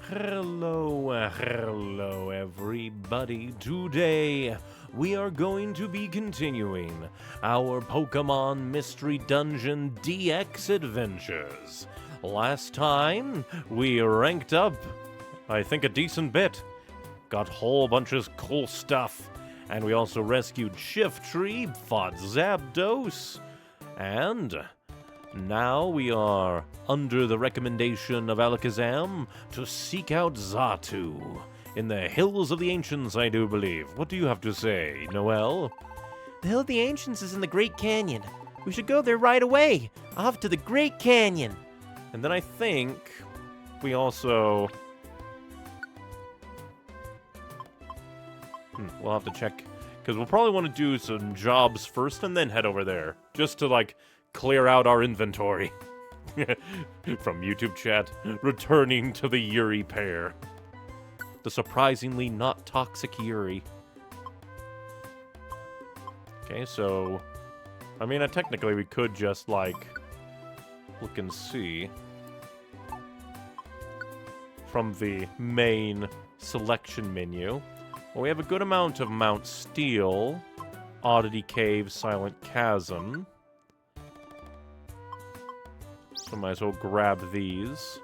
Hello everybody. Today we are going to be continuing our Pokemon Mystery Dungeon DX adventures. Last time we ranked up, I think, a decent bit. Got a whole bunch of cool stuff. And we also rescued Shiftry, fought Zapdos, and now we are under the recommendation of Alakazam to seek out Xatu in the Hills of the Ancients, I do believe. What do you have to say, Noelle? The Hill of the Ancients is in the Great Canyon. We should go there right away, off to the Great Canyon. And then I think we also... we'll have to check, because we'll probably want to do some jobs first and then head over there, just to, like, clear out our inventory. From YouTube chat, returning to the Yuri pair. The surprisingly not toxic Yuri. Okay, so... I mean, technically we could just, like, look and see. From the main selection menu. Well, we have a good amount of Mount Steel, Oddity Cave, Silent Chasm. So might as well grab these.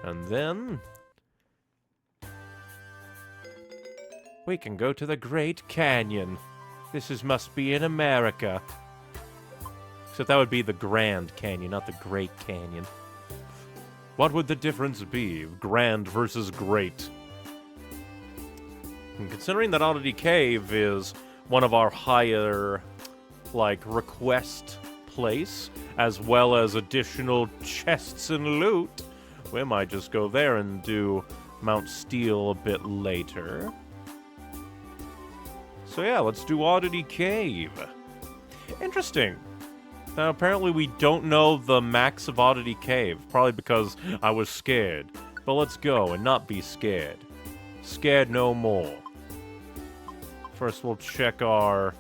And then... we can go to the Great Canyon. Must be in America. Except that would be the Grand Canyon, not the Great Canyon. What would the difference be? Grand versus great. And considering that Oddity Cave is one of our higher, like, request place, as well as additional chests and loot, we might just go there and do Mount Steel a bit later. So yeah, let's do Oddity Cave. Interesting. Now, apparently we don't know the max of Oddity Cave, probably because I was scared. But let's go and not be scared. Scared no more. First, we'll check our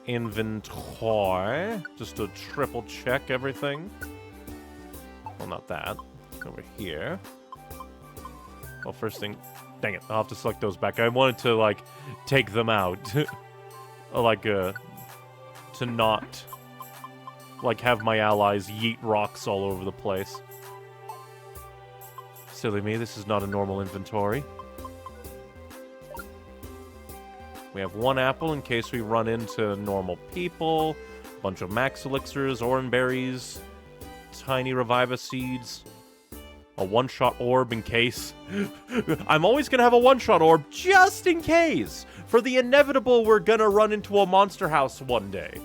inventory, just to triple check everything. Well, not that. Over here. Well, first thing... dang it, I'll have to select those back. I wanted to, like, take them out. Like, to not... like, have my allies yeet rocks all over the place. Silly me, this is not a normal inventory. We have one apple in case we run into normal people. A bunch of max elixirs, orange berries, tiny reviva seeds. A one-shot orb in case. I'm always gonna have a one-shot orb just in case! For the inevitable we're gonna run into a monster house one day.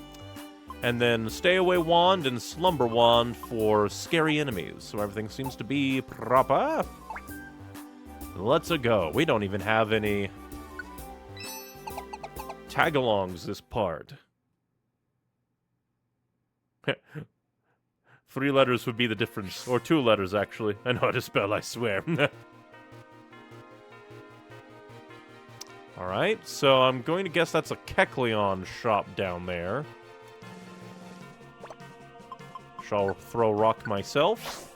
And then Stay Away Wand and Slumber Wand for scary enemies. So everything seems to be proper. Let's go. We don't even have any tag-alongs this part. 3 letters would be the difference. Or 2 letters, actually. I know how to spell, I swear. Alright, so I'm going to guess that's a Kecleon shop down there. I'll throw rock myself.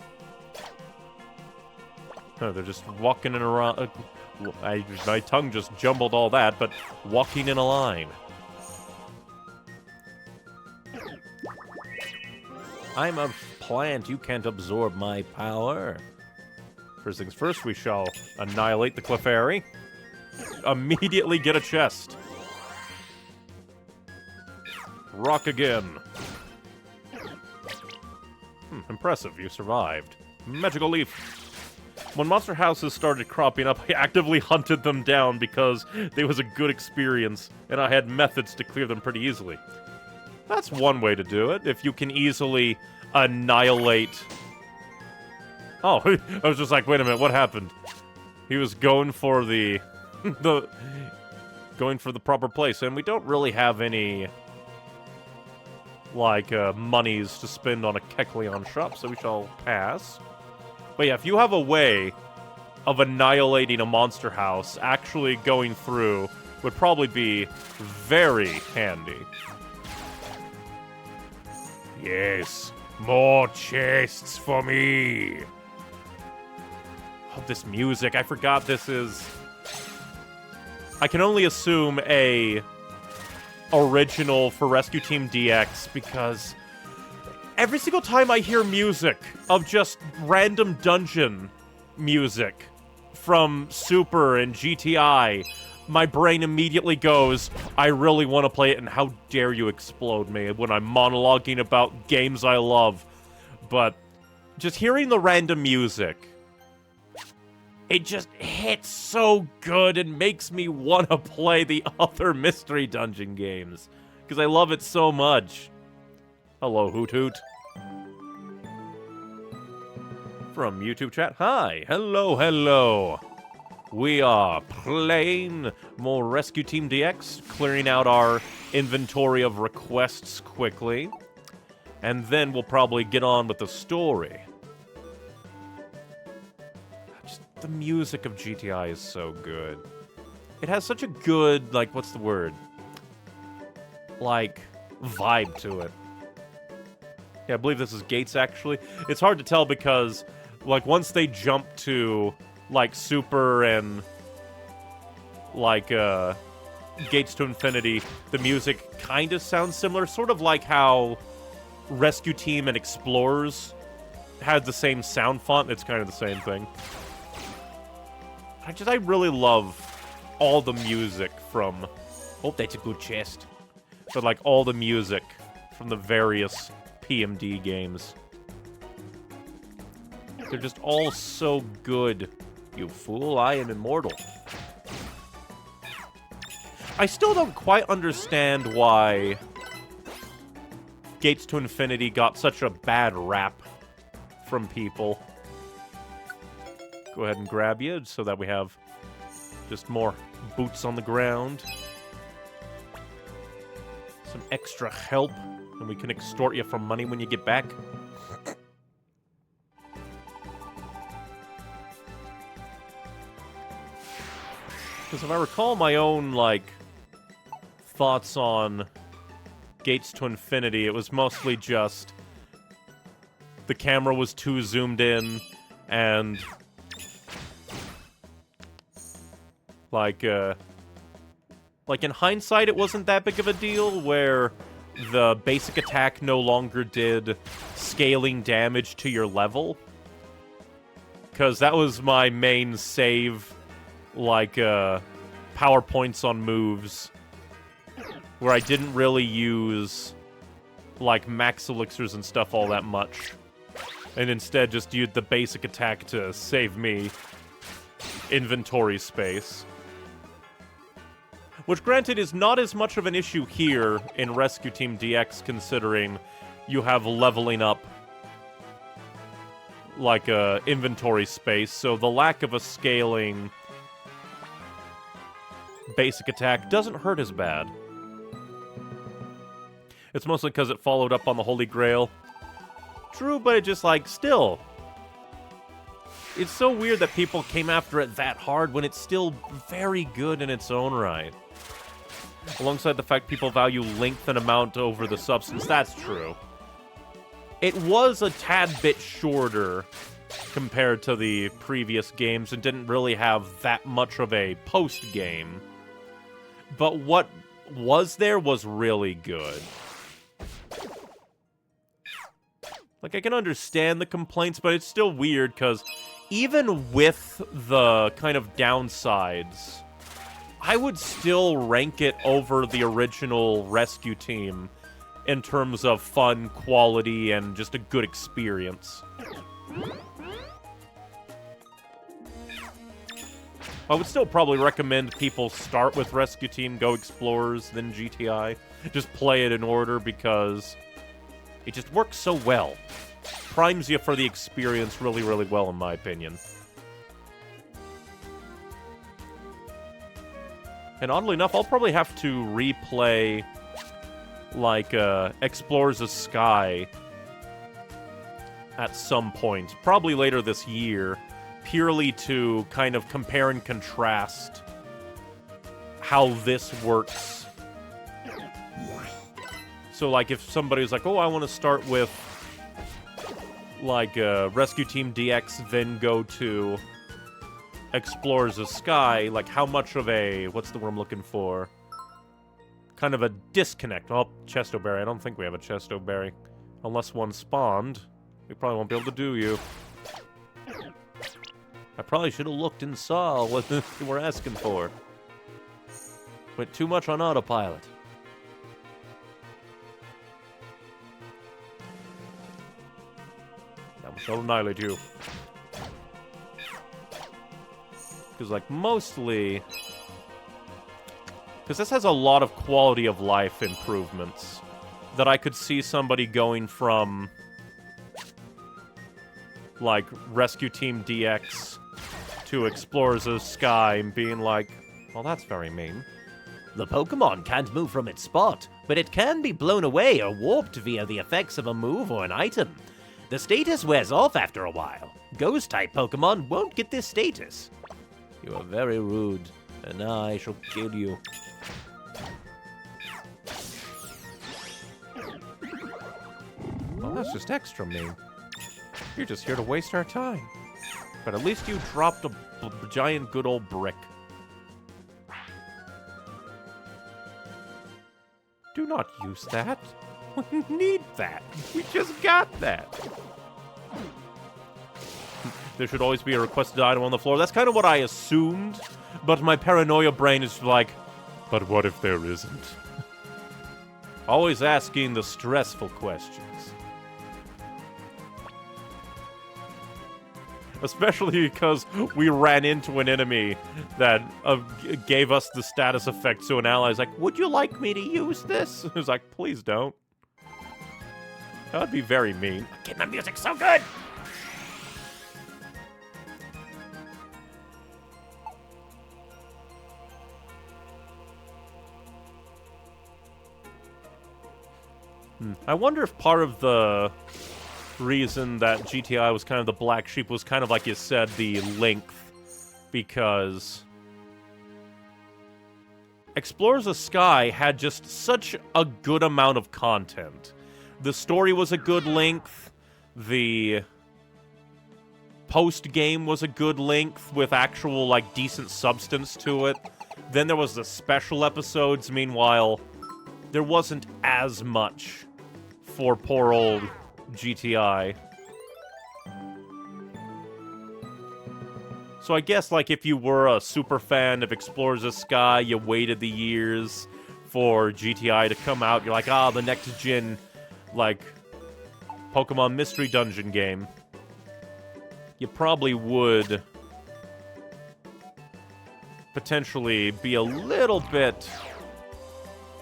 Oh, they're just walking in around. My tongue just jumbled all that, but walking in a line. I'm a plant. You can't absorb my power. First things first, we shall annihilate the Clefairy. Immediately get a chest. Rock again. Impressive, you survived. Magical Leaf. When monster houses started cropping up, I actively hunted them down because it was a good experience, and I had methods to clear them pretty easily. That's one way to do it, if you can easily annihilate... Oh, I was just like, wait a minute, what happened? He was going for the... going for the proper place, and we don't really have any... like, monies to spend on a Kecleon shop, so we shall pass. But yeah, if you have a way of annihilating a monster house, actually going through would probably be very handy. Yes, more chests for me. Oh, this music, I forgot this is... I can only assume a original for Rescue Team DX because every single time I hear music of just random dungeon music from Super and GTI, my brain immediately goes, I really want to play it, and how dare you explode me when I'm monologuing about games I love. But just hearing the random music, it just hits so good and makes me want to play the other Mystery Dungeon games, because I love it so much. Hello, Hoot Hoot. From YouTube chat, hi, hello, hello. We are playing more Rescue Team DX, clearing out our inventory of requests quickly, and then we'll probably get on with the story. Just the music of GTI is so good. It has such a good, like, what's the word? Like, vibe to it. Yeah, I believe this is Gates, actually. It's hard to tell because, like, once they jump to, like, Super and, like, Gates to Infinity, the music kind of sounds similar. Sort of like how Rescue Team and Explorers had the same sound font. It's kind of the same thing. I really love all the music from... Oh, that's a good chest. But, like, all the music from the various PMD games. They're just all so good. You fool, I am immortal. I still don't quite understand why Gates to Infinity got such a bad rap from people. Go ahead and grab you so that we have just more boots on the ground. Some extra help, and we can extort you for money when you get back. Because if I recall my own, like, thoughts on Gates to Infinity, it was mostly just the camera was too zoomed in, and like in hindsight, it wasn't that big of a deal, where the basic attack no longer did scaling damage to your level. Because that was my main save, like, power points on moves, where I didn't really use, like, max elixirs and stuff all that much, and instead just used the basic attack to save me inventory space. Which, granted, is not as much of an issue here in Rescue Team DX, considering you have leveling up, like, inventory space, so the lack of a scaling basic attack doesn't hurt as bad. It's mostly because it followed up on the Holy Grail. True, but it just, like, still. It's so weird that people came after it that hard when it's still very good in its own right. Alongside the fact people value length and amount over the substance, that's true. It was a tad bit shorter compared to the previous games and didn't really have that much of a post-game. But what was there was really good. Like, I can understand the complaints, but it's still weird, because even with the kind of downsides, I would still rank it over the original Rescue Team in terms of fun, quality, and just a good experience. I would still probably recommend people start with Rescue Team, go Explorers, then GTI. Just play it in order because it just works so well. Primes you for the experience really, really well, in my opinion. And oddly enough, I'll probably have to replay, like, Explorers of Sky at some point. Probably later this year. Purely to kind of compare and contrast how this works. So, like, if somebody's like, oh, I want to start with, like, Rescue Team DX, then go to Explorers of Sky, like, how much of a, what's the word I'm looking for? Kind of a disconnect. Oh, Chestoberry. I don't think we have a Chestoberry. Unless one spawned. We probably won't be able to do you. I probably should have looked and saw what we're asking for. Went too much on autopilot. Now we shall annihilate you. Because, like, mostly... Because this has a lot of quality of life improvements that I could see somebody going from, like, Rescue Team DX to Explorers of Sky and being like, well, that's very mean. The Pokemon can't move from its spot, but it can be blown away or warped via the effects of a move or an item. The status wears off after a while. Ghost-type Pokemon won't get this status. You are very rude, and I shall kill you. Well, that's just extra mean. You're just here to waste our time. But at least you dropped a giant good old brick. Do not use that. We need that. We just got that. There should always be a requested item on the floor. That's kind of what I assumed, but my paranoia brain is like, but what if there isn't? Always asking the stressful questions. Especially because we ran into an enemy that gave us the status effect, so an ally's like, would you like me to use this? It was like, please don't. That would be very mean. Get the music so good! I wonder if part of the reason that GTI was kind of the black sheep was kind of, like you said, the length. Because Explorers of Sky had just such a good amount of content. The story was a good length. The post-game was a good length with actual, like, decent substance to it. Then there was the special episodes. Meanwhile, there wasn't as much for poor old GTI. So I guess, like, if you were a super fan of Explorers of Sky, you waited the years for GTI to come out, you're like, ah, the next-gen, like, Pokemon Mystery Dungeon game. You probably would potentially be a little bit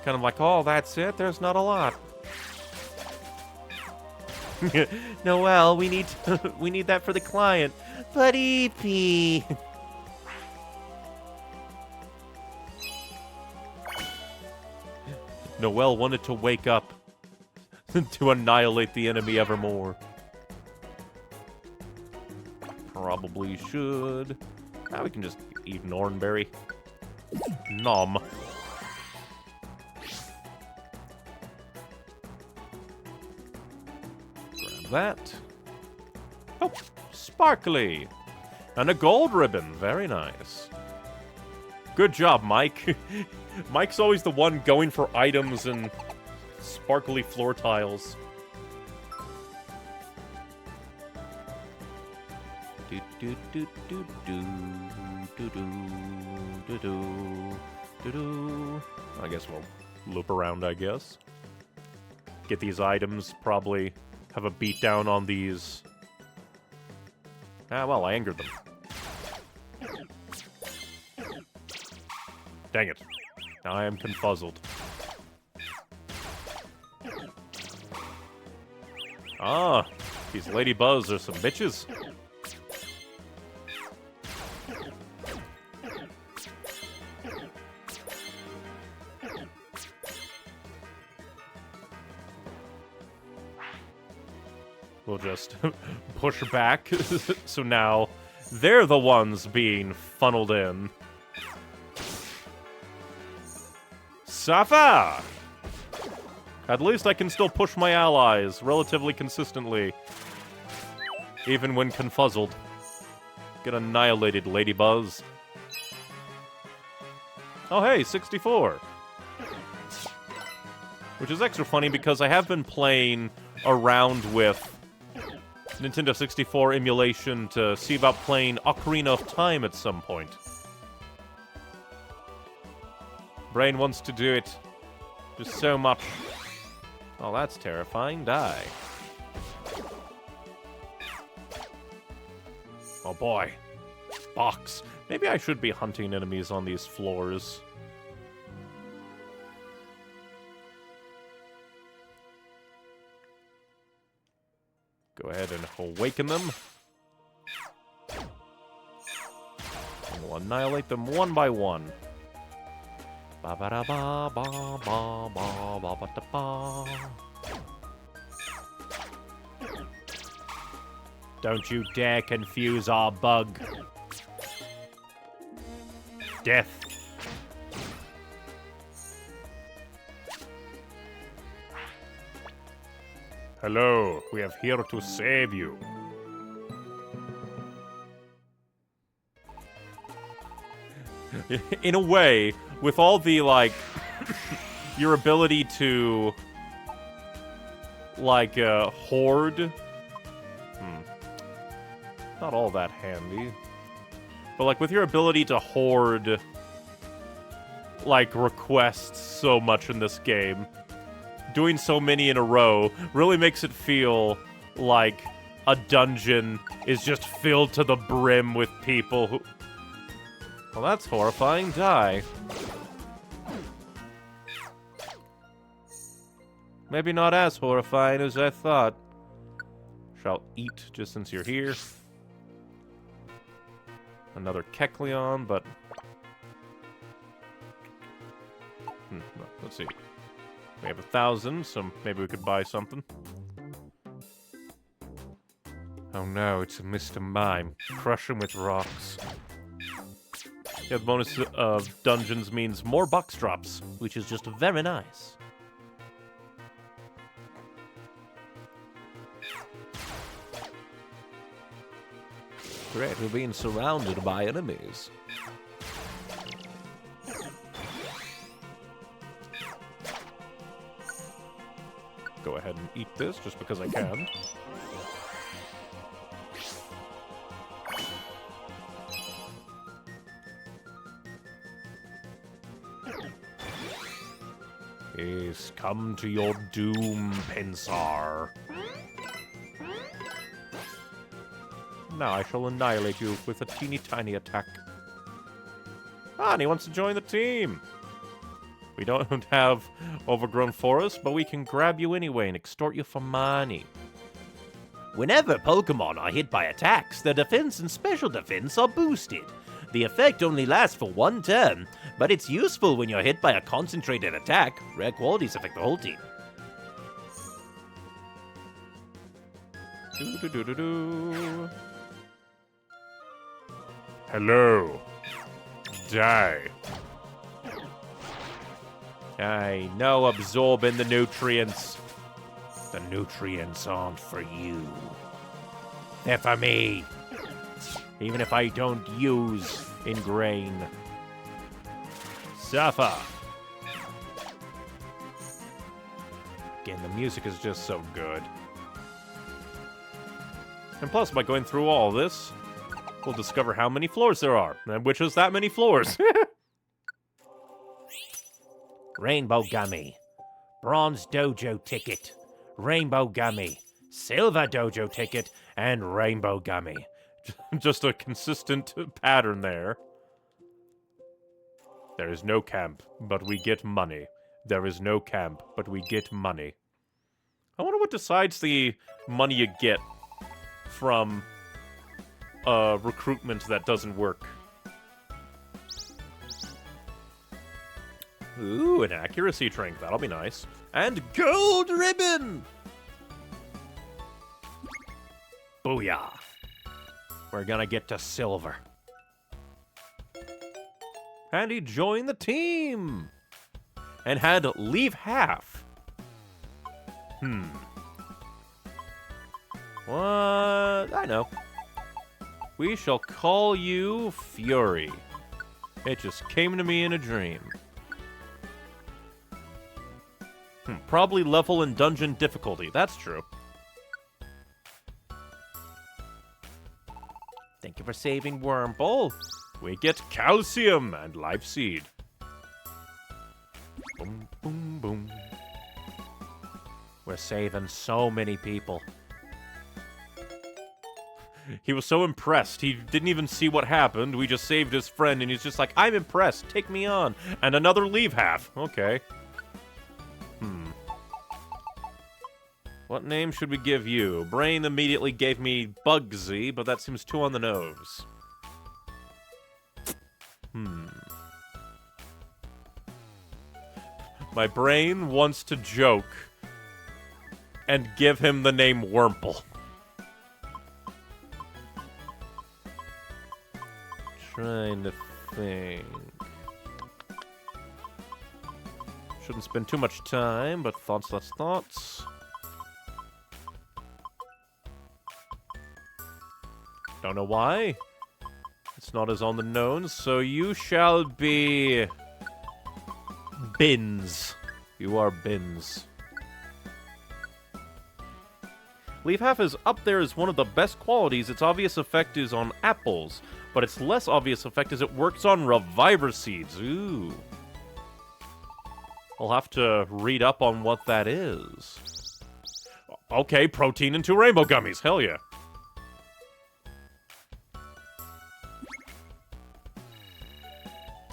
kind of like, oh, that's it? There's not a lot. Noelle, we need that for the client. But EP. Noelle wanted to wake up to annihilate the enemy evermore. Probably should. Now we can just eat an Oranberry. Nom. Grab that. Oh, sparkly. And a gold ribbon. Very nice. Good job, Mike. Mike's always the one going for items and sparkly floor tiles. Do do do do do do do do do do. I guess we'll loop around, I guess. Get these items, probably have a beatdown on these. Ah, well, I angered them. Dang it. Now I am confuzzled. Ah, these ladybuzz are some bitches. We'll just push back, so now they're the ones being funneled in. Safa! At least I can still push my allies relatively consistently. Even when confuzzled. Get annihilated, Ladybuzz. Oh hey, 64. Which is extra funny because I have been playing around with Nintendo 64 emulation to see about playing Ocarina of Time at some point. Brain wants to do it just so much. Oh, that's terrifying. Die. Oh boy. Box. Maybe I should be hunting enemies on these floors. Go ahead and awaken them. And we'll annihilate them one by one. Ba ba da ba ba ba ba ba ba da ba. Don't you dare confuse our bug. Death. Hello, we are here to save you. In a way, with all the, like, your ability to, like, hoard. Not all that handy. But, like, with your ability to hoard, like, requests so much in this game, doing so many in a row really makes it feel like a dungeon is just filled to the brim with people who... Well, that's horrifying. Die. Maybe not as horrifying as I thought. Shall eat, just since you're here. Another Kecleon, but... let's see. We have 1,000, so maybe we could buy something. Oh no, it's a Mr. Mime. Crush him with rocks. Yeah, the bonus of dungeons means more box drops, which is just very nice. Great, we're being surrounded by enemies. Go ahead and eat this, just because I can. Yes, come to your doom, Pensar. Now I shall annihilate you with a teeny tiny attack. Ah, and he wants to join the team! We don't have overgrown forest, but we can grab you anyway and extort you for money. Whenever Pokemon are hit by attacks, their defense and special defense are boosted. The effect only lasts for one turn, but it's useful when you're hit by a concentrated attack. Rare qualities affect the whole team. Do-do-do-do-do. Hello. Die. I know, absorbing the nutrients. The nutrients aren't for you. They're for me. Even if I don't use Ingrain. Suffer. Again, the music is just so good. And plus, by going through all this, we'll discover how many floors there are, and which is that many floors. Rainbow Gummy. Bronze Dojo Ticket. Rainbow Gummy. Silver Dojo Ticket. And Rainbow Gummy. Just a consistent pattern there. There is no camp, but we get money. There is no camp, but we get money. I wonder what decides the money you get from recruitment that doesn't work. Ooh, an accuracy drink. That'll be nice. And gold ribbon! Booyah. We're gonna get to silver. And he joined the team! And had leave half. What? I know. We shall call you Fury. It just came to me in a dream. Probably level and dungeon difficulty. That's true. Thank you for saving Wurmple. We get calcium and life seed. Boom, boom, boom. We're saving so many people. He was so impressed. He didn't even see what happened. We just saved his friend, and he's just like, I'm impressed. Take me on. And another leave half. Okay. What name should we give you? Brain immediately gave me Bugsy, but that seems too on the nose. My brain wants to joke and give him the name Wurmple. Trying to think. Shouldn't spend too much time, but thoughts, that's thoughts. Don't know why. It's not as on the nose, so you shall be... Bins. You are Bins. Leaf Half is up there as one of the best qualities. Its obvious effect is on apples, but its less obvious effect is it works on Reviver Seeds. Ooh. I'll have to read up on what that is. Okay, protein and 2 rainbow gummies. Hell yeah.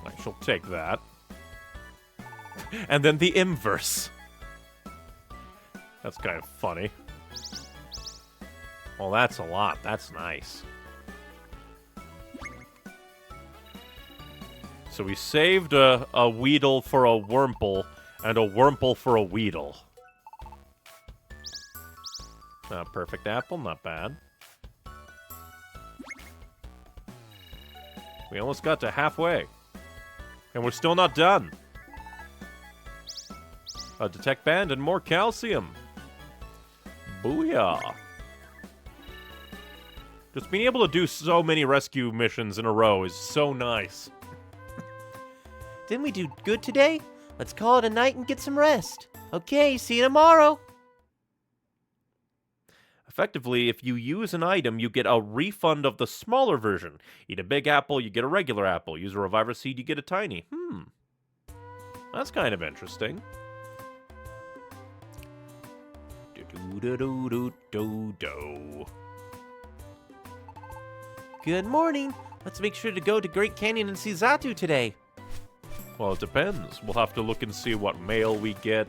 I shall take that. And then the inverse. That's kind of funny. Well, that's a lot. That's nice. So we saved a Weedle for a Wurmple, and a Wurmple for a Weedle. Perfect apple, not bad. We almost got to halfway. And we're still not done. A detect band and more calcium. Booyah. Just being able to do so many rescue missions in a row is so nice. Didn't we do good today? Let's call it a night and get some rest. Okay, see you tomorrow. Effectively, if you use an item, you get a refund of the smaller version. Eat a big apple, you get a regular apple. Use a Reviver Seed, you get a tiny. That's kind of interesting. Do-do-do-do-do-do. Good morning. Let's make sure to go to Great Canyon and see Xatu today. Well, it depends. We'll have to look and see what mail we get,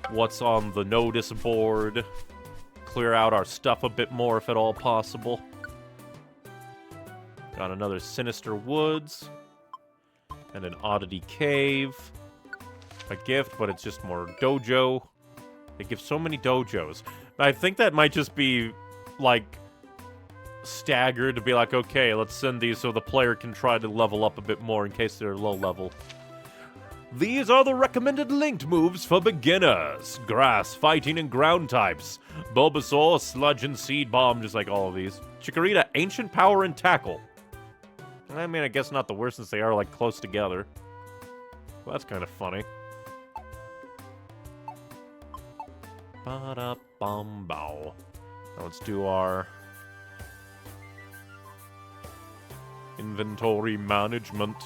what's on the notice board, clear out our stuff a bit more if at all possible. Got another Sinister Woods, and an Oddity Cave. A gift, but it's just more dojo. They give so many dojos. I think that might just be, like, staggered to be like, okay, let's send these so the player can try to level up a bit more in case they're low level. These are the recommended linked moves for beginners. Grass, fighting, and ground types. Bulbasaur, Sludge, and Seed Bomb, just like all of these. Chikorita, Ancient Power, and Tackle. I mean, I guess not the worst since they are, like, close together. Well, that's kind of funny. Ba-da-bum-bow. Now let's do our inventory management.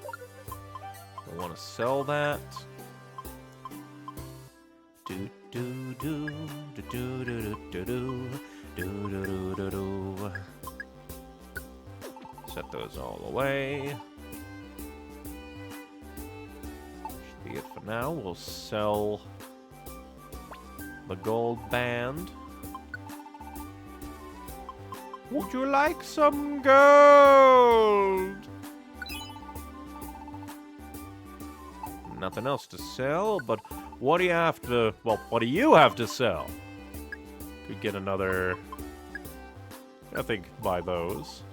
I want to sell that. Do do do do do do do do do do do do. Set those all away. Should be it for now. We'll sell the gold band. Would you like some gold? Nothing else to sell, but what do you have to... Well, what do you have to sell? Could get another... I think buy those.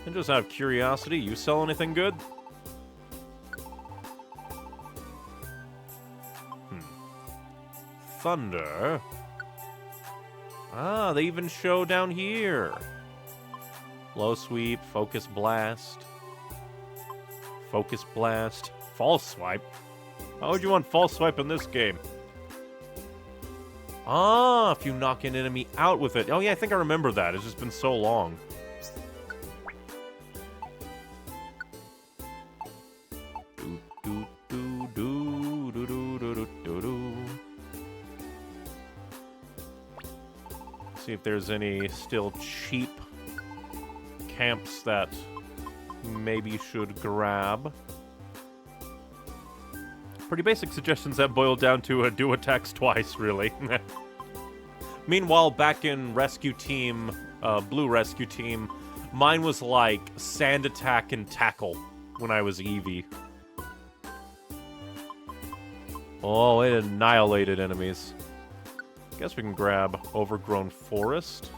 And just out of curiosity, you sell anything good? Thunder. Ah, they even show down here. Low Sweep, Focus Blast. Focus Blast. False Swipe. How would you want False Swipe in this game? Ah, if you knock an enemy out with it. Oh yeah, I think I remember that. It's just been so long. See if there's any still cheap camps that maybe should grab. Pretty basic suggestions that boil down to do attacks twice, really. Meanwhile, back in Rescue Team, Blue Rescue Team, mine was like Sand Attack and Tackle when I was Eevee. Oh, it annihilated enemies. Guess we can grab Overgrown Forest.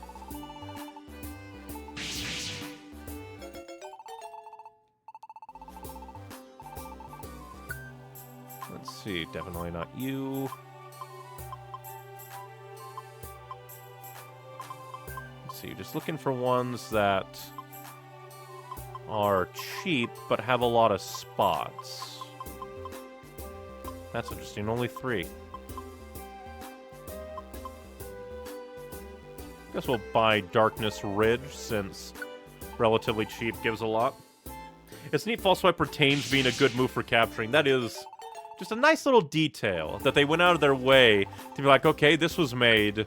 Let's see, definitely not you. Let's see, just looking for ones that are cheap but have a lot of spots. That's interesting, only 3. Guess we'll buy Darkness Ridge, since relatively cheap gives a lot. It's neat False Swipe retains being a good move for capturing. That is just a nice little detail, that they went out of their way to be like, okay, this was made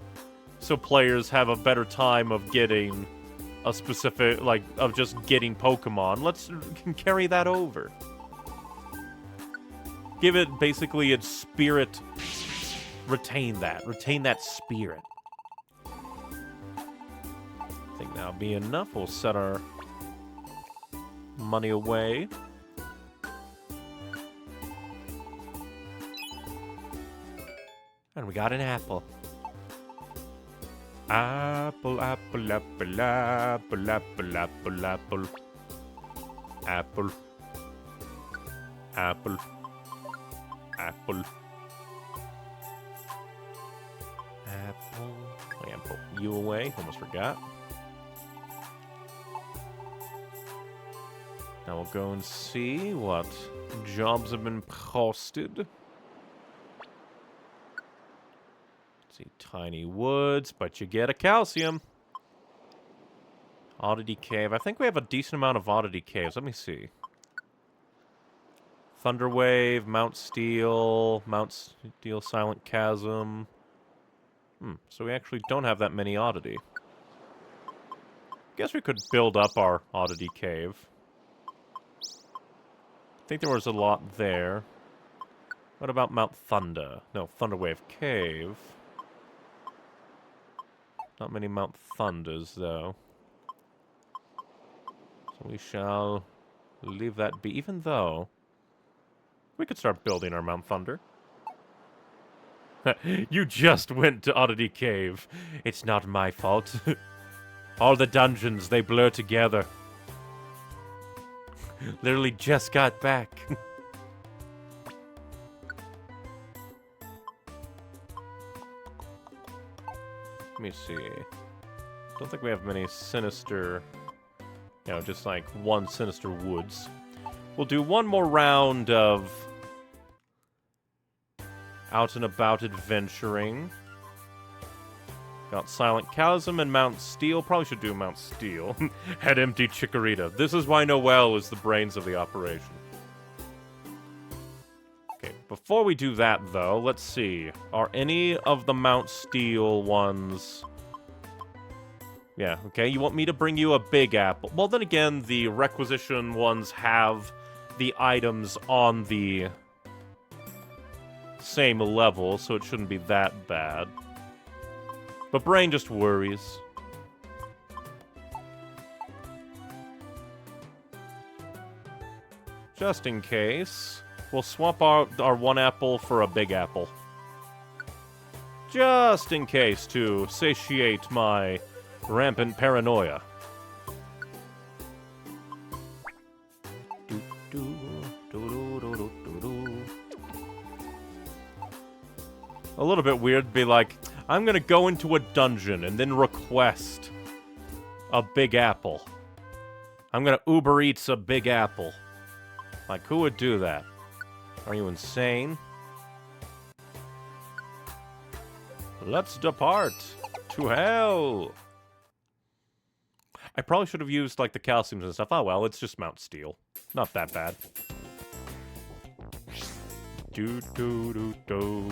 so players have a better time of getting a specific, like, of just getting Pokemon. Let's carry that over. Give it basically its spirit. Retain that spirit. I think that'll be enough. We'll set our money away. And we got an apple. Apple, apple, apple, apple, apple, apple, apple. Apple. Apple. Apple. Apple. Oh, yeah, put you away. Almost forgot. Now we'll go and see what jobs have been posted. Let's see, Tiny Woods, but you get a calcium. Oddity Cave. I think we have a decent amount of Oddity Caves. Let me see. Thunderwave, Mount Steel, Silent Chasm. So we actually don't have that many Oddity. Guess we could build up our Oddity Cave. I think there was a lot there. What about Mount Thunder? No, Thunderwave Cave. Not many Mount Thunders, though. So we shall leave that be, even though we could start building our Mount Thunder. You just went to Oddity Cave. It's not my fault. All the dungeons, they blur together. Literally just got back. Let me see. Don't think we have many Sinister... You know, just like one Sinister Woods. We'll do one more round of out and about adventuring. Got Silent Chasm and Mount Steel. Probably should do Mount Steel. Head empty Chikorita. This is why Noelle is the brains of the operation. Okay, before we do that, though, let's see. Are any of the Mount Steel ones... Yeah, okay, you want me to bring you a big apple. Well, then again, the requisition ones have the items on the same level, so it shouldn't be that bad. But Brain just worries. Just in case, we'll swap out our one apple for a big apple. Just in case, to satiate my rampant paranoia. a little bit weird to be like, I'm gonna go into a dungeon and then request a Big Apple. I'm gonna Uber Eats a Big Apple. Like, who would do that? Are you insane? Let's depart to hell. I probably should have used, like, the calciums and stuff. Oh, well, it's just Mount Steel. Not that bad. Do-do-do-do.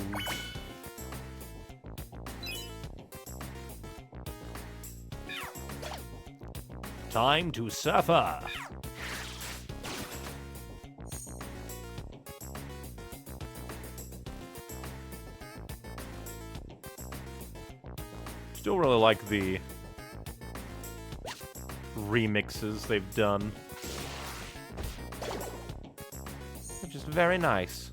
Time to suffer. Still really like the remixes they've done. Which is very nice.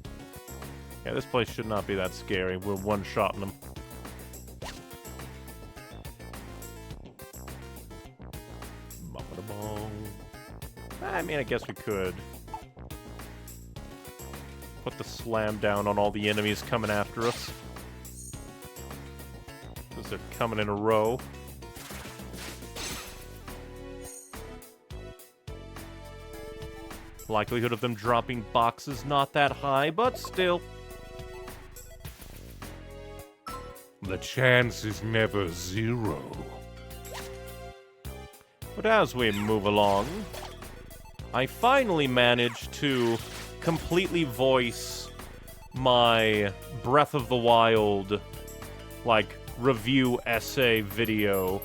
Yeah, this place should not be that scary. We're one-shotting them. I mean, I guess we could put the slam down on all the enemies coming after us. Because they're coming in a row. Likelihood of them dropping boxes not that high, but still. The chance is never zero. But as we move along, I finally managed to completely voice my Breath of the Wild, like, review essay video.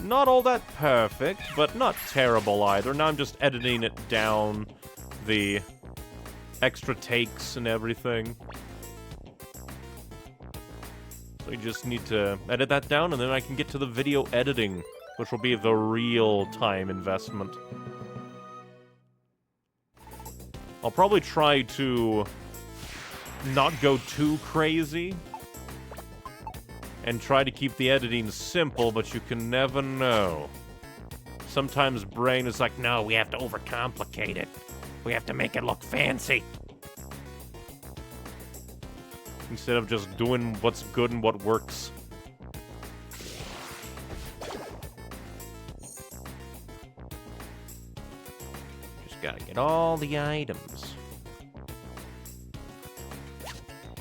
Not all that perfect, but not terrible either. Now I'm just editing it down, the extra takes and everything. So you just need to edit that down, and then I can get to the video editing, which will be the real time investment. I'll probably try to not go too crazy and try to keep the editing simple, but you can never know. Sometimes brain is like, no, we have to overcomplicate it. We have to make it look fancy. Instead of just doing what's good and what works. Gotta get all the items.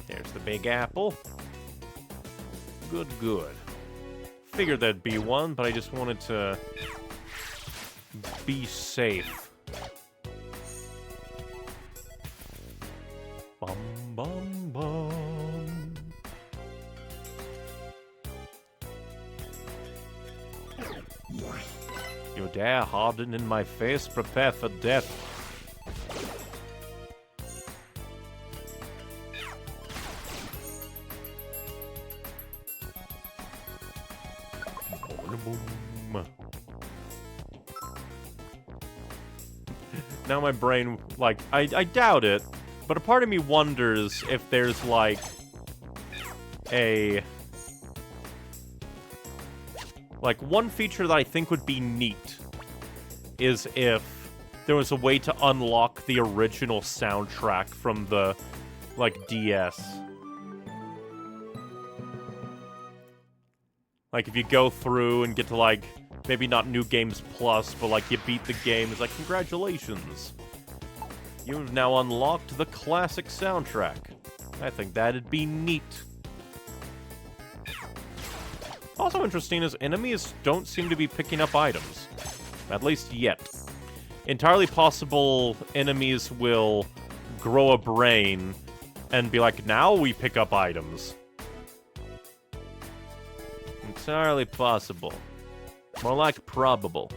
There's the Big Apple. Good, good. Figured there'd be one, but I just wanted to be safe. Bum, bum, bum. You dare harden in my face, prepare for death. Boom. Now my brain, like, I doubt it, but a part of me wonders if there's, like, one feature that I think would be neat is if there was a way to unlock the original soundtrack from the, like, DS. Like, if you go through and get to, like, maybe not New Games Plus, but, like, you beat the game, it's like, congratulations. You've now unlocked the classic soundtrack. I think that'd be neat. Also interesting is enemies don't seem to be picking up items. At least yet. Entirely possible enemies will grow a brain and be like, now we pick up items. Entirely possible. More like probable.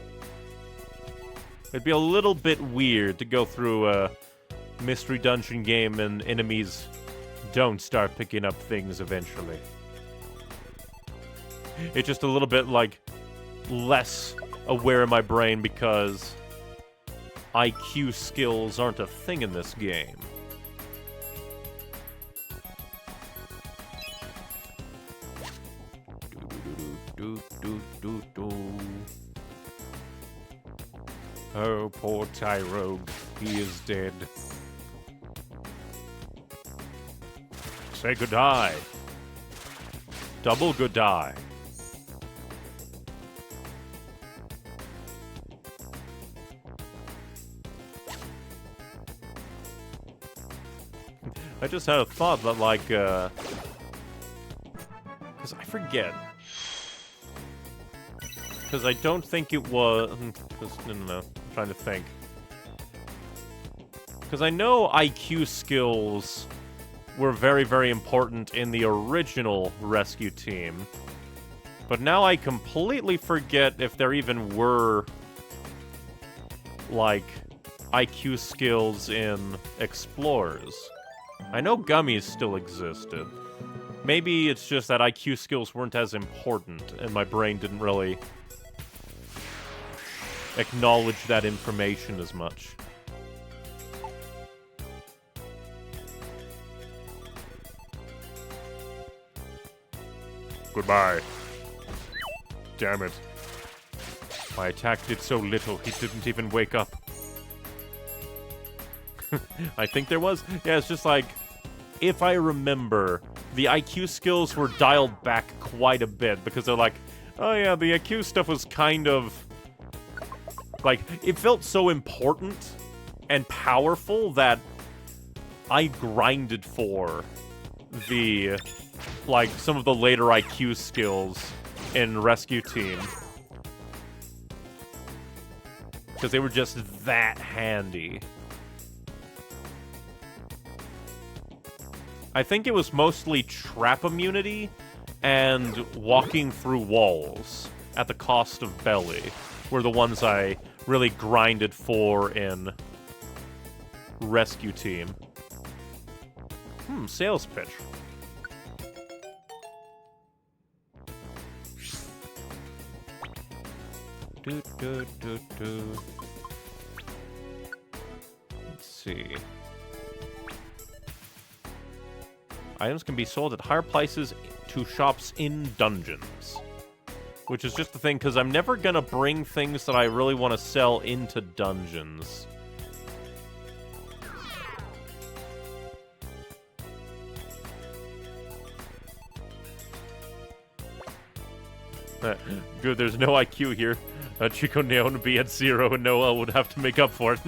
It'd be a little bit weird to go through a mystery dungeon game and enemies don't start picking up things eventually. It's just a little bit, like, less aware in my brain because IQ skills aren't a thing in this game. Oh, poor Tyrogue. He is dead. Say goodbye. Double good die. I just had a thought that, like, because I forget. Because I don't think it was... No. I'm trying to think. Because I know IQ skills were very, very important in the original rescue team. But now I completely forget if there even were, like, IQ skills in Explorers. I know gummies still existed. Maybe it's just that IQ skills weren't as important, and my brain didn't really acknowledge that information as much. Goodbye. Damn it. My attack did so little, he didn't even wake up. I think there was. Yeah, it's just like, if I remember, the IQ skills were dialed back quite a bit because they're like, oh yeah, the IQ stuff was kind of... Like, it felt so important and powerful that I grinded for the, like, some of the later IQ skills in Rescue Team. Because they were just that handy. I think it was mostly trap immunity and walking through walls at the cost of belly were the ones I really grinded for in Rescue Team. Sales pitch. Let's see. Items can be sold at higher prices to shops in dungeons. Which is just the thing, because I'm never gonna bring things that I really want to sell into dungeons. Good, there's no IQ here. Chico Neon would be at 0 and Noel would have to make up for it.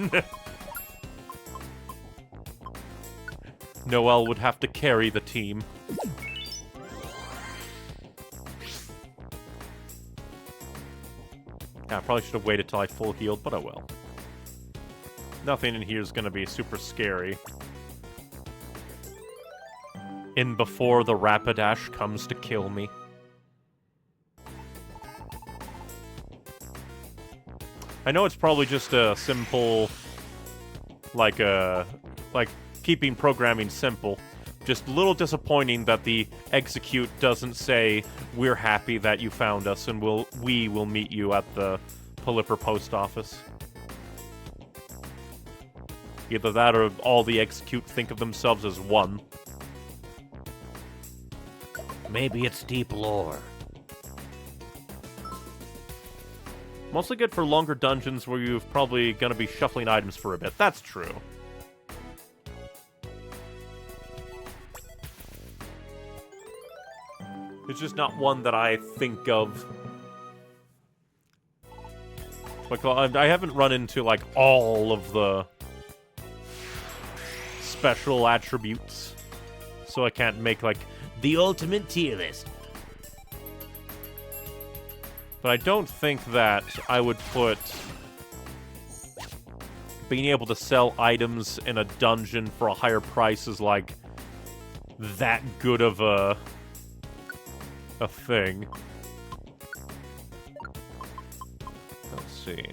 Noel would have to carry the team. Yeah, I probably should have waited till I full healed, but oh well. Nothing in here is gonna be super scary. In before the Rapidash comes to kill me. I know it's probably just a simple, like keeping programming simple. Just a little disappointing that the execute doesn't say, we're happy that you found us and we will meet you at the Polyper post office. Either that or all the execute think of themselves as one. Maybe it's deep lore. Mostly good for longer dungeons where you're probably gonna be shuffling items for a bit. That's true. It's just not one that I think of. Like, I haven't run into, like, all of the special attributes. So I can't make, like, the ultimate tier list. But I don't think that I would put being able to sell items in a dungeon for a higher price is, like, that good of a thing. Let's see.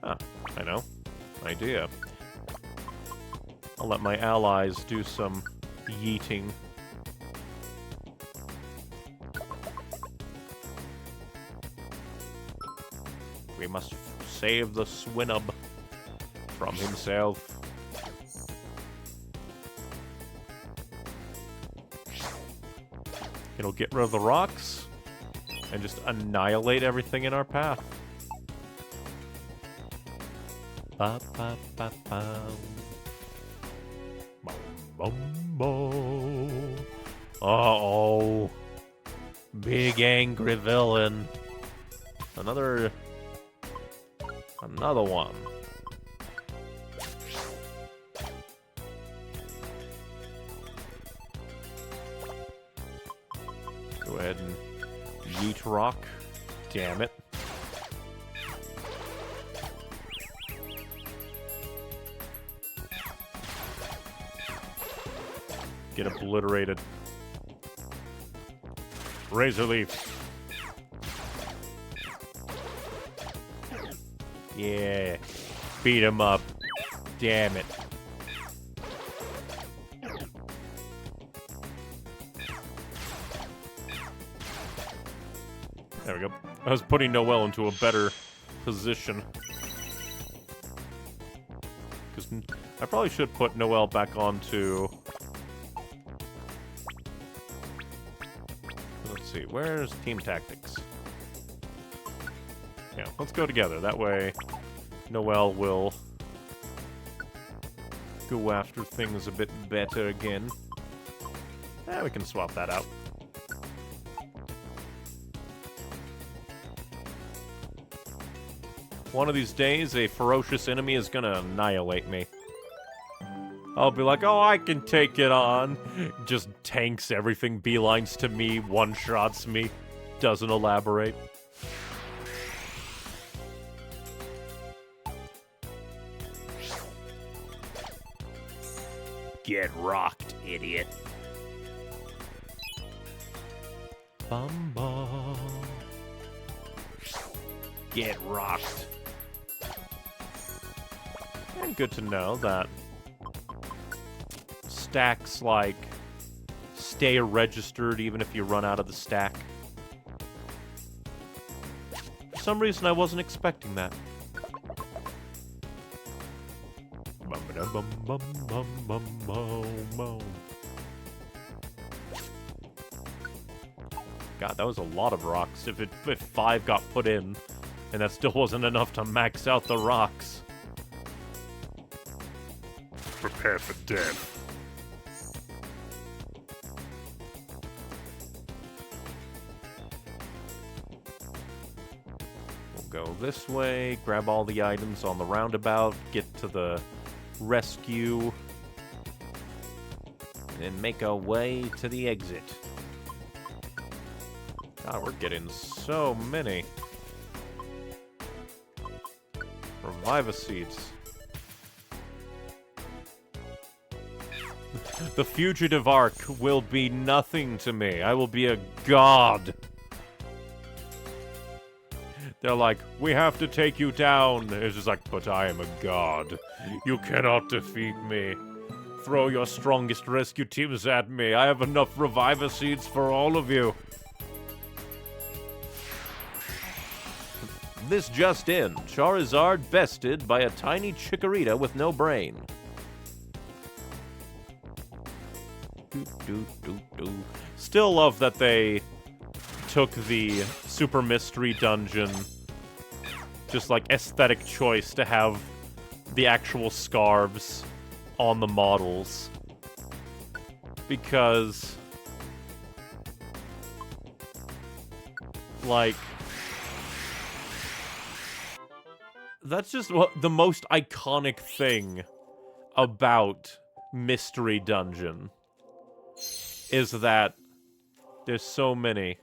Ah, I know. Idea. I'll let my allies do some yeeting. We must save the Swinub from himself. It'll get rid of the rocks and just annihilate everything in our path. Ba, ba, ba, ba. Bumbo. Uh-oh. Big angry villain. Another one. Go ahead and yeet rock. Damn it. Get obliterated. Razor leaf. Yeah. Beat him up. Damn it. There we go. I was putting Noelle into a better position. Because I probably should put Noelle back onto... Let's see, where's team tactics? Yeah, let's go together. That way, Noelle will go after things a bit better again. We can swap that out. One of these days, a ferocious enemy is gonna annihilate me. I'll be like, oh, I can take it on. Just tanks everything, beelines to me, one-shots me, doesn't elaborate. Get rocked, idiot. Bumbo. Get rocked. And good to know that stacks, like, stay registered even if you run out of the stack. For some reason, I wasn't expecting that. God, that was a lot of rocks. If 5 got put in, and that still wasn't enough to max out the rocks. Prepare for death. We'll go this way, grab all the items on the roundabout, get to the rescue, and make our way to the exit. God, we're getting so many. Reviva seeds. The fugitive arc will be nothing to me. I will be a god. They're like, we have to take you down. It's just like, but I am a god. You cannot defeat me. Throw your strongest rescue teams at me. I have enough Reviva seeds for all of you. This just in. Charizard bested by a tiny Chikorita with no brain. Still love that they took the Super Mystery Dungeon, just like aesthetic choice to have the actual scarves on the models. Because, like, that's just the most iconic thing about Mystery Dungeon. Is that there's so many.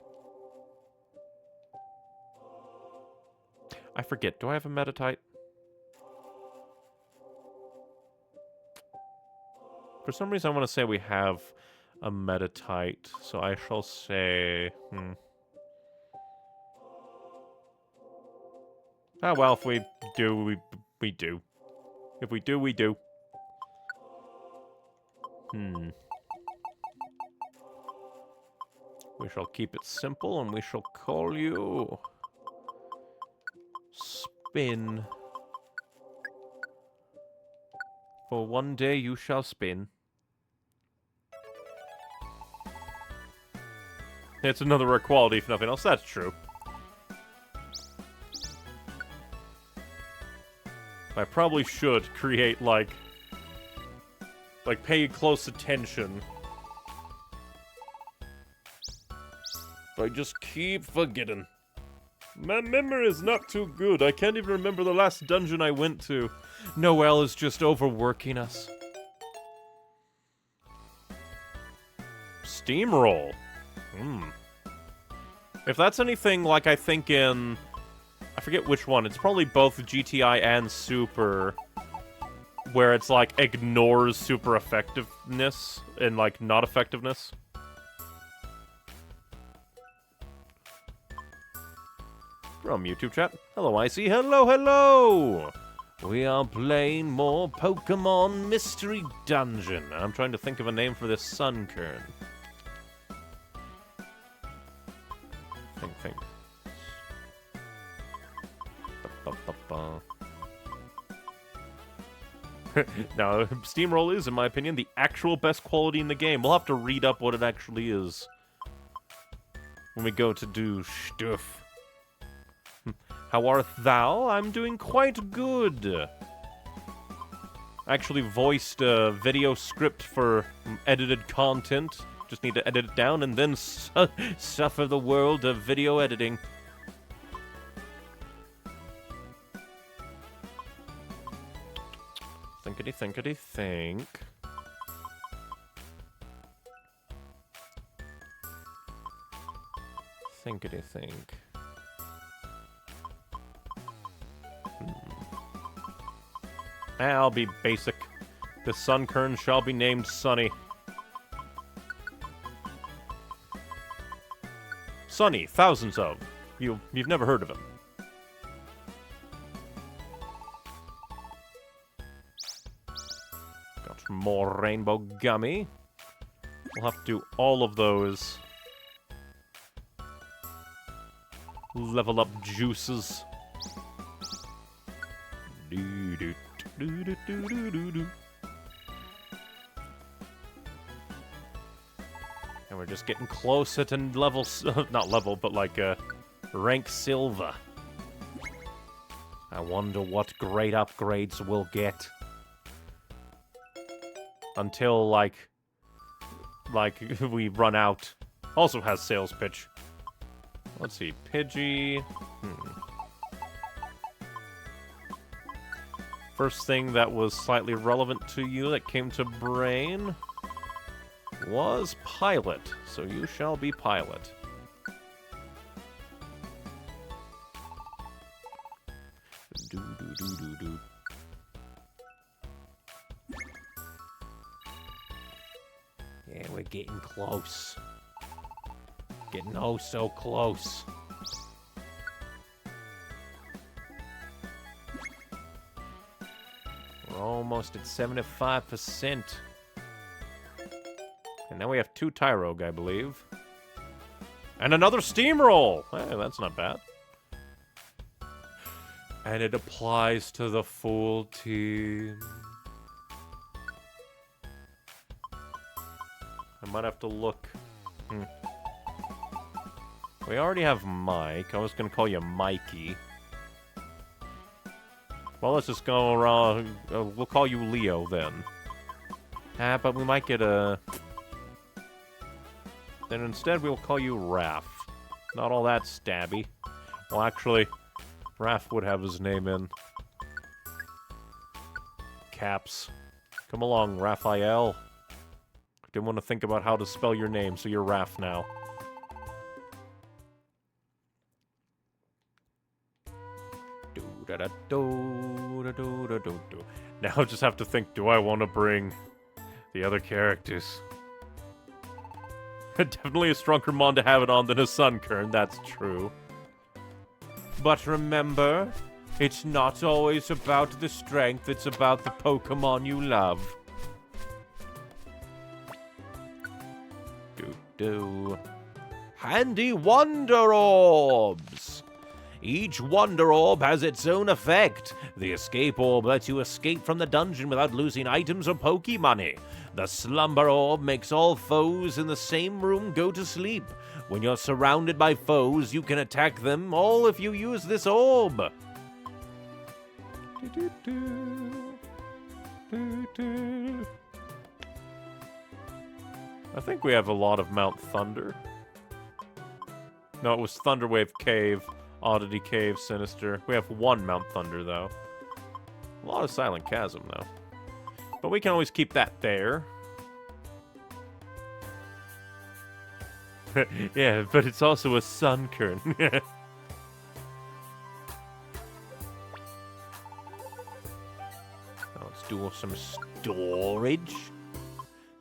I forget, do I have a Metatite? For some reason I want to say we have a Metatite, so I shall say... Ah, well, if we do, we do. If we do, we do. We shall keep it simple, and we shall call you... Spin. For one day you shall spin. It's another rare quality, if nothing else. That's true. I probably should create, like like, pay close attention. But I just keep forgetting. My memory is not too good. I can't even remember the last dungeon I went to. Noelle is just overworking us. Steamroll. If that's anything like I think in... I forget which one. It's probably both GTI and Super, where it's like ignores super effectiveness and like not effectiveness. From YouTube chat. Hello, Icy. Hello, hello! We are playing more Pokemon Mystery Dungeon. I'm trying to think of a name for this Sunkern. Think. Now, Steamroll is, in my opinion, the actual best quality in the game. We'll have to read up what it actually is when we go to do stuff. How art thou? I'm doing quite good. I actually voiced a video script for edited content. Just need to edit it down and then suffer the world of video editing. Thinkity think. Thinkity think. I'll be basic. The Sunkern shall be named Sunny. Sunny, thousands of. You've never heard of him. Got more rainbow gummy. We'll have to do all of those. Level up juices. And we're just getting closer to level... not level, but like, rank silver. I wonder what great upgrades we'll get. Until, like, we run out. Also has sales pitch. Let's see, Pidgey... First thing that was slightly relevant to you that came to brain was Pilot, so you shall be Pilot. Yeah, we're getting close. Getting oh so close. We're almost at 75%. And now we have 2 Tyrogue, I believe. And another Steamroll! Hey, that's not bad. And it applies to the full team. I might have to look. We already have Mike. I was going to call you Mikey. Well, let's just go around. We'll call you Leo then. But we might get a... Then instead we'll call you Raph. Not all that stabby. Well, actually, Raph would have his name in caps. Come along, Raphael. Didn't want to think about how to spell your name, so you're Raph now. Now I just have to think, do I want to bring the other characters? Definitely a stronger mon to have it on than a Sunkern, that's true. But remember, it's not always about the strength, it's about the Pokemon you love. Handy Wonder Orbs! Each Wonder Orb has its own effect. The Escape Orb lets you escape from the dungeon without losing items or Pokemoney. The Slumber Orb makes all foes in the same room go to sleep. When you're surrounded by foes, you can attack them all if you use this orb. I think we have a lot of Mount Thunder. No, it was Thunderwave Cave, Oddity Cave, Sinister. We have one Mount Thunder, though. A lot of Silent Chasm, though. But we can always keep that there. Yeah, but it's also a Sunkern. Let's do some storage.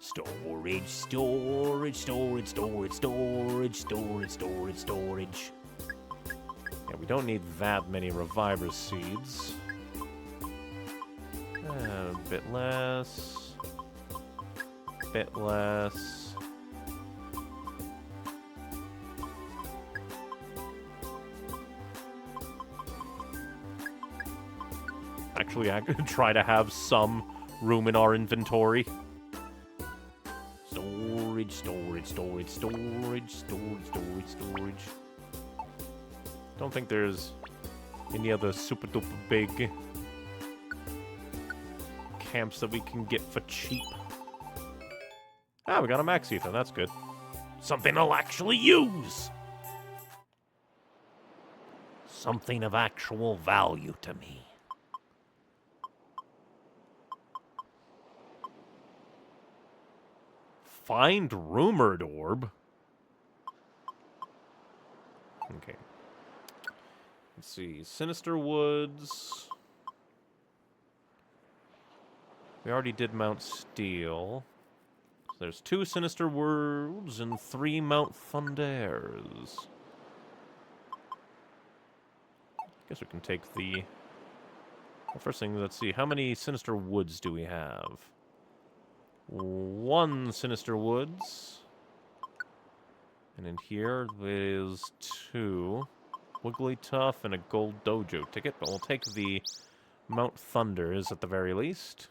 Storage, storage, storage, storage, storage, storage, storage, storage. Yeah, we don't need that many Reviver Seeds. A bit less. Bit less. Actually, I could try to have some room in our inventory. Storage, storage, storage, storage, storage, storage, storage. Don't think there's any other super duper big camps that we can get for cheap. Ah, we got a max ether, that's good. Something I'll actually use! Something of actual value to me. Find Rumored Orb? Okay. Let's see. Sinister Woods. We already did Mount Steel. So there's 2 Sinister Woods and 3 Mount Thunders. Guess we can take the... Well, first thing, let's see. How many Sinister Woods do we have? 1 Sinister Woods. And in here is 2. Wigglytuff and a gold dojo ticket, but we'll take the Mount Thunders at the very least.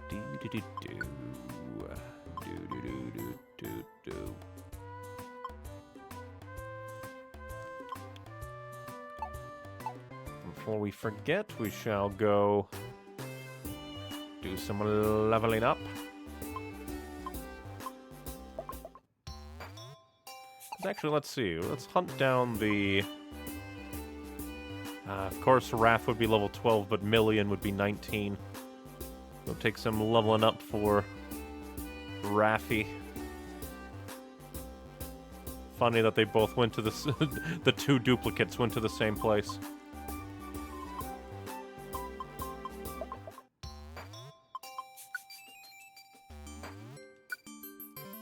Do-do-do-do. Do-do-do-do-do-do. Before we forget, we shall go do some leveling up. Actually, let's see. Let's hunt down the... of course, Raph would be level 12, but Million would be 19. We'll take some leveling up for Raffy. Funny that they both went to the... the 2 duplicates went to the same place.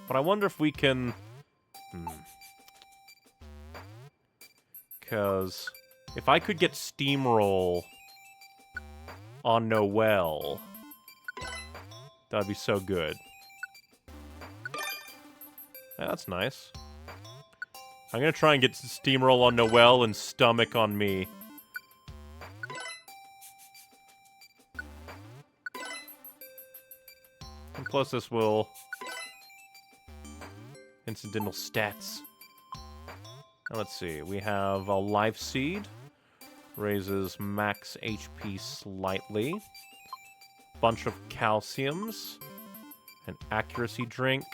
But I wonder if we can... Because if I could get Steamroll on Noelle, that'd be so good. Yeah, that's nice. I'm gonna try and get Steamroll on Noelle and Stomach on me. And plus this will... Incidental stats. Now let's see, we have a Life Seed. Raises max HP slightly. Bunch of calciums. An accuracy drink.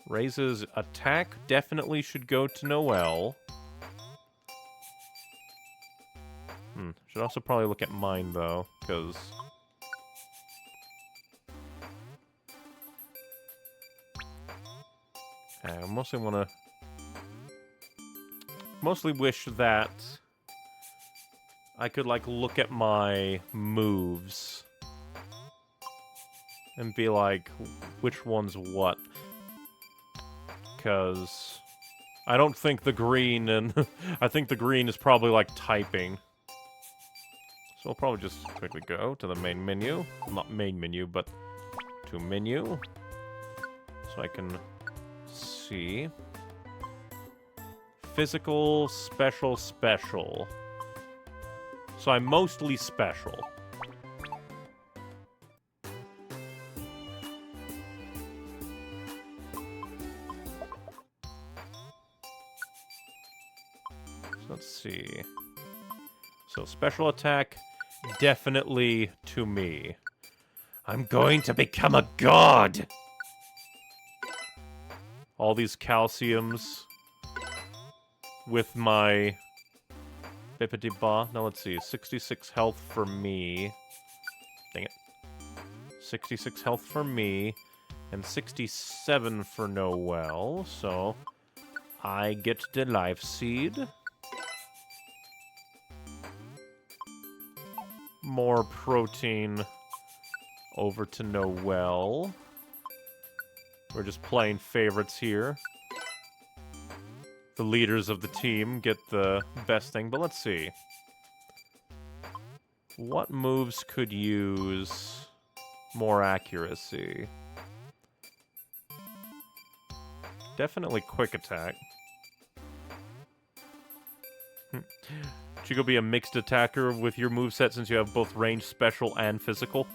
Raises attack. Definitely should go to Noelle. Should also probably look at mine though, because... I mostly want to... Mostly wish that I could, like, look at my moves and be like, which one's what? Because I don't think the green and... I think the green is probably, like, typing. So I'll probably just quickly go to the main menu. Well, not main menu, but to menu. So I can see... Physical, special, special. So I'm mostly special. So let's see. So special attack, definitely to me. I'm going to become a god! All these calciums with my bippity-ba. Now let's see, 66 health for me. Dang it. 66 health for me, and 67 for Noel, so I get the life seed. More protein over to Noel. We're just playing favorites here. The leaders of the team get the best thing, but let's see. What moves could use more accuracy? Definitely quick attack. Should you go be a mixed attacker with your moveset since you have both range, special, and physical?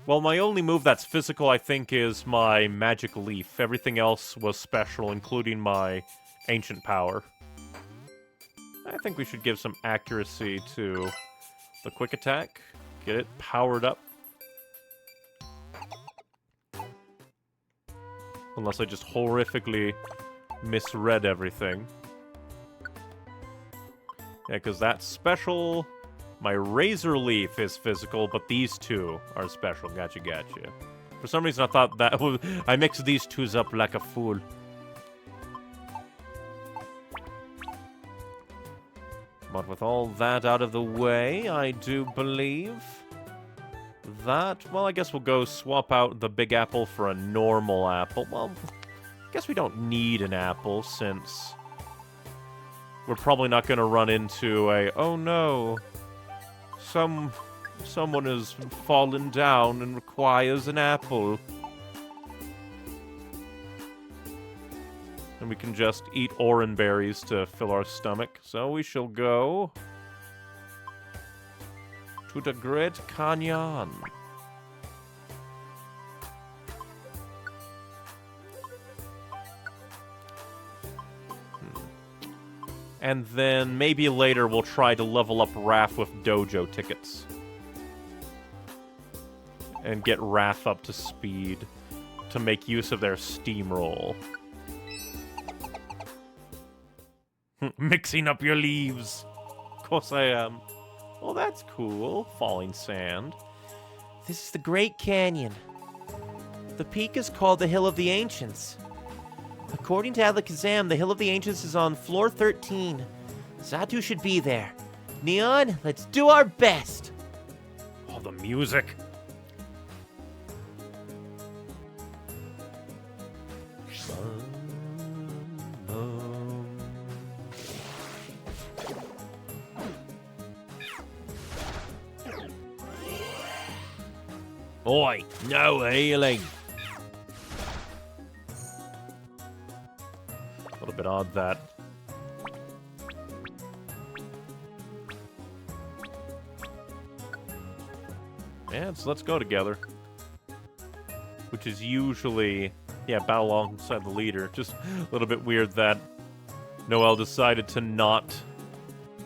Well, my only move that's physical, I think, is my Magic Leaf. Everything else was special, including my Ancient Power. I think we should give some accuracy to the quick attack. Get it powered up. Unless I just horrifically misread everything. Yeah, because that's special. My Razor Leaf is physical, but these two are special. Gotcha, gotcha. For some reason, I thought that I mixed these twos up like a fool. But with all that out of the way, I do believe that... Well, I guess we'll go swap out the big apple for a normal apple. Well, I guess we don't need an apple, since we're probably not going to run into a, oh no, someone has fallen down and requires an apple. And we can just eat orange berries to fill our stomach. So we shall go to the Great Canyon. And then maybe later we'll try to level up Raph with dojo tickets. And get Raph up to speed to make use of their steamroll. Mixing up your leaves. Of course I am. Oh, that's cool. Falling sand. This is the Great Canyon. The peak is called the Hill of the Ancients. According to Alakazam, the Hill of the Ancients is on floor 13. Zatu should be there. Neon, let's do our best! Oh, the music. Oi, no healing. A little bit odd that. Yeah, so let's go together. Which is usually, yeah, battle alongside the leader. Just a little bit weird that Noel decided to not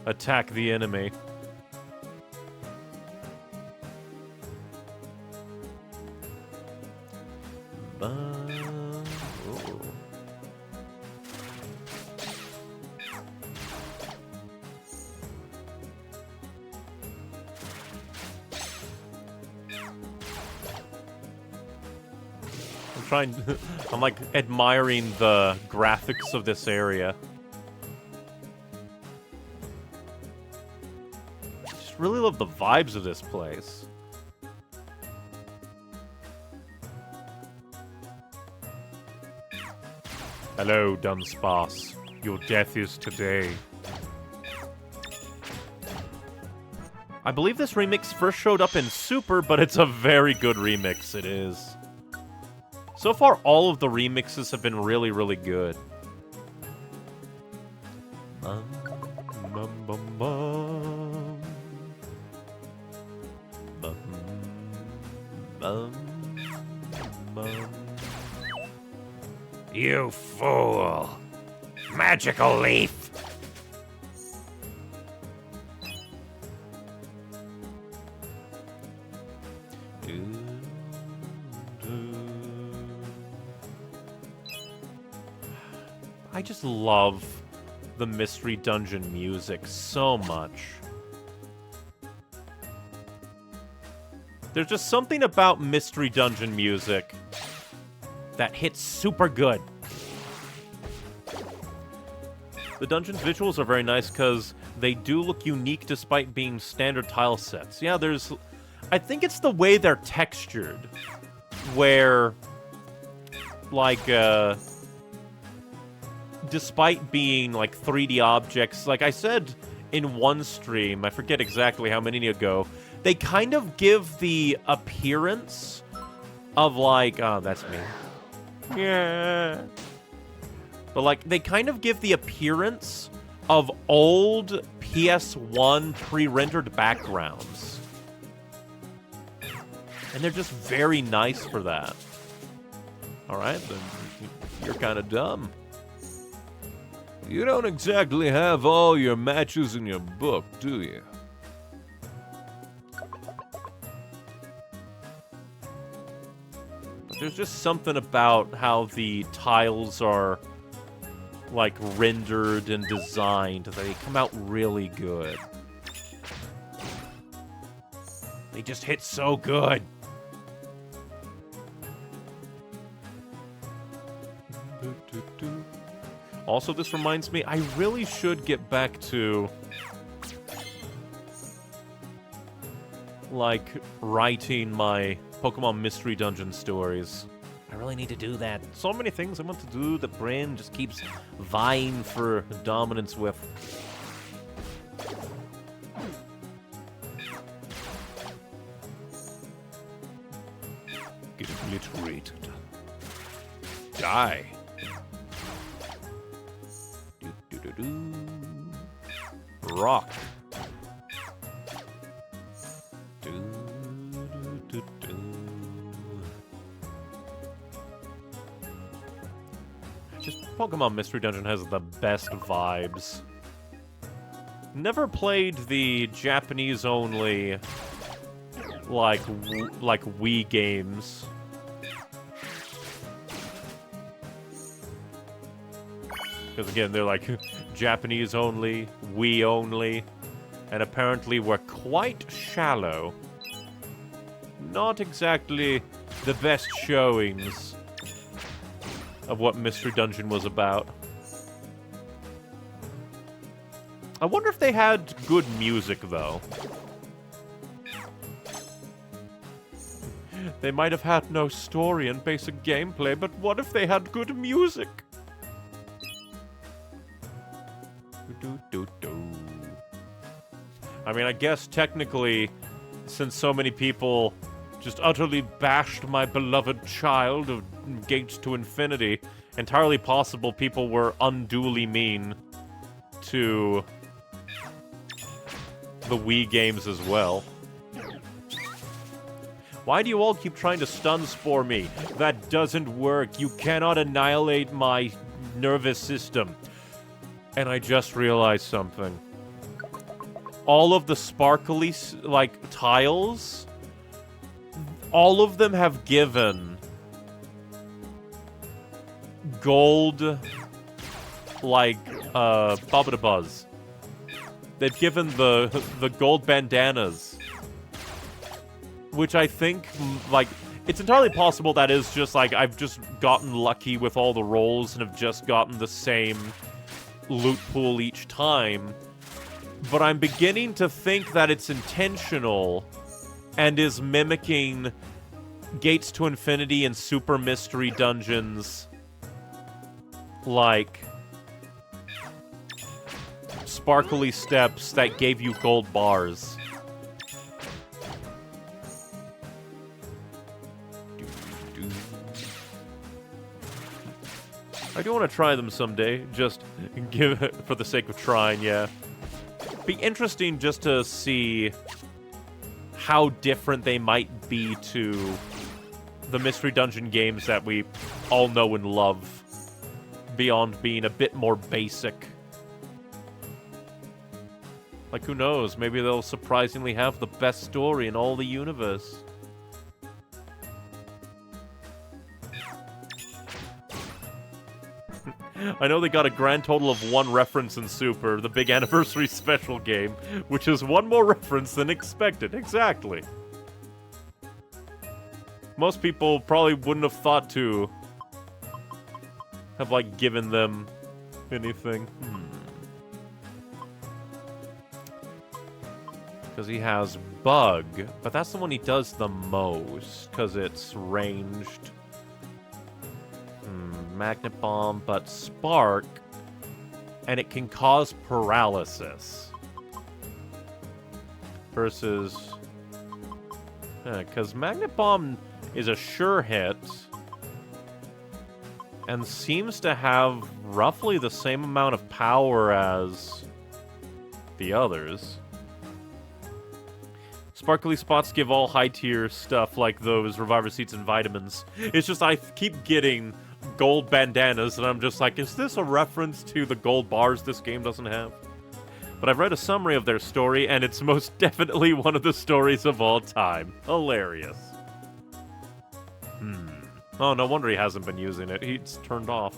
attack the enemy. I'm like admiring the graphics of this area. Just really love the vibes of this place. Hello, Dunsparce. Your death is today. I believe this remix first showed up in Super, but it's a very good remix, it is. So far, all of the remixes have been really, really good. You fool! Magical leaf! I just love the Mystery Dungeon music so much. There's just something about Mystery Dungeon music that hits super good. The dungeon's visuals are very nice because they do look unique despite being standard tile sets. Yeah, there's... I think it's the way they're textured, where, like, despite being, like, 3D objects, like I said in one stream, I forget exactly how many ago, they kind of give the appearance of, like... Oh, that's me. Yeah. But, like, they kind of give the appearance of old PS1 pre-rendered backgrounds. And they're just very nice for that. Alright, then you're kind of dumb. You don't exactly have all your matches in your book, do you? But there's just something about how the tiles are, like, rendered and designed. They come out really good. They just hit so good. Also, this reminds me, I really should get back to, like, writing my Pokemon Mystery Dungeon stories. I really need to do that. So many things I want to do that brain just keeps vying for dominance with. Get obliterated. Die. Rock. Just Pokemon Mystery Dungeon has the best vibes. Never played the Japanese-only, like Wii games. Because again, they're like Japanese only, Wii only, and apparently were quite shallow. Not exactly the best showings of what Mystery Dungeon was about. I wonder if they had good music, though. They might have had no story and basic gameplay, but what if they had good music? I mean, I guess technically, since so many people just utterly bashed my beloved child of Gates to Infinity, entirely possible people were unduly mean to the Wii games as well. Why do you all keep trying to stun spore me? That doesn't work. You cannot annihilate my nervous system. And I just realized something. All of the sparkly, like, tiles, all of them have given gold, like, Bubba-da-Buzz. They've given the gold bandanas. Which I think, like, it's entirely possible that is just, like, I've just gotten lucky with all the rolls and have just gotten the same loot pool each time, but I'm beginning to think that it's intentional and is mimicking Gates to Infinity and Super Mystery Dungeons, like sparkly steps that gave you gold bars. I do want to try them someday, just give it for the sake of trying, yeah. Be interesting just to see how different they might be to the Mystery Dungeon games that we all know and love, beyond being a bit more basic. Like, who knows, maybe they'll surprisingly have the best story in all the universe. I know they got a grand total of 1 reference in Super, the big anniversary special game, which is 1 more reference than expected. Exactly. Most people probably wouldn't have thought to have, like, given them anything. Because he has Bug, but that's the one he does the most, because it's ranged. Magnet Bomb, but Spark, and it can cause paralysis. Versus... because Magnet Bomb is a sure hit, and seems to have roughly the same amount of power as the others. Sparkly spots give all high-tier stuff like those Reviver Seeds and vitamins. It's just I keep getting gold bandanas, and I'm just like, is this a reference to the gold bars this game doesn't have? But I've read a summary of their story, and it's most definitely one of the stories of all time. Hilarious. Oh, no wonder he hasn't been using it. He's turned off.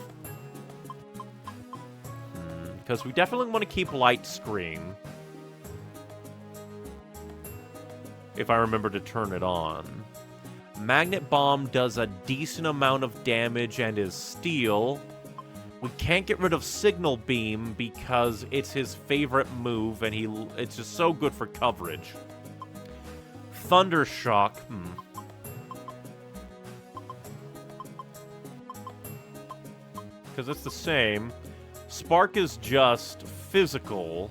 Because we definitely want to keep Light Screen. If I remember to turn it on. Magnet Bomb does a decent amount of damage and is steel. We can't get rid of Signal Beam because it's his favorite move and it's just so good for coverage. Thunder Shock, because it's the same. Spark is just physical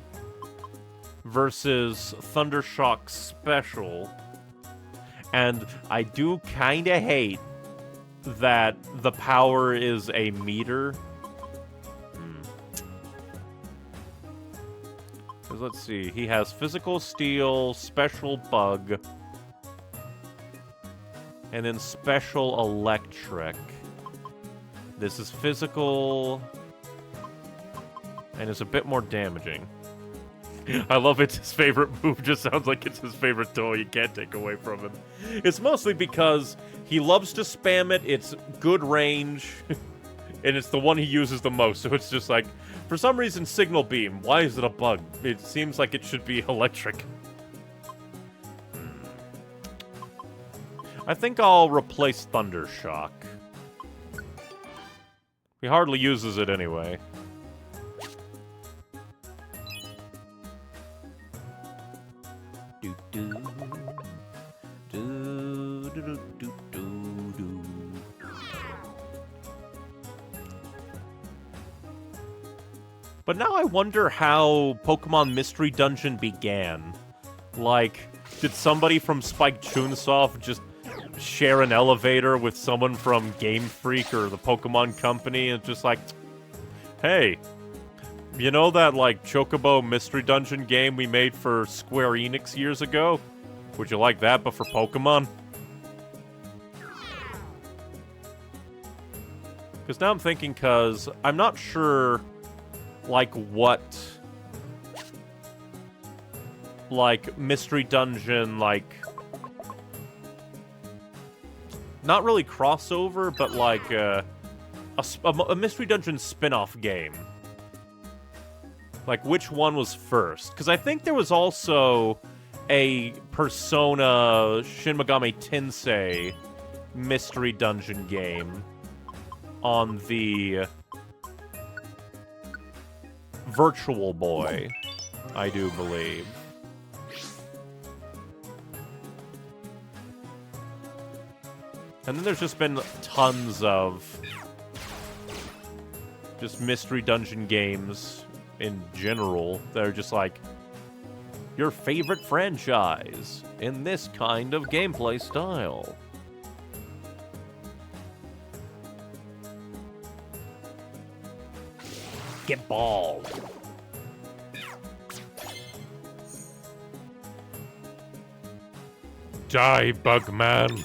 versus Thunder Shock special. And I do kinda hate that the power is a meter. Because let's see, he has physical steel, special bug, and then special electric. This is physical, and it's a bit more damaging. I love it's his favorite move. Just sounds like it's his favorite toy. You can't take away from him. It's mostly because he loves to spam it. It's good range, and it's the one he uses the most. So it's just like, for some reason, Signal Beam. Why is it a bug? It seems like it should be electric. I think I'll replace Thunder Shock. He hardly uses it anyway. But now I wonder how Pokemon Mystery Dungeon began. Like, did somebody from Spike Chunsoft just share an elevator with someone from Game Freak or the Pokemon Company and just like, hey, you know that, like, Chocobo Mystery Dungeon game we made for Square Enix years ago? Would you like that, but for Pokemon? Because now I'm thinking, because I'm not sure, like, what, like, Mystery Dungeon, like, not really crossover, but, like, a Mystery Dungeon spin-off game. Like, which one was first? Because I think there was also a Persona Shin Megami Tensei Mystery Dungeon game on the Virtual Boy, I do believe. And then there's just been tons of just Mystery Dungeon games in general that are just like your favorite franchise in this kind of gameplay style. Get balled. Die, Bugman.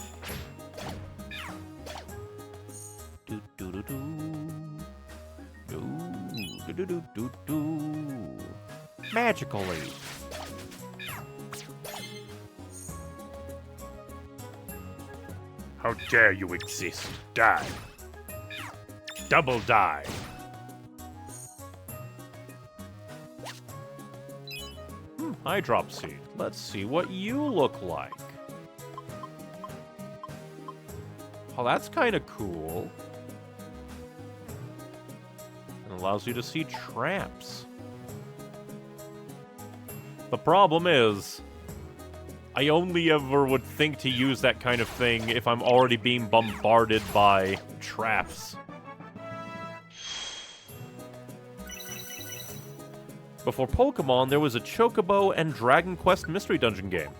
Magically. How dare you exist? Die. Double die. Eye drop seed. Let's see what you look like. Oh, that's kind of cool. It allows you to see traps. The problem is, I only ever would think to use that kind of thing if I'm already being bombarded by traps. Before Pokemon, there was a Chocobo and Dragon Quest Mystery Dungeon game.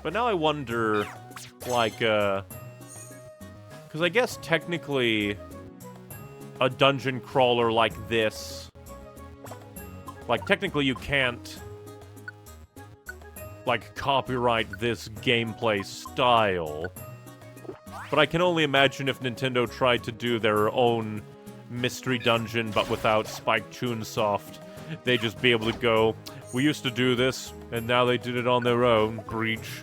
But now I wonder, like, because I guess technically a dungeon crawler like this, like, technically you can't, like, copyright this gameplay style. But I can only imagine if Nintendo tried to do their own mystery dungeon, but without Spike Chunsoft, they'd just be able to go, we used to do this, and now they did it on their own, Breach.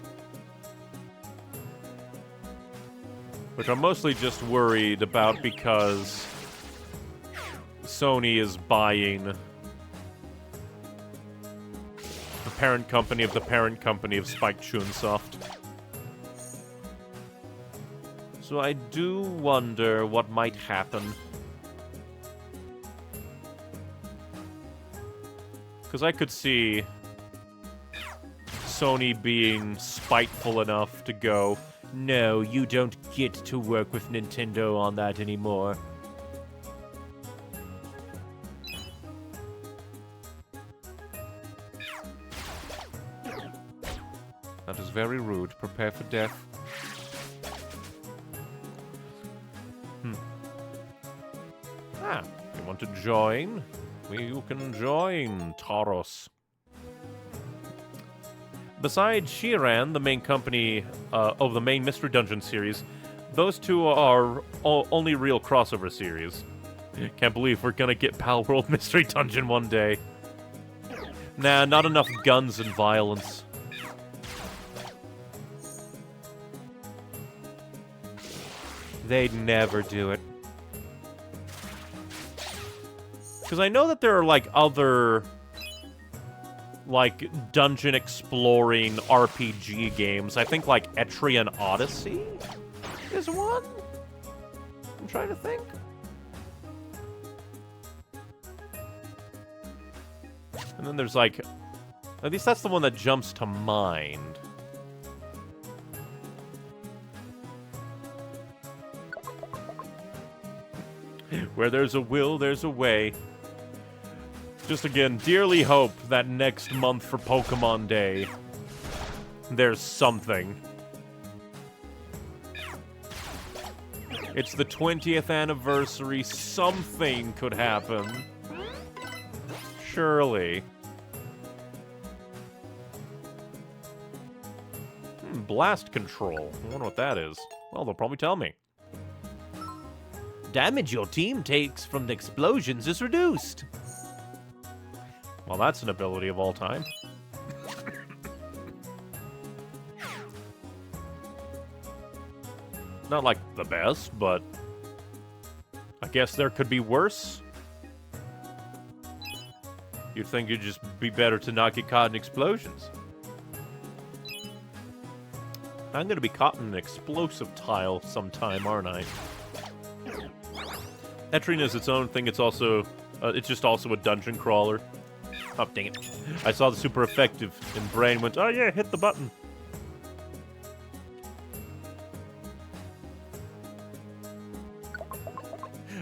Which I'm mostly just worried about because Sony is buying the parent company of the parent company of Spike Chunsoft. So I do wonder what might happen. Because I could see Sony being spiteful enough to go, no, you don't get to work with Nintendo on that anymore. That is very rude. Prepare for death. Ah, you want to join? You can join, Tauros. Besides Shiran, the main company of the main Mystery Dungeon series, those two are only real crossover series. Can't believe we're gonna get Pal World Mystery Dungeon one day. Nah, not enough guns and violence. They'd never do it. Because I know that there are, like, other, like, dungeon exploring RPG games. I think, like, Etrian Odyssey is one? I'm trying to think. And then there's, like, at least that's the one that jumps to mind. Where there's a will, there's a way. Just again, dearly hope that next month for Pokemon Day, there's something. It's the 20th anniversary, something could happen. Surely. Blast control. I wonder what that is. Well, they'll probably tell me. Damage your team takes from the explosions is reduced. Well, that's an ability of all time. Not like the best, but I guess there could be worse. You'd think it'd just be better to not get caught in explosions. I'm gonna be caught in an explosive tile sometime, aren't I? Etrian is its own thing. It's also, it's just also a dungeon crawler. Oh, dang it. I saw the super effective, and Brain went, oh yeah, hit the button.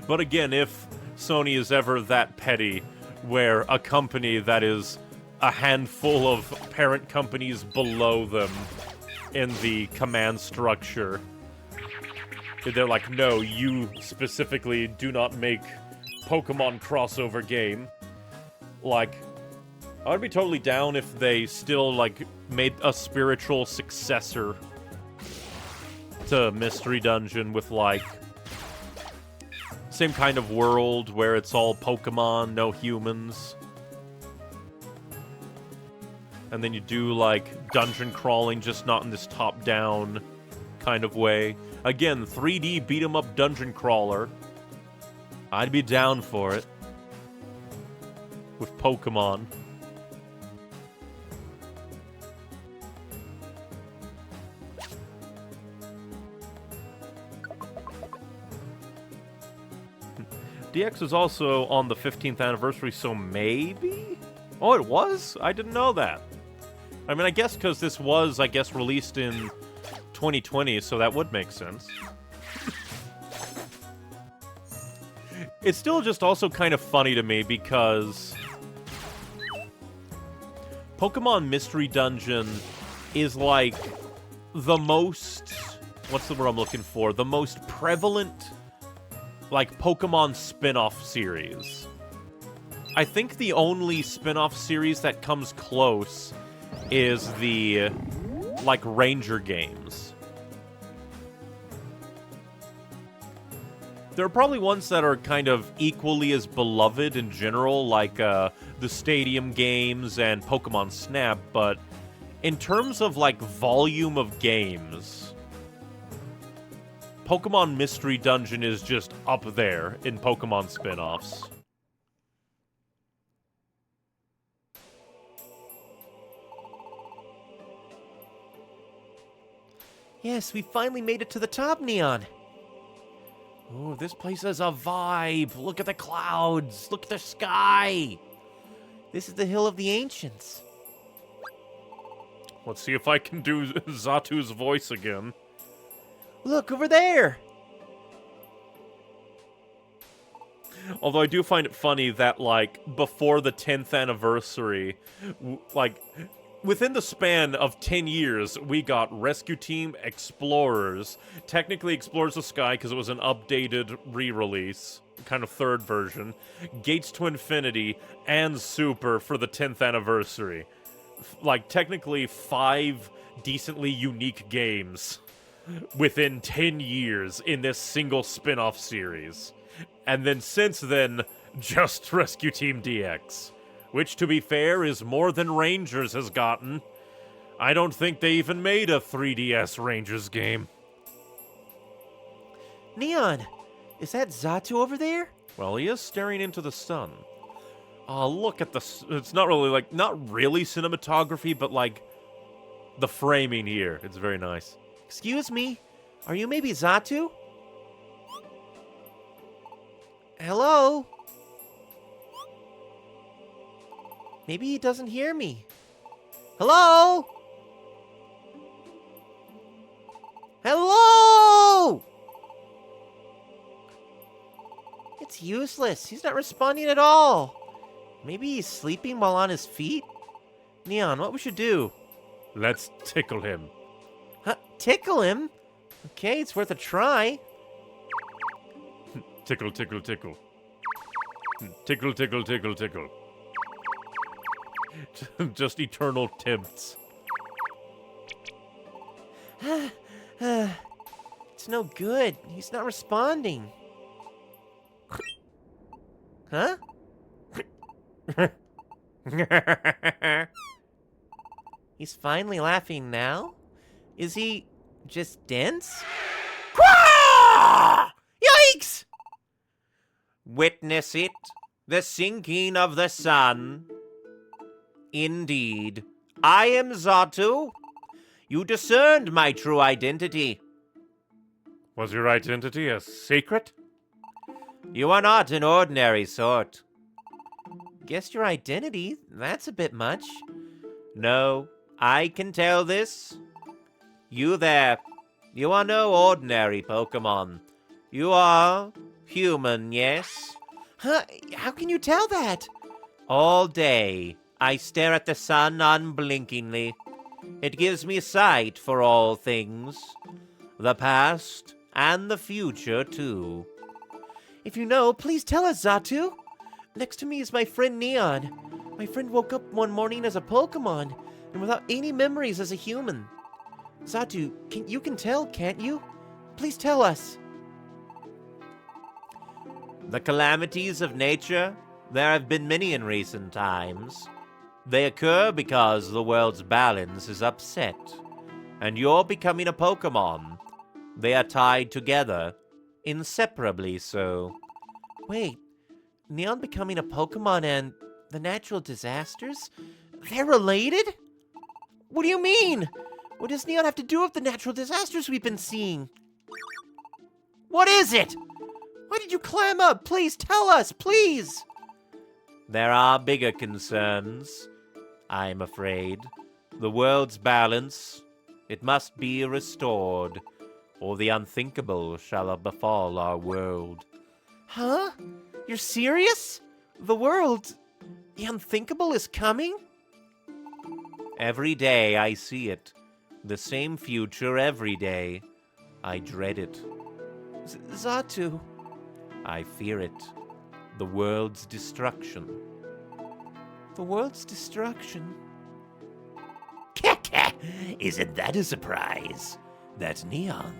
But again, if Sony is ever that petty, where a company that is a handful of parent companies below them in the command structure, they're like, no, you specifically do not make Pokemon crossover game. Like, I would be totally down if they still, like, made a spiritual successor to Mystery Dungeon with, like, same kind of world where it's all Pokemon, no humans. And then you do, like, dungeon crawling, just not in this top-down kind of way. Again, 3D beat-em-up dungeon crawler. I'd be down for it. with Pokemon. DX was also on the 15th anniversary, so maybe? Oh, it was? I didn't know that. I mean, I guess because this was, released in 2020, so that would make sense. It's still just also kind of funny to me because Pokemon Mystery Dungeon is like the most, what's the word I'm looking for? The most prevalent, like, Pokemon spin-off series. I think the only spin-off series that comes close is the, like, Ranger games. There are probably ones that are kind of equally as beloved in general, like the Stadium games and Pokemon Snap, but in terms of, like, volume of games, Pokemon Mystery Dungeon is just up there in Pokemon spin-offs. Yes, we finally made it to the top, Neon. Oh, this place has a vibe. Look at the clouds. Look at the sky. This is the Hill of the Ancients. Let's see if I can do Zatu's voice again. Look, over there! Although I do find it funny that, like, before the 10th anniversary, like, within the span of 10 years, we got Rescue Team, Explorers, technically Explorers of Sky because it was an updated re-release, kind of third version, Gates to Infinity, and Super for the 10th anniversary. Like, technically 5 decently unique games within 10 years in this single spin-off series. And then since then, just Rescue Team DX. Which, to be fair, is more than Rangers has gotten. I don't think they even made a 3DS Rangers game. Neon, is that Zatu over there? Well, he is staring into the sun. Oh, look at the... It's not really, like, not really cinematography, but, like, the framing here. It's very nice. Excuse me, are you maybe Zatu? Hello? Maybe he doesn't hear me. Hello? Hello? It's useless. He's not responding at all. Maybe he's sleeping while on his feet? Neon, what we should do? Let's tickle him. Huh? Tickle him? Okay, it's worth a try. Tickle, tickle, tickle. Tickle, tickle, tickle, tickle. Just eternal tempts. It's no good. He's not responding. Huh? He's finally laughing now? Is he just dense? Yikes! Witness it, the sinking of the sun. Indeed, I am Zatu. You discerned my true identity. Was your identity a secret? You are not an ordinary sort. Guessed your identity? That's a bit much. No, I can tell this. You there. You are no ordinary Pokemon. You are human, yes? Huh? How can you tell that? All day, I stare at the sun unblinkingly. It gives me sight for all things. The past and the future, too. If you know, please tell us, Zatu. Next to me is my friend Neon. My friend woke up one morning as a Pokemon, and without any memories as a human. Zatu, you can tell, can't you? Please tell us. The calamities of nature, there have been many in recent times. They occur because the world's balance is upset, and you're becoming a Pokemon. They are tied together, inseparably so. Wait, Neon becoming a Pokemon and The natural disasters? They're related? What do you mean? What does Neon have to do with the natural disasters we've been seeing? What is it? Why did you clam up? Please tell us, please! There are bigger concerns, I'm afraid. The world's balance, it must be restored, or the unthinkable shall befall our world. Huh? You're serious? The world, the unthinkable is coming? Every day I see it. The same future every day. I dread it. Xatu. I fear it. The world's destruction. The world's destruction? Isn't that a surprise? That Neon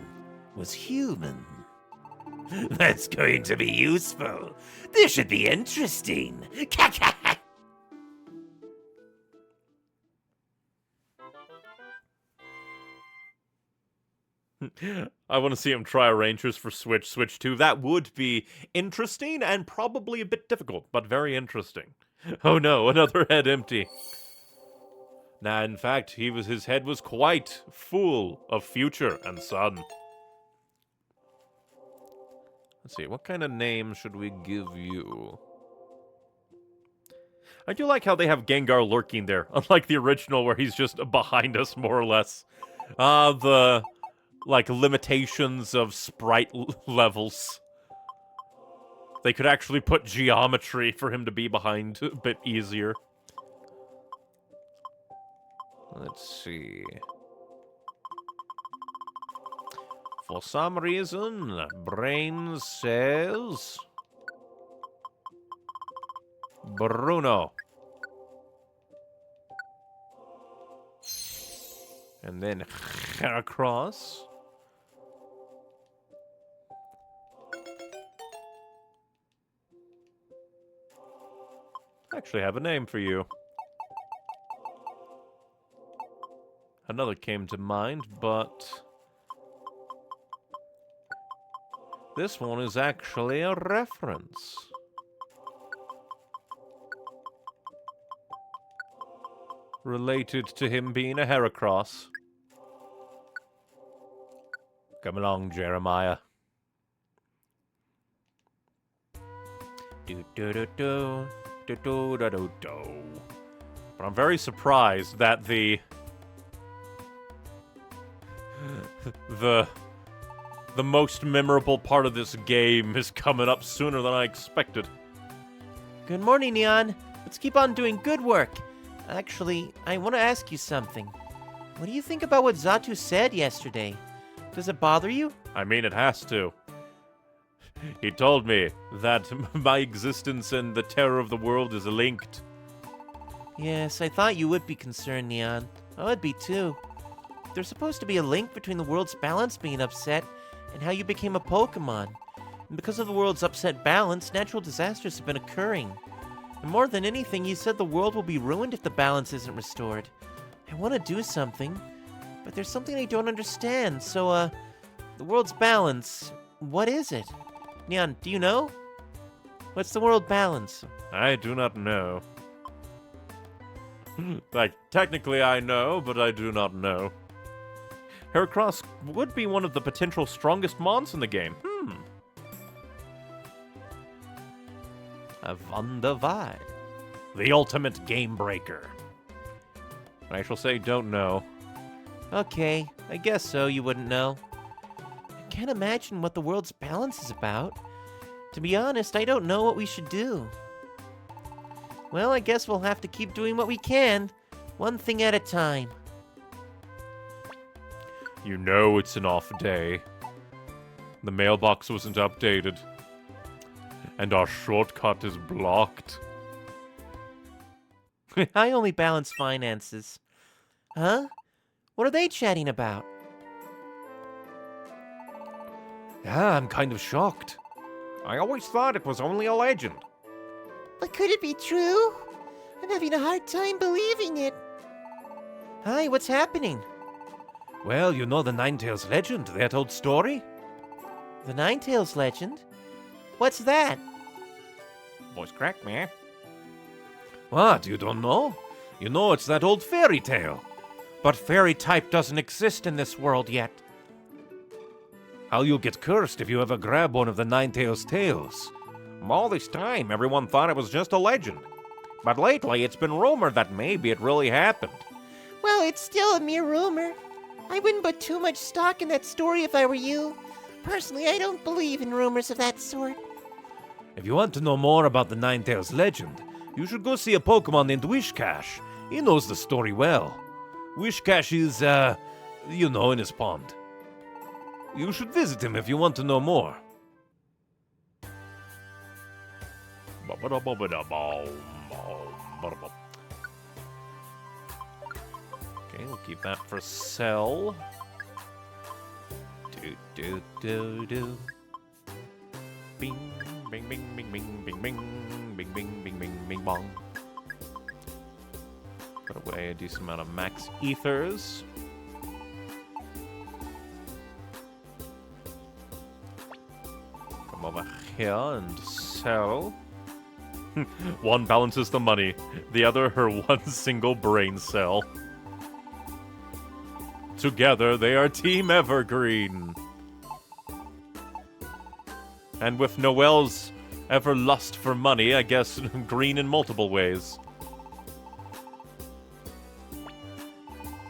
was human. That's going to be useful. This should be interesting. I want to see him try Rangers for Switch 2. That would be interesting and probably a bit difficult, but very interesting. Oh no, another head empty. Nah, in fact, his head was quite full of future and sun. Let's see, what kind of name should we give you? I do like how they have Gengar lurking there, unlike the original where he's just behind us, more or less. The limitations of sprite levels. They could actually put geometry for him to be behind a bit easier. Let's see. For some reason, Brain says Bruno. And then Heracross. I actually have a name for you. Another came to mind, but this one is actually a reference. Related to him being a Heracross. Come along, Jeremiah. Do-do-do-do. Do-do-do-do-do. But I'm very surprised that the most memorable part of this game is coming up sooner than I expected. Good morning, Neon. Let's keep on doing good work. Actually, I want to ask you something. What do you think about what Xatu said yesterday? Does it bother you? I mean, it has to. He told me that my existence and the terror of the world is linked. Yes, I thought you would be concerned, Neon. I would be too. There's supposed to be a link between the world's balance being upset and how you became a Pokemon. And because of the world's upset balance, natural disasters have been occurring. And more than anything, you said the world will be ruined if the balance isn't restored. I want to do something, but there's something I don't understand. So, the world's balance, what is it? Neon, do you know? What's the world balance? I do not know. Technically I know, but I do not know. Heracross would be one of the potential strongest mons in the game. A Wunderwei. The ultimate game breaker. I shall say don't know. Okay, I guess so, you wouldn't know. I can't imagine what the world's balance is about. To be honest, I don't know what we should do. Well, I guess we'll have to keep doing what we can, one thing at a time. You know it's an off day. The mailbox wasn't updated. And our shortcut is blocked. I only balance finances. Huh? What are they chatting about? Yeah, I'm kind of shocked. I always thought it was only a legend. But could it be true? I'm having a hard time believing it. Hi, what's happening? Well, you know the Ninetales legend, that old story? The Ninetales legend? What's that? Voice crack, man. What, you don't know? You know it's that old fairy tale. But fairy type doesn't exist in this world yet. How you'll get cursed if you ever grab one of the Ninetales tails. All this time, everyone thought it was just a legend. But lately, it's been rumored that maybe it really happened. Well, it's still a mere rumor. I wouldn't put too much stock in that story if I were you. Personally, I don't believe in rumors of that sort. If you want to know more about the Ninetales legend, you should go see a Pokemon named Wishcash. He knows the story well. Wishcash is, in his pond. You should visit him if you want to know more. Okay, we'll keep that for sell. Do. Bing, bing, bing, bing, bing, bing, bing, bing, bing, bing, bing, bing, bong. Put away a decent amount of max ethers. Come over here and sell. One balances the money, the other her one single brain cell. Together they are Team Evergreen. And with Noelle's ever lust for money, I guess green in multiple ways.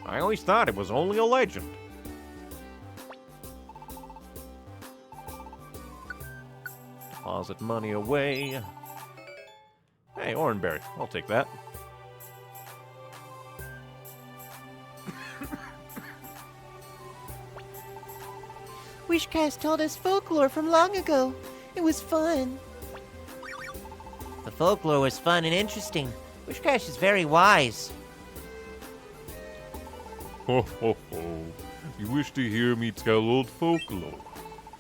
I always thought it was only a legend. Deposit money away. Hey, Oranberry, I'll take that. Wishcast told us folklore from long ago. It was fun. The folklore was fun and interesting. Wishcash is very wise. Ho, ho, ho. You wish to hear me tell old folklore?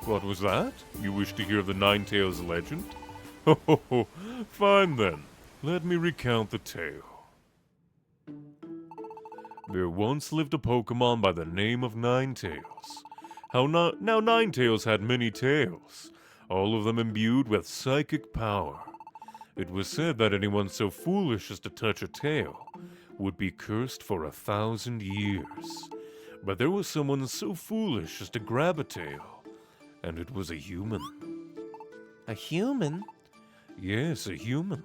What was that? You wish to hear the Ninetales legend? Ho, ho, ho. Fine then. Let me recount the tale. There once lived a Pokemon by the name of Ninetales. Now Ninetales had many tails, all of them imbued with psychic power. It was said that anyone so foolish as to touch a tail would be cursed for 1,000 years. But there was someone so foolish as to grab a tail, and it was a human. A human? Yes, a human.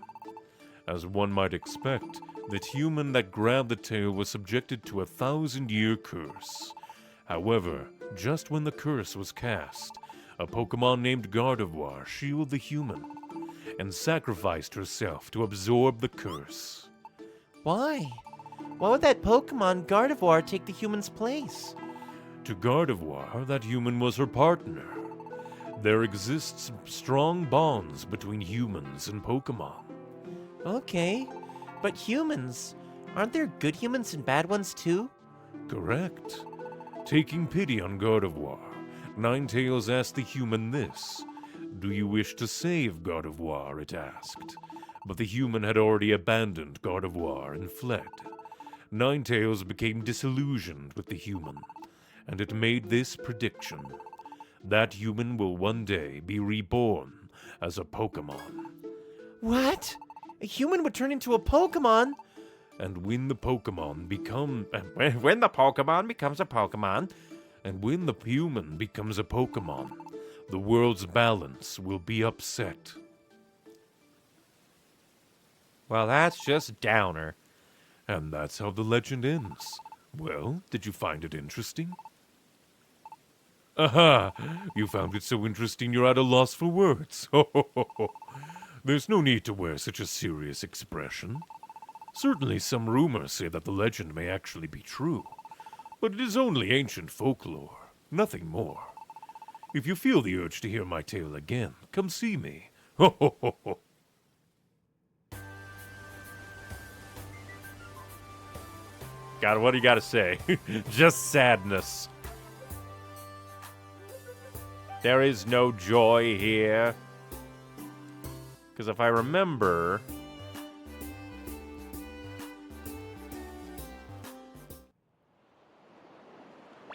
As one might expect, the human that grabbed the tail was subjected to a 1,000-year curse. However, just when the curse was cast, a Pokemon named Gardevoir shielded the human and sacrificed herself to absorb the curse. Why? Why would that Pokemon Gardevoir take the human's place? To Gardevoir, that human was her partner. There exists strong bonds between humans and Pokemon. Okay, but humans, aren't there good humans and bad ones too? Correct. Taking pity on Gardevoir, Ninetales asked the human this. Do you wish to save Gardevoir, it asked. But the human had already abandoned Gardevoir and fled. Ninetales became disillusioned with the human, and it made this prediction. That human will one day be reborn as a Pokemon. What? A human would turn into a Pokemon? And when the Pokemon becomes a Pokemon, and when the human becomes a Pokemon, the world's balance will be upset. Well, that's just downer. And that's how the legend ends. Well, did you find it interesting? Aha! You found it so interesting you're at a loss for words. Ho, ho, ho, ho. There's no need to wear such a serious expression. Certainly some rumors say that the legend may actually be true, but it is only ancient folklore, nothing more. If you feel the urge to hear my tale again, come see me. Ho, ho, ho, ho. God, what do you gotta say? Just sadness. There is no joy here. Because if I remember...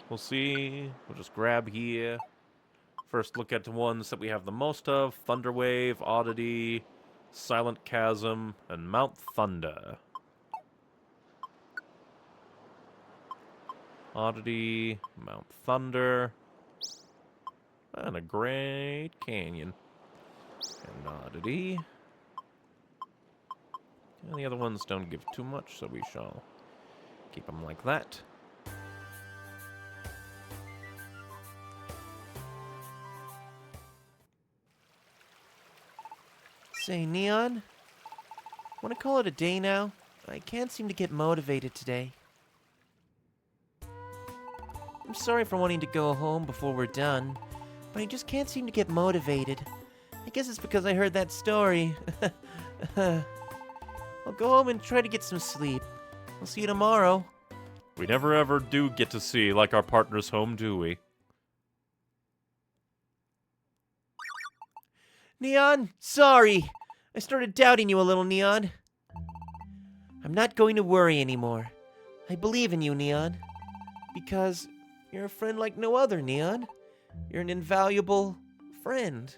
We'll see. We'll just grab here. First look at the ones that we have the most of. Thunderwave, Oddity, Silent Chasm, and Mount Thunder. Oddity, Mount Thunder, and a Great Canyon. And Oddity. And the other ones don't give too much, so we shall keep them like that. Say, Neon, want to call it a day now? I can't seem to get motivated today. I'm sorry for wanting to go home before we're done, but I just can't seem to get motivated. I guess it's because I heard that story. I'll go home and try to get some sleep. I'll see you tomorrow. We never ever do get to see like our partner's home, do we? Neon, sorry. I started doubting you a little, Neon. I'm not going to worry anymore. I believe in you, Neon. Because you're a friend like no other, Neon. You're an invaluable friend.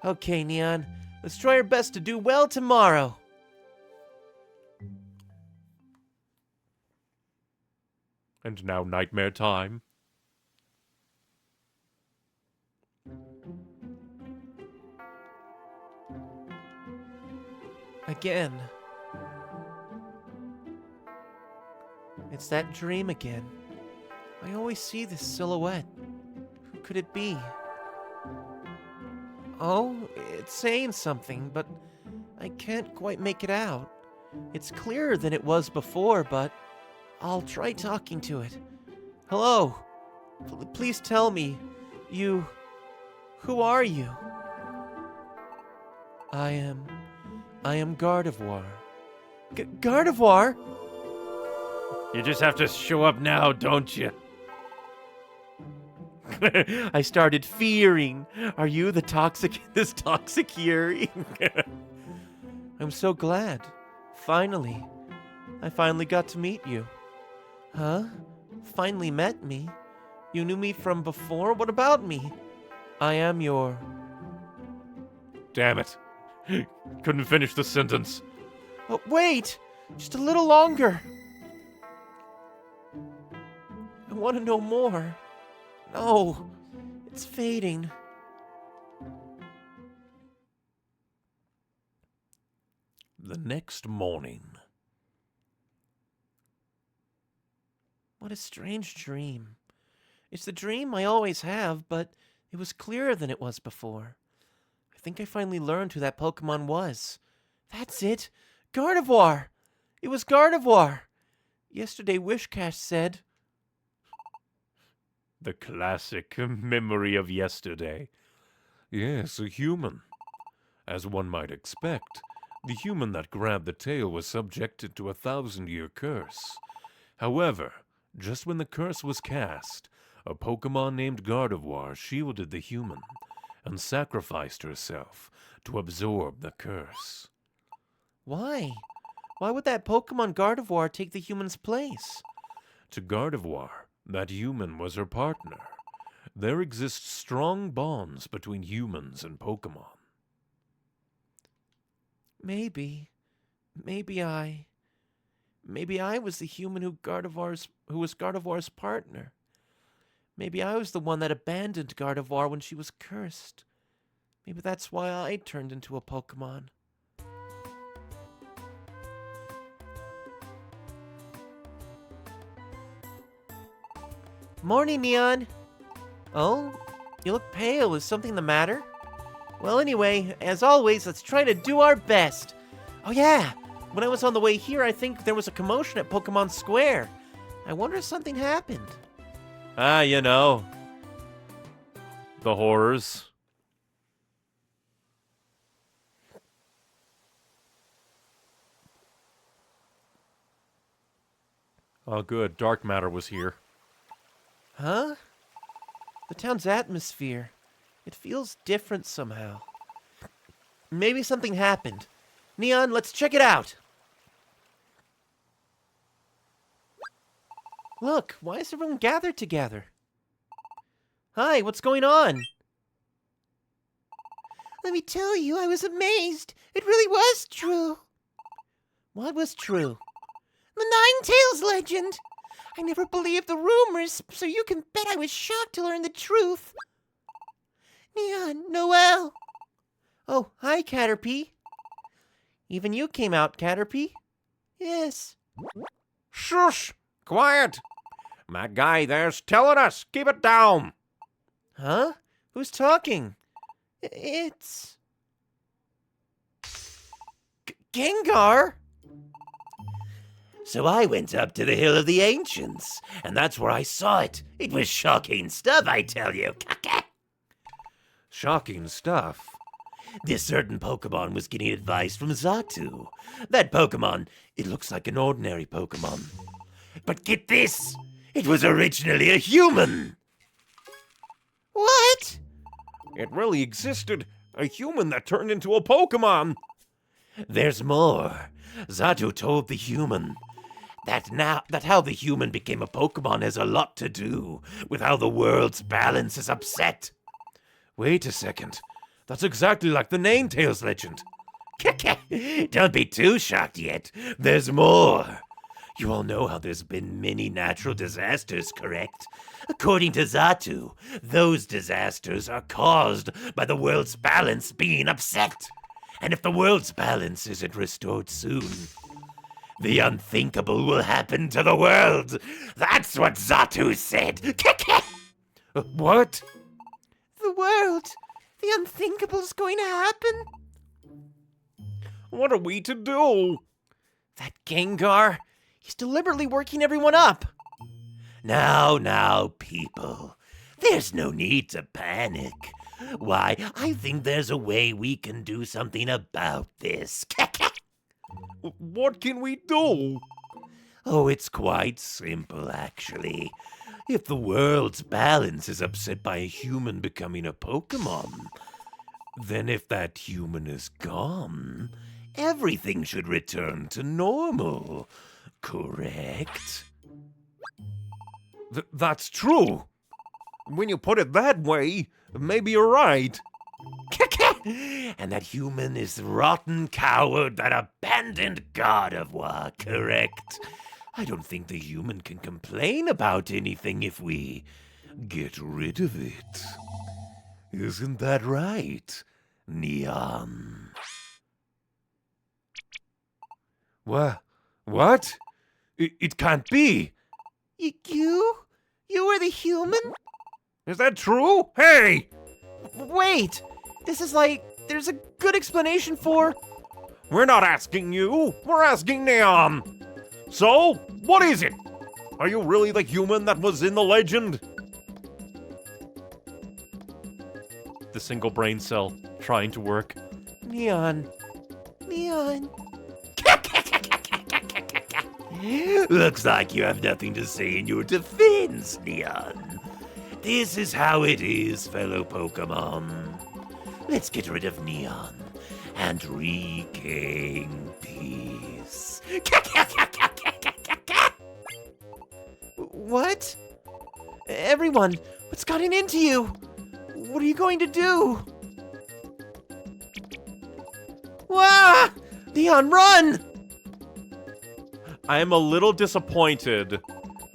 Okay, Neon, let's try our best to do well tomorrow. And now nightmare time. Again. It's that dream again. I always see this silhouette. Who could it be? Oh, it's saying something, but I can't quite make it out. It's clearer than it was before, but I'll try talking to it. Hello? Please tell me. Who are you? I am Gardevoir. Gardevoir? You just have to show up now, don't you? I started fearing. Are you this toxic Yuri? I'm so glad. Finally. I finally got to meet you. Huh? Finally met me? You knew me from before? What about me? I am your... Damn it. Couldn't finish the sentence. Oh, wait! Just a little longer. I want to know more. No, it's fading. The next morning. What a strange dream. It's the dream I always have, but it was clearer than it was before. I think I finally learned who that Pokemon was. That's it! Gardevoir! It was Gardevoir! Yesterday Wishcash said... The classic memory of yesterday. Yes, a human. As one might expect, the human that grabbed the tail was subjected to a 1,000-year curse. However, just when the curse was cast, a Pokemon named Gardevoir shielded the human and sacrificed herself to absorb the curse. Why? Why would that Pokemon Gardevoir take the human's place? To Gardevoir, that human was her partner. There exist strong bonds between humans and Pokemon. Maybe I was the human who was Gardevoir's partner. Maybe I was the one that abandoned Gardevoir when she was cursed. Maybe that's why I turned into a Pokemon. Morning, Neon. Oh, you look pale. Is something the matter? Well, anyway, as always, let's try to do our best. Oh yeah, when I was on the way here, I think there was a commotion at Pokemon Square. I wonder if something happened. You know. The horrors. Oh, good. Dark matter was here. Huh? The town's atmosphere. It feels different somehow. Maybe something happened. Neon, let's check it out. Look, why is everyone gathered together? Hi, what's going on? Let me tell you, I was amazed. It really was true. What was true? The Nine-Tails legend. I never believed the rumors, so you can bet I was shocked to learn the truth. Neon, Noel. Oh, hi, Caterpie. Even you came out, Caterpie? Yes. Shush! Quiet! That guy there's telling us. Keep it down. Huh? Who's talking? It's... Gengar? So I went up to the Hill of the Ancients, and that's where I saw it. It was shocking stuff, I tell you. Shocking stuff. This certain Pokemon was getting advice from Xatu. That Pokemon, it looks like an ordinary Pokemon. But get this! It was originally a human! What? It really existed. A human that turned into a Pokemon. There's more. Xatu told the human that how the human became a Pokemon has a lot to do with how the world's balance is upset. Wait a second. That's exactly like the Ninetales legend. Don't be too shocked yet. There's more. You all know how there's been many natural disasters, correct? According to Xatu, those disasters are caused by the world's balance being upset. And if the world's balance isn't restored soon, the unthinkable will happen to the world. That's what Xatu said. What? The world. The unthinkable's going to happen? What are we to do? That Gengar, he's deliberately working everyone up. Now, people. There's no need to panic. Why, I think there's a way we can do something about this. What can we do? Oh, it's quite simple, actually. If the world's balance is upset by a human becoming a Pokemon, then if that human is gone, everything should return to normal, correct? That's true. When you put it that way, maybe you're right. And that human is the rotten coward, that abandoned god of war, correct? I don't think the human can complain about anything if we get rid of it. Isn't that right, Neon? What? It can't be. You? You were the human? Is that true? Hey! Wait! This is like, there's a good explanation for... We're not asking you. We're asking Neon. So, what is it? Are you really the human that was in the legend? The single brain cell trying to work. Neon. Neon. Looks like you have nothing to say in your defense, Neon. This is how it is, fellow Pokemon. Let's get rid of Neon and regain peace. What? Everyone, what's gotten into you? What are you going to do? Wah! Neon, run! I am a little disappointed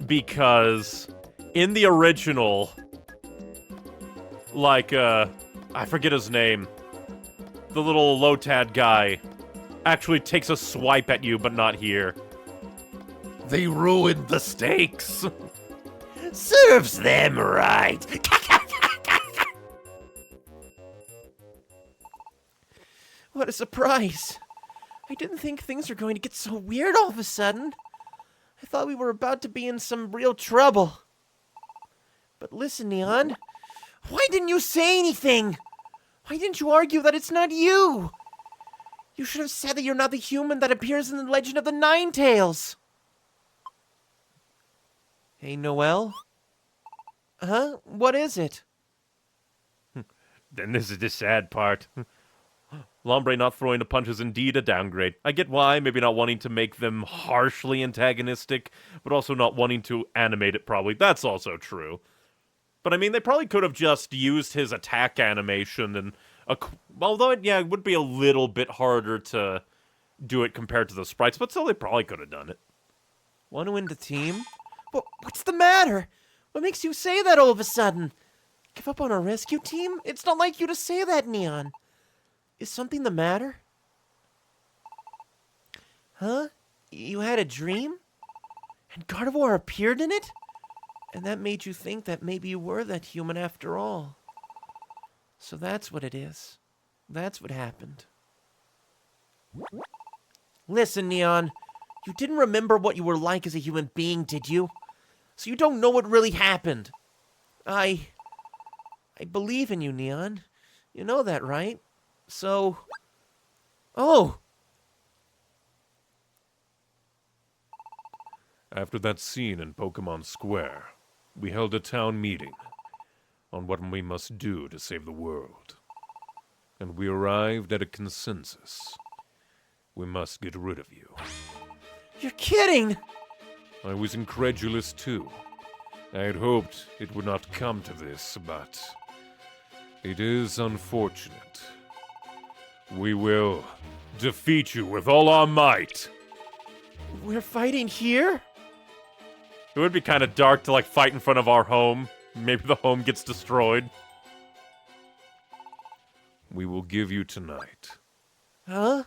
because in the original, like, I forget his name, the little Lotad guy actually takes a swipe at you, but not here. They ruined the stakes. Serves them right. What a surprise. I didn't think things were going to get so weird all of a sudden. I thought we were about to be in some real trouble. But listen, Neon. Why didn't you say anything? Why didn't you argue that it's not you? You should have said that you're not the human that appears in the Legend of the Ninetales. Hey, Noel? Huh? What is it? Then this is the sad part. Lombre not throwing the punch is indeed a downgrade. I get why, maybe not wanting to make them harshly antagonistic, but also not wanting to animate it probably. That's also true. But I mean, they probably could have just used his attack animation and Although, yeah, it would be a little bit harder to do it compared to the sprites, but still, they probably could have done it. Want to win the team? What's the matter? What makes you say that all of a sudden? Give up on our rescue team? It's not like you to say that, Neon. Is something the matter? Huh? You had a dream? And Gardevoir appeared in it? And that made you think that maybe you were that human after all. So that's what it is. That's what happened. Listen, Neon. You didn't remember what you were like as a human being, did you? So you don't know what really happened. I believe in you, Neon. You know that, right? So... Oh! After that scene in Pokemon Square, we held a town meeting on what we must do to save the world. And we arrived at a consensus. We must get rid of you. You're kidding! I was incredulous too. I had hoped it would not come to this, but it is unfortunate. We will defeat you with all our might. We're fighting here? It would be kind of dark to, like, fight in front of our home. Maybe the home gets destroyed. We will give you tonight. Huh?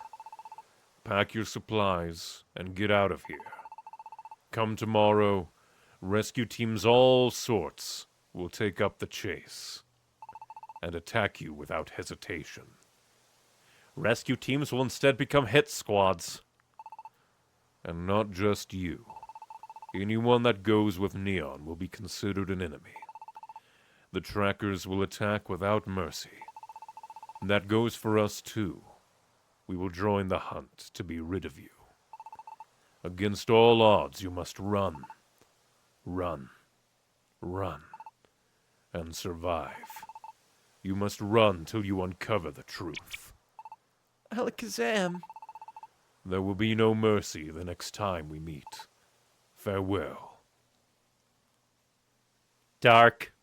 Pack your supplies and get out of here. Come tomorrow, rescue teams all sorts will take up the chase and attack you without hesitation. Rescue teams will instead become hit squads. And not just you. Anyone that goes with Neon will be considered an enemy. The trackers will attack without mercy. And that goes for us too. We will join the hunt to be rid of you. Against all odds, you must run. Run. Run. And survive. You must run till you uncover the truth. Alakazam. There will be no mercy the next time we meet. Farewell. Dark.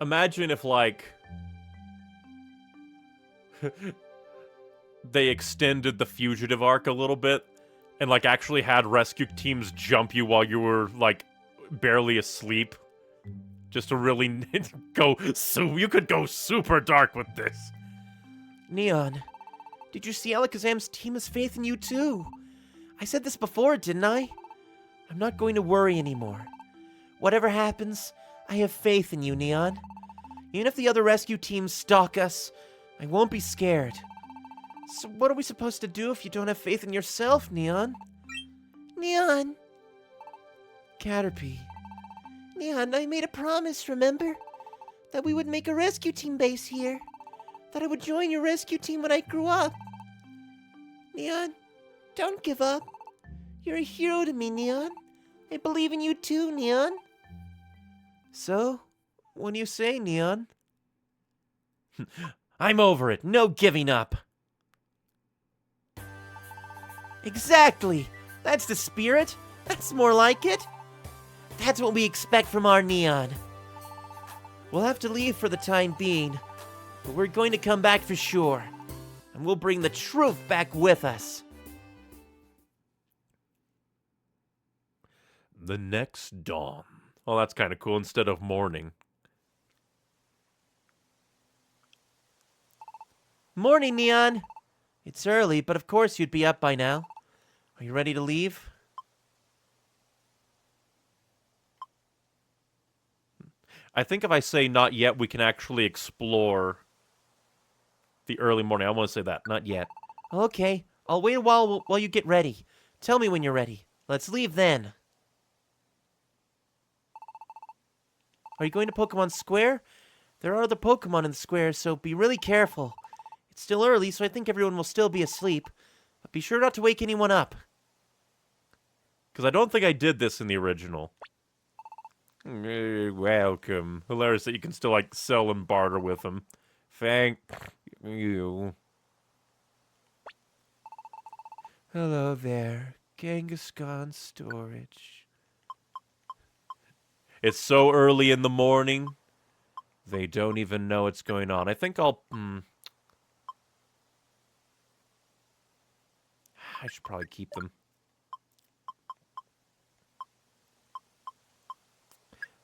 Imagine if, like, they extended the fugitive arc a little bit and, like, actually had rescue teams jump you while you were, like, barely asleep. Just to really you could go super dark with this. Neon, did you see Alakazam's team has faith in you too? I said this before, didn't I? I'm not going to worry anymore. Whatever happens, I have faith in you, Neon. Even if the other rescue teams stalk us, I won't be scared. So what are we supposed to do if you don't have faith in yourself, Neon? Neon! Caterpie. Neon, I made a promise, remember? That we would make a rescue team base here. That I would join your rescue team when I grew up. Neon, don't give up. You're a hero to me, Neon. I believe in you too, Neon. So, what do you say, Neon? I'm over it. No giving up. Exactly. That's the spirit. That's more like it. That's what we expect from our Neon. We'll have to leave for the time being, but we're going to come back for sure. And we'll bring the truth back with us. The next dawn. Oh, that's kind of cool. Instead of morning. Morning, Neon. It's early, but of course you'd be up by now. Are you ready to leave? I think if I say not yet, we can actually explore the early morning. I want to say that. Not yet. Okay, I'll wait a while you get ready. Tell me when you're ready. Let's leave then. Are you going to Pokemon Square? There are other Pokemon in the square, so be really careful. It's still early, so I think everyone will still be asleep. But be sure not to wake anyone up. Because I don't think I did this in the original. Welcome. Hilarious that you can still, like, sell and barter with them. Thank you. Hello there, Kangaskhan Storage. It's so early in the morning. They don't even know what's going on. I think I'll... I should probably keep them.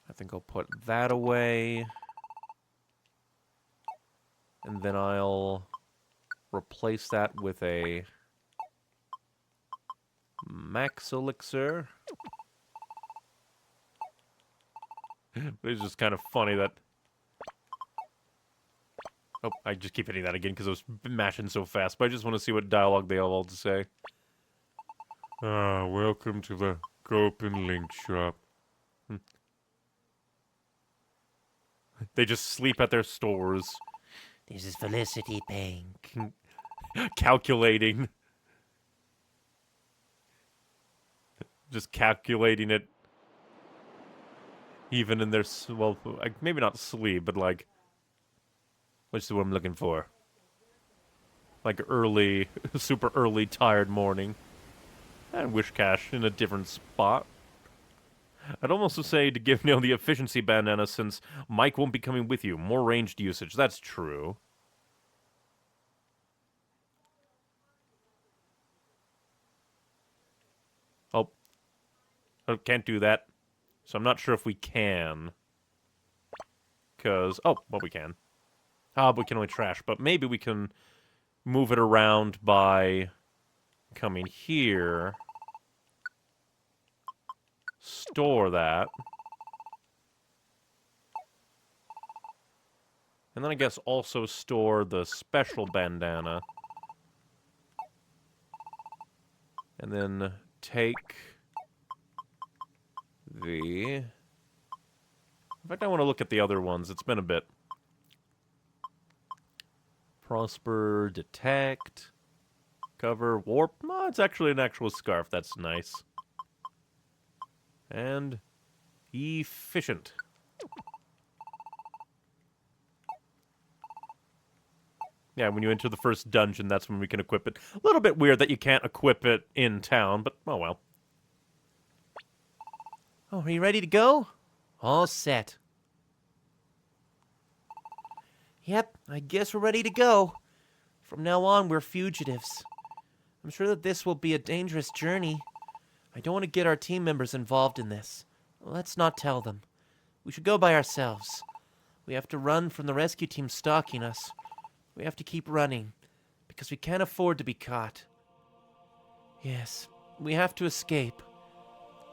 I think I'll put that away. And then I'll replace that with a max elixir. It's just kind of funny that... Oh, I just keep hitting that again because I was mashing so fast, but I just want to see what dialogue they have all to say. Ah, welcome to the Copen Link shop. They just sleep at their stores. This is Felicity Bank. Calculating. Just calculating it. Even in their, well, maybe not sleep, but like, which is what I'm looking for. Like early, super early, tired morning. And wish cash in a different spot. I'd almost say to give Neil the efficiency bandana since Mike won't be coming with you. More ranged usage. That's true. Oh. I can't do that. So I'm not sure if we can. Because... Oh, well, we can. Ah, but we can only trash. But maybe we can move it around by coming here. Store that. And then I guess also store the special bandana. And then take the... In fact, I want to look at the other ones. It's been a bit. Prosper, detect, cover, warp. Oh, it's actually an actual scarf. That's nice. And efficient. Yeah, when you enter the first dungeon, that's when we can equip it. A little bit weird that you can't equip it in town, but oh well. Oh, are you ready to go? All set. Yep, I guess we're ready to go. From now on, we're fugitives. I'm sure that this will be a dangerous journey. I don't want to get our team members involved in this. Let's not tell them. We should go by ourselves. We have to run from the rescue team stalking us. We have to keep running, because we can't afford to be caught. Yes, we have to escape.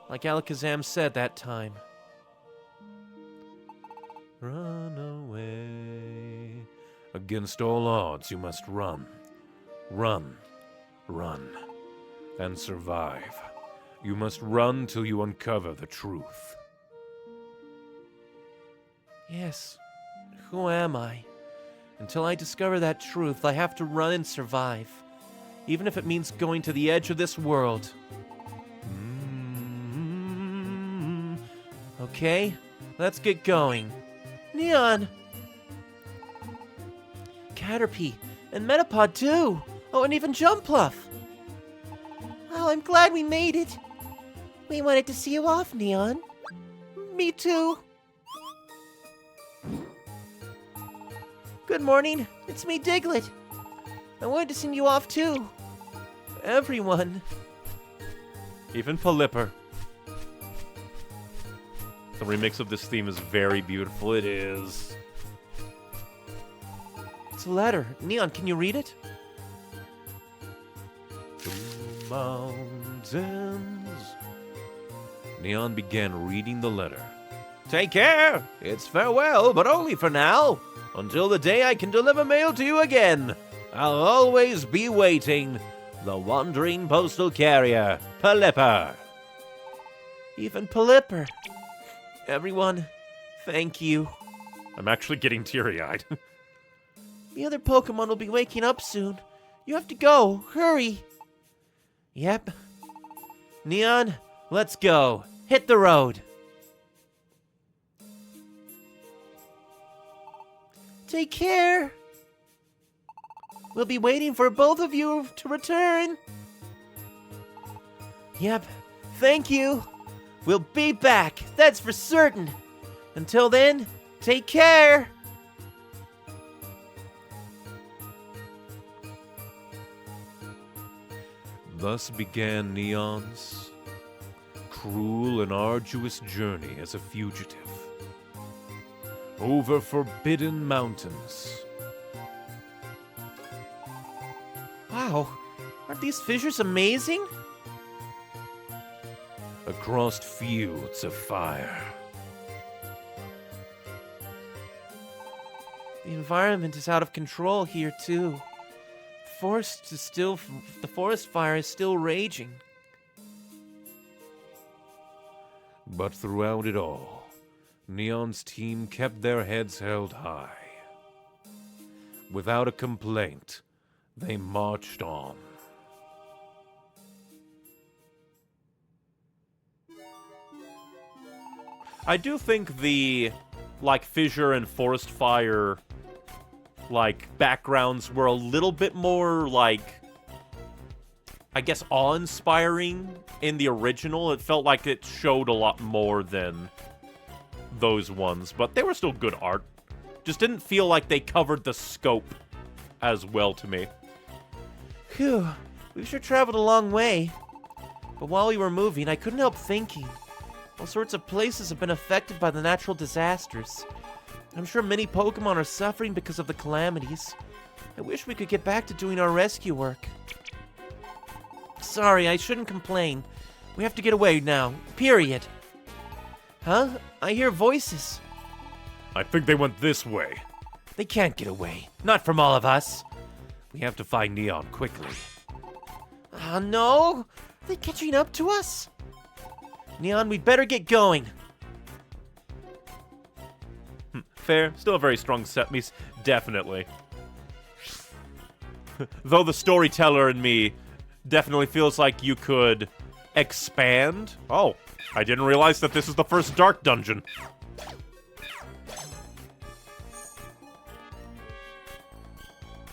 Like Alakazam said that time. Run away. Against all odds, you must run. Run. Run. And survive. You must run till you uncover the truth. Yes. Who am I? Until I discover that truth, I have to run and survive. Even if it means going to the edge of this world. Okay, let's get going. Neon! Caterpie, and Metapod too! Oh, and even Jumpluff! Oh, I'm glad we made it! We wanted to see you off, Neon. Me too. Good morning, it's me, Diglett. I wanted to send you off too. Everyone. Even Pelipper. The remix of this theme is very beautiful. It is. It's a letter. Neon, can you read it? The mountains. Neon began reading the letter. Take care. It's farewell, but only for now. Until the day I can deliver mail to you again. I'll always be waiting. The wandering postal carrier, Pelipper. Even Pelipper. Everyone, thank you. I'm actually getting teary-eyed. The other Pokemon will be waking up soon. You have to go. Hurry. Yep. Neon, let's go. Hit the road. Take care. We'll be waiting for both of you to return. Yep. Thank you. We'll be back. That's for certain. Until then, take care. Thus began Neon's cruel and arduous journey as a fugitive over forbidden mountains. Wow, aren't these fissures amazing? Across fields of fire. The environment is out of control here, too. The forest fire is still raging. But throughout it all, Neon's team kept their heads held high. Without a complaint, they marched on. I do think the, fissure and forest fire, backgrounds were a little bit more, I guess, awe-inspiring in the original. It felt like it showed a lot more than those ones, but they were still good art. Just didn't feel like they covered the scope as well to me. Phew, we've sure traveled a long way. But while we were moving, I couldn't help thinking. All sorts of places have been affected by the natural disasters. I'm sure many Pokemon are suffering because of the calamities. I wish we could get back to doing our rescue work. Sorry, I shouldn't complain. We have to get away now. Period. Huh? I hear voices. I think they went this way. They can't get away. Not from all of us. We have to find Neon quickly. Oh, no? Are they catching up to us? Neon, we'd better get going. Fair. Still a very strong set piece. Definitely. Though the storyteller in me definitely feels like you could expand. Oh, I didn't realize that this is the first dark dungeon.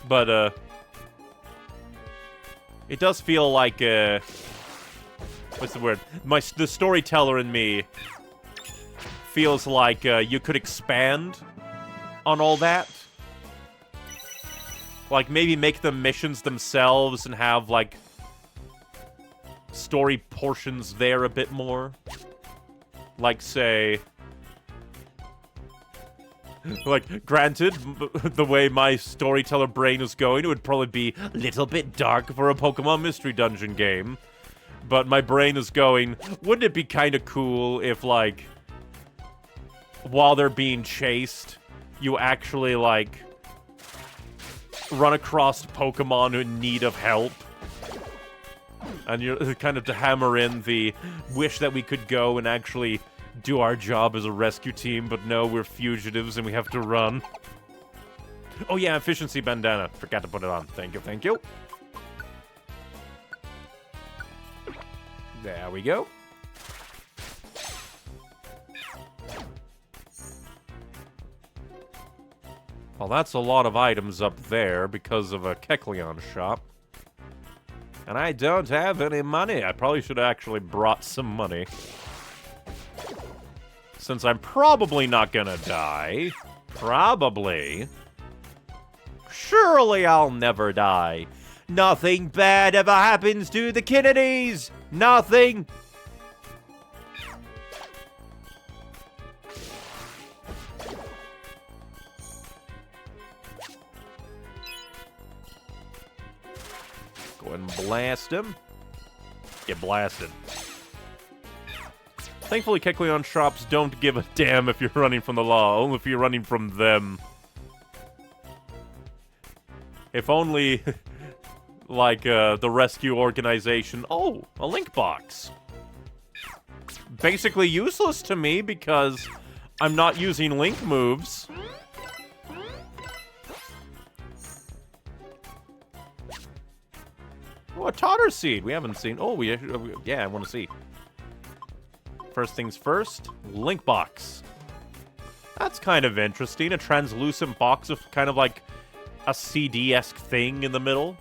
But, it does feel like, what's the word? The storyteller in me feels like, you could expand on all that. Like, maybe make the missions themselves and have, story portions there a bit more. Like, say... granted, the way my storyteller brain is going, it would probably be a little bit dark for a Pokemon Mystery Dungeon game. But my brain is going, wouldn't it be kind of cool if, while they're being chased, you actually, run across Pokemon in need of help? And you're kind of to hammer in the wish that we could go and actually do our job as a rescue team, but no, we're fugitives and we have to run. Oh yeah, efficiency bandana. Forgot to put it on. Thank you, thank you. There we go. Well, that's a lot of items up there because of a Kecleon shop. And I don't have any money. I probably should have actually brought some money. Since I'm probably not gonna die. Probably. Surely I'll never die. Nothing bad ever happens to the Kennedys! Nothing! Go ahead and blast him. Get blasted. Thankfully, Kecleon shops don't give a damn if you're running from the law, only if you're running from them. If only, the rescue organization... Oh, a link box. Basically useless to me because I'm not using link moves. Oh, a Totter Seed. We haven't seen... Oh, yeah, I want to see. First things first, link box. That's kind of interesting. A translucent box of kind of like a CD-esque thing in the middle.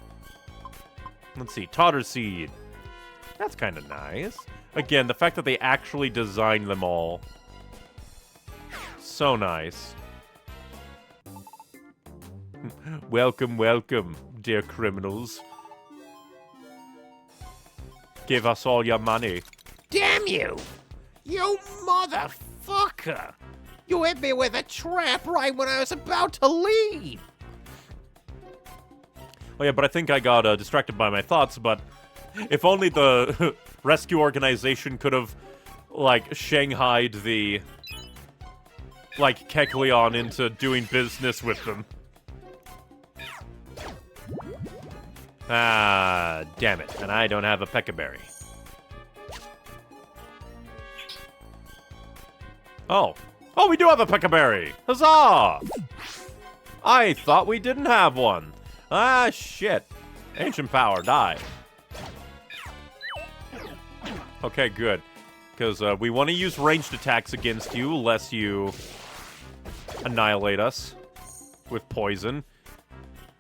Let's see, Totter Seed. That's kind of nice. Again, the fact that they actually designed them all. So nice. Welcome, welcome, dear criminals. Give us all your money. Damn you! You motherfucker! You hit me with a trap right when I was about to leave! Oh yeah, but I think I got distracted by my thoughts, but if only the rescue organization could have, like, shanghaied the, like, Kecleon into doing business with them. Ah, damn it. And I don't have a Peccaberry. Oh. Oh, we do have a Peccaberry! Huzzah! I thought we didn't have one. Ah, shit. Ancient power, die. Okay, good. Because we want to use ranged attacks against you, lest you annihilate us with poison.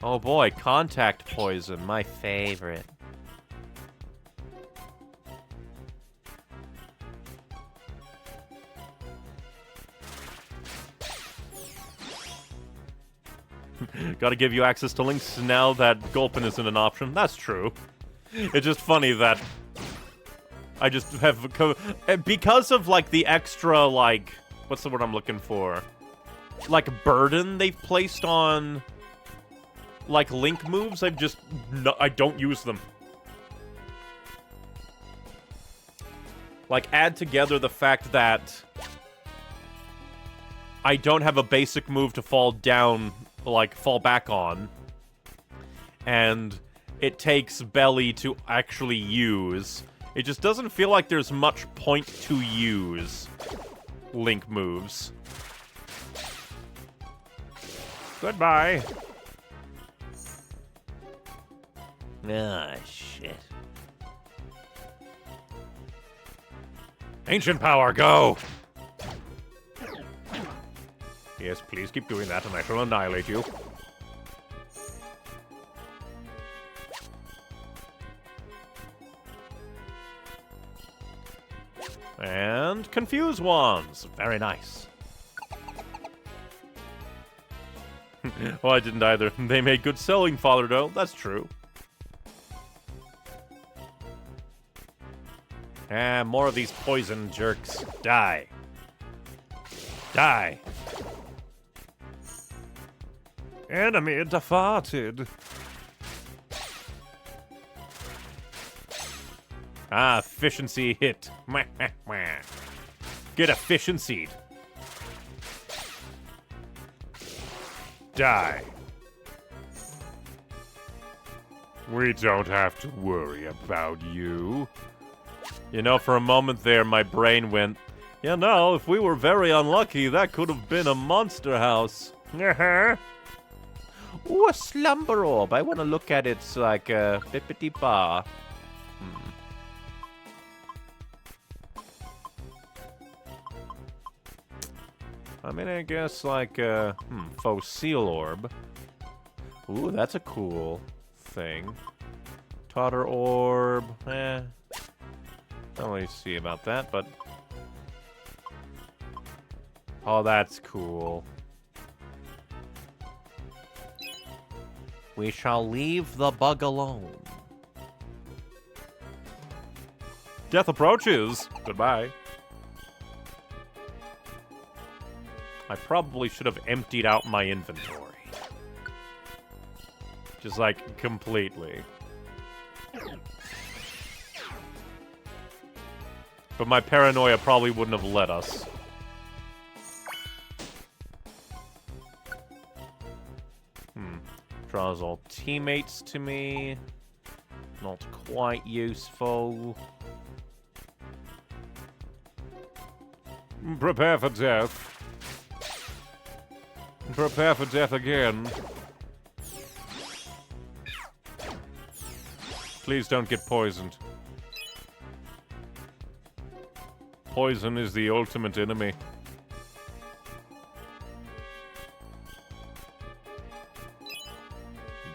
Oh boy, contact poison, my favorite. Gotta give you access to links now that Gulpin isn't an option. That's true. It's just funny that I just have... because of, like, the extra, like... What's the word I'm looking for? Like, burden they've placed on... like, link moves, I don't use them. Like, add together the fact that I don't have a basic move to fall down, like, fall back on. And it takes Belly to actually use. It just doesn't feel like there's much point to use link moves. Goodbye. Ah, shit. Ancient power, go! Yes, please keep doing that and I shall annihilate you. And confuse wands. Very nice. Well, I didn't either. They made good selling fodder, though. That's true. And more of these poison jerks. Die. Die. Enemy defarted. Ah, efficiency hit. Get efficiency. Die. We don't have to worry about you. You know, for a moment there, my brain went, you know, if we were very unlucky, that could have been a monster house. Ooh, a slumber orb. I want to look at its, like, bippity-ba. I mean, I guess, like, fossil orb. Ooh, that's a cool thing. Totter orb, don't really see about that, but... Oh, that's cool. We shall leave the bug alone. Death approaches! Goodbye. I probably should have emptied out my inventory. Just, like, completely. But my paranoia probably wouldn't have let us. Draws all teammates to me. Not quite useful. Prepare for death. Prepare for death again. Please don't get poisoned. Poison is the ultimate enemy.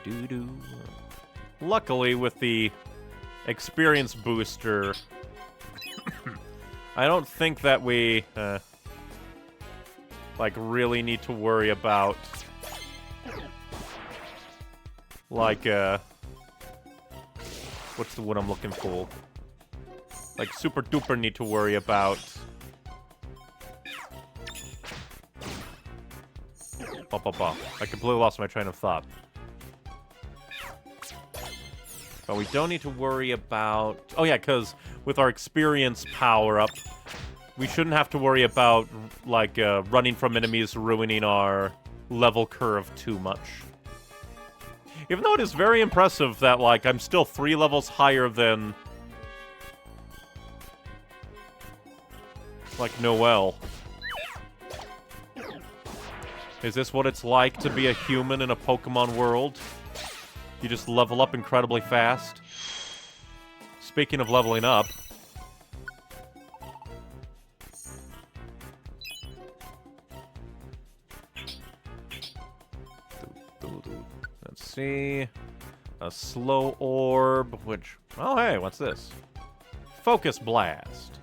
Doo-doo. Luckily, with the experience booster, I don't think that we, like, really need to worry about, like, what's the word I'm looking for? like, super duper need to worry about. I completely lost my train of thought. But we don't need to worry about... Oh yeah, because with our experience power-up, we shouldn't have to worry about, like, running from enemies ruining our level curve too much. Even though it is very impressive that, like, I'm still 3 levels higher than... like, Noelle. Is this what it's like to be a human in a Pokemon world? You just level up incredibly fast. Speaking of leveling up... Let's see... A slow orb, which... Oh, hey, what's this? Focus Blast.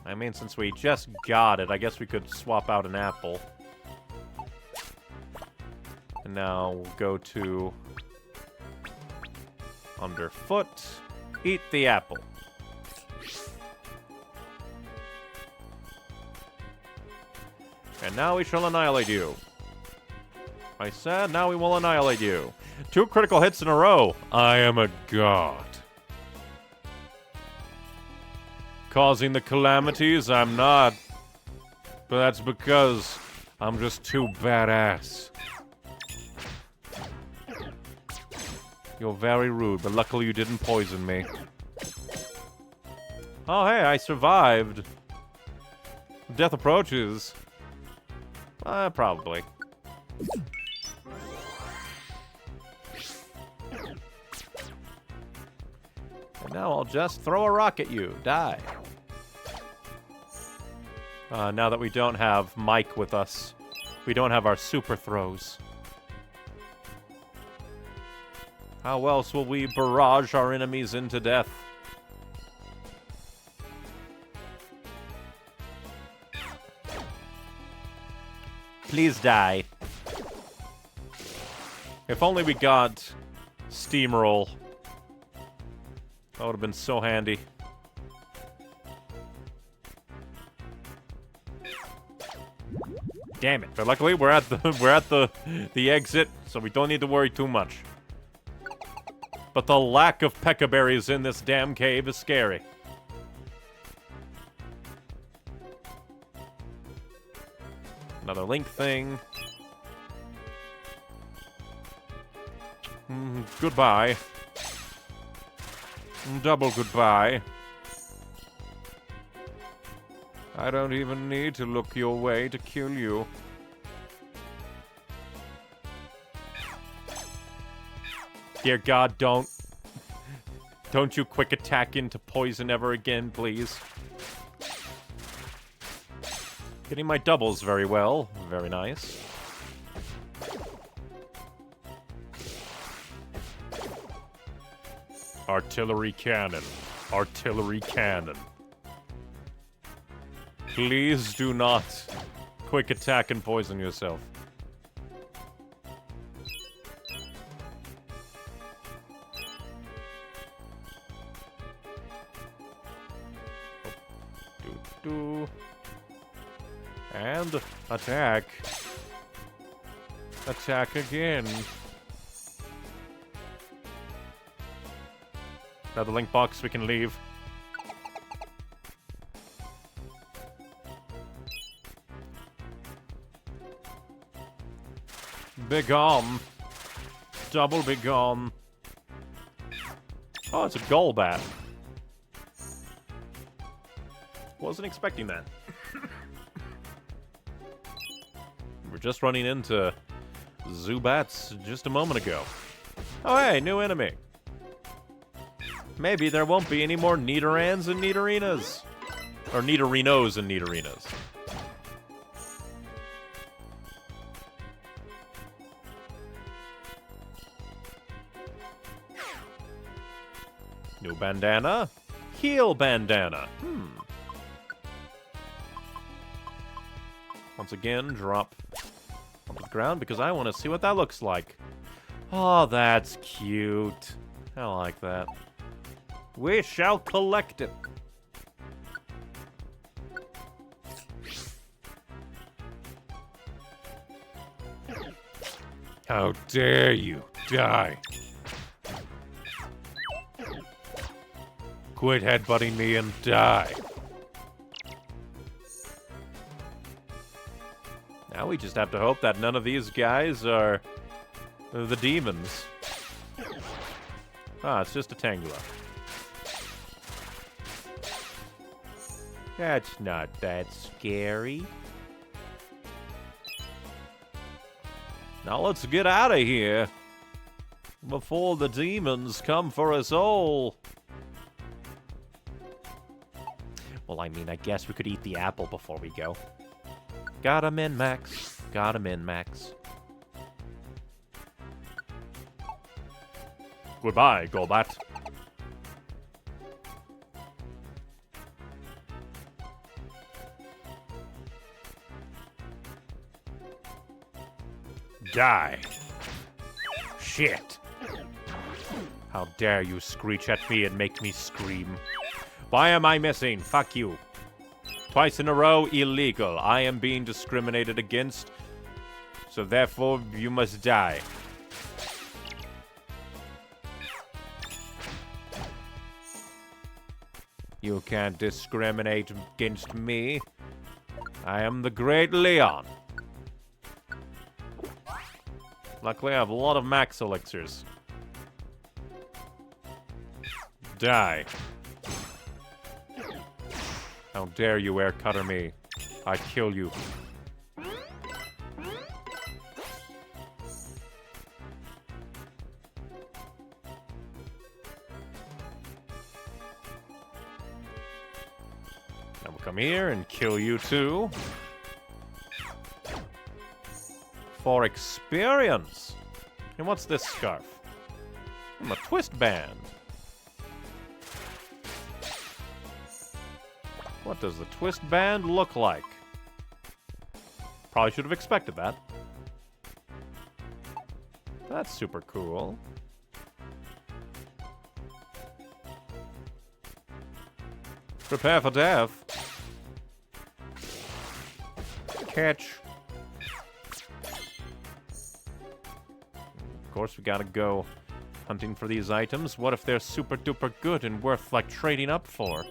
I mean, since we just got it, I guess we could swap out an apple. And now we'll go to... Underfoot. Eat the apple. And now we shall annihilate you. I said, now we will annihilate you. 2 critical hits in a row. I am a god. Causing the calamities? I'm not. But that's because I'm just too badass. You're very rude, but luckily you didn't poison me. Oh, hey, I survived. Death approaches. Probably. And now I'll just throw a rock at you. Die. Now that we don't have Mike with us, we don't have our super throws. How else will we barrage our enemies into death? Please die. If only we got Steamroll. That would have been so handy. Damn it! But luckily we're at the exit, so we don't need to worry too much. But the lack of P.E.K.K.A. berries in this damn cave is scary. Another link thing. Goodbye. Double goodbye. I don't even need to look your way to kill you. Dear God, don't you quick attack into poison ever again, please. Getting my doubles very well. Very nice. Artillery cannon. Artillery cannon. Please do not quick attack and poison yourself. And attack. Attack again. Now the link box, we can leave. Begone. Double begone. Oh, it's a Golbat. Wasn't expecting that. We're just running into Zubats just a moment ago. Oh, hey, new enemy. Maybe there won't be any more Nidorans and Nidorinas. Or Nidorinos and Nidorinas. New bandana. Heal bandana. Once again, drop onto the ground because I want to see what that looks like. Oh, that's cute. I like that. We shall collect it. How dare you die? Quit headbutting me and die. Now we just have to hope that none of these guys are the demons. Ah, it's just a Tangela. That's not that scary. Now let's get out of here before the demons come for us all. Well, I mean, I guess we could eat the apple before we go. Got him in, Max. Got him in, Max. Goodbye, Golbat. Die. Shit. How dare you screech at me and make me scream. Why am I missing? Fuck you. Twice in a row, illegal. I am being discriminated against, so therefore you must die. You can't discriminate against me. I am the Great Leon. Luckily, I have a lot of max elixirs. Die. How dare you air cutter me? I kill you. I will come here and kill you too. For experience. And what's this scarf? I'm a twist band. What does the twist band look like? Probably should have expected that. That's super cool. Prepare for death. Catch. Of course, we gotta go hunting for these items. What if they're super duper good and worth, like, trading up for?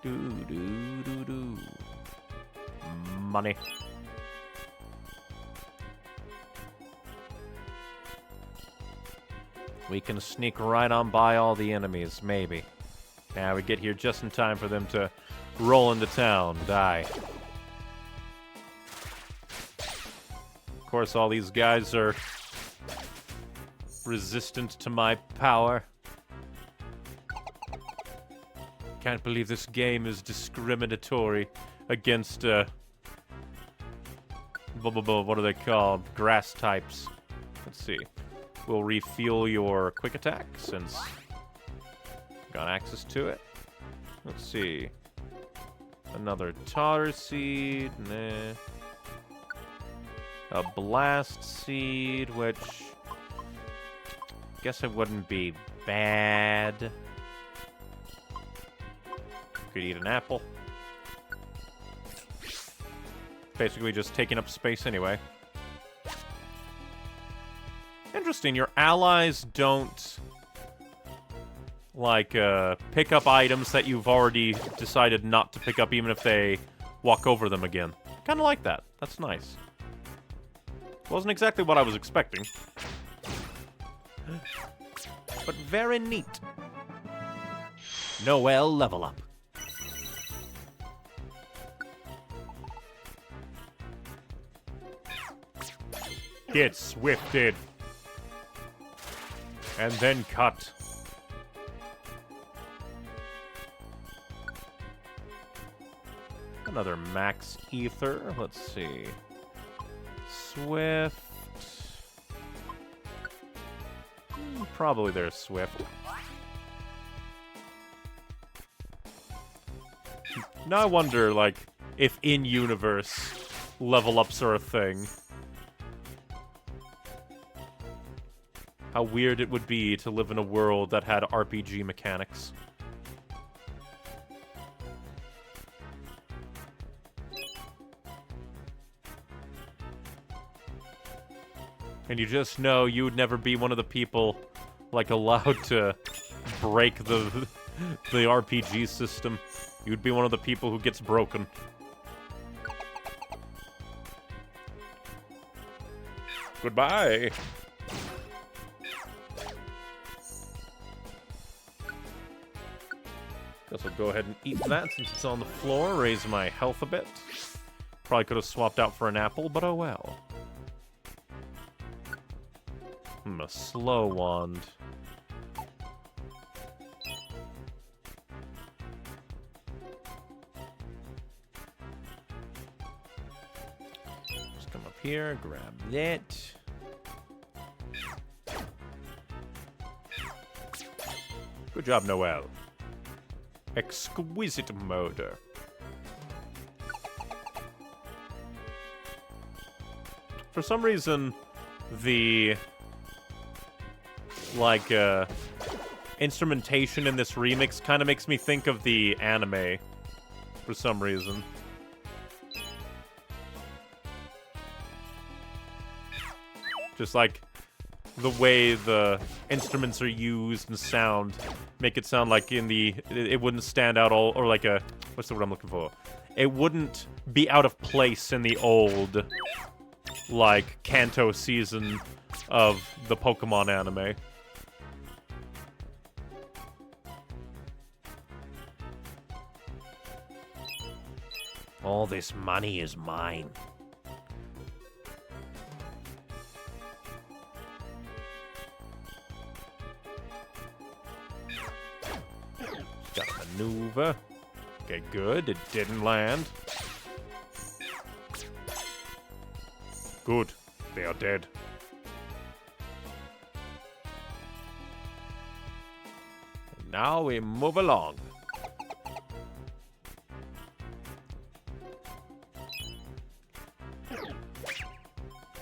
Do. Money. We can sneak right on by all the enemies, maybe. Now we get here just in time for them to roll into town, die. Of course, all these guys are resistant to my power. Can't believe this game is discriminatory against, what are they called? Grass types. Let's see. We'll refuel your quick attack since got access to it. Let's see. Another tar seed. Nah. A blast seed, which guess it wouldn't be bad. Could eat an apple. Basically just taking up space anyway. Interesting, your allies don't, like, pick up items that you've already decided not to pick up even if they walk over them again. Kinda like that. That's nice. Wasn't exactly what I was expecting. But very neat. Noel level up. Get swifted. And then cut. Another max ether. Let's see. Swift. Probably they're swift. Now I wonder, like, if in-universe level ups are a thing. how weird it would be to live in a world that had RPG mechanics. And you just know you would never be one of the people, like, allowed to break the RPG system. You'd be one of the people who gets broken. Goodbye! Guess I'll go ahead and eat that since it's on the floor, raise my health a bit. Probably could have swapped out for an apple, but oh well. A slow wand. Just come up here, grab that. Good job, Noel. Exquisite murder. For some reason, the instrumentation in this remix kind of makes me think of the anime for some reason. Just like the way the instruments are used and sound make it sound like in the it wouldn't stand out all, or like a, what's the word I'm looking for? It wouldn't be out of place in the old like Kanto season of the Pokemon anime. All this money is mine. Got a maneuver. Okay, good. It didn't land. Good. They are dead. Now we move along.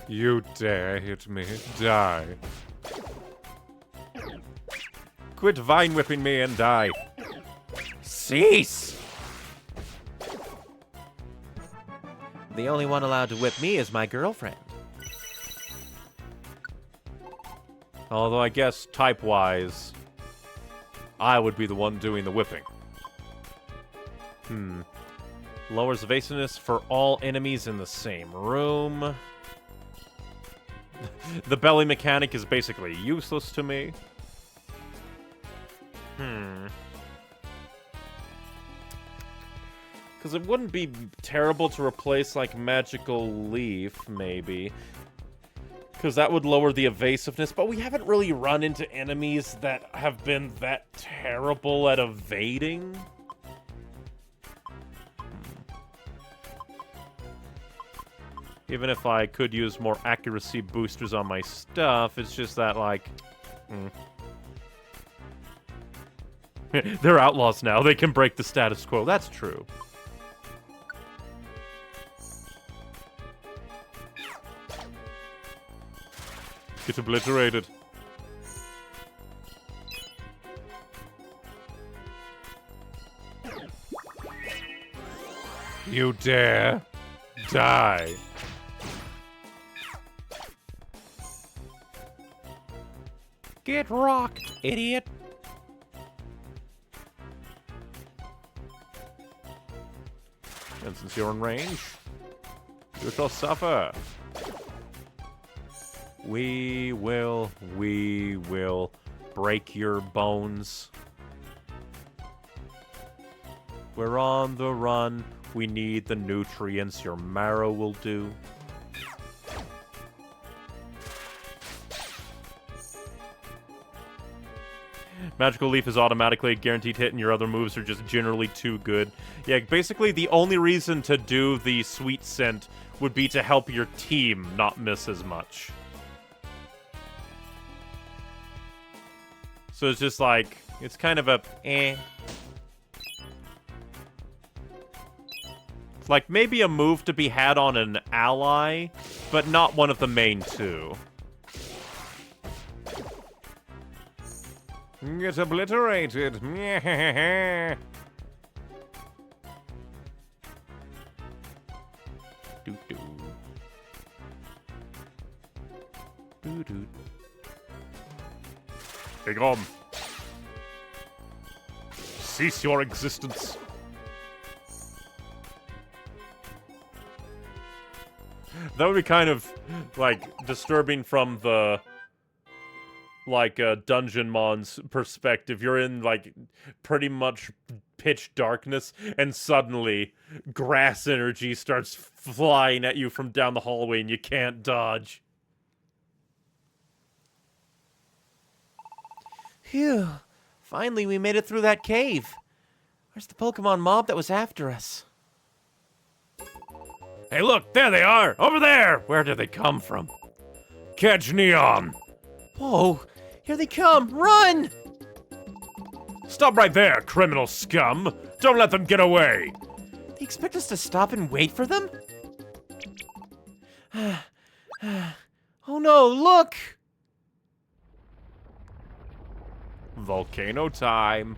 You dare hit me. Die. Quit vine whipping me and die. Cease! The only one allowed to whip me is my girlfriend. Although I guess type-wise, I would be the one doing the whipping. Lowers evasiveness for all enemies in the same room. The belly mechanic is basically useless to me. Because it wouldn't be terrible to replace, like, Magical Leaf, maybe. Because that would lower the evasiveness, but we haven't really run into enemies that have been that terrible at evading. Even if I could use more accuracy boosters on my stuff, it's just that, like... They're outlaws now. They can break the status quo. That's true. Get obliterated. You dare die. Get rocked, idiot. And since you're in range, you shall suffer. We will break your bones. We're on the run. We need the nutrients your marrow will do. Magical Leaf is automatically a guaranteed hit, and your other moves are just generally too good. Yeah, basically the only reason to do the Sweet Scent would be to help your team not miss as much. So it's just like, it's kind of a eh. It's like maybe a move to be had on an ally, but not one of the main two. Get obliterated. Doo-doo. Doo-doo. Hang on. Cease your existence. That would be kind of, like, disturbing from the, like, Dungeon Mon's perspective. You're in, like, pretty much pitch darkness, and suddenly grass energy starts flying at you from down the hallway, and you can't dodge. Phew. Finally, we made it through that cave. Where's the Pokemon mob that was after us? Hey, look, there they are! Over there! Where did they come from? Catch Neon! Whoa! Here they come! Run! Stop right there, criminal scum! Don't let them get away! They expect us to stop and wait for them? Oh no, look! Volcano time.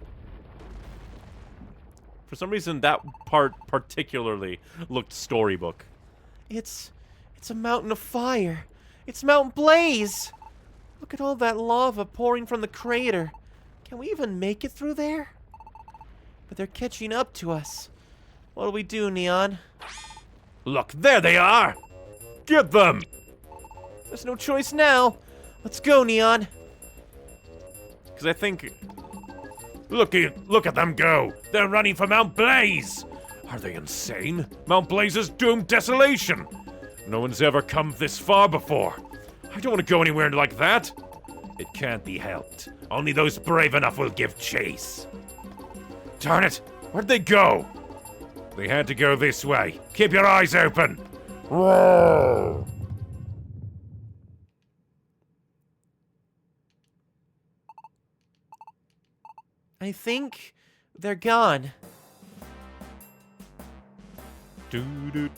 For some reason, that part particularly looked storybook. It's a mountain of fire. It's Mount Blaze! Look at all that lava pouring from the crater. Can we even make it through there? But they're catching up to us. What'll we do, Neon? Look, there they are! Get them! There's no choice now. Let's go, Neon. Because I think... Look at them go! They're running for Mount Blaze! Are they insane? Mount Blaze is doomed desolation! No one's ever come this far before. I don't want to go anywhere like that. It can't be helped. Only those brave enough will give chase. Darn it! Where'd they go? They had to go this way. Keep your eyes open! Roar! I think they're gone. Doo-doo.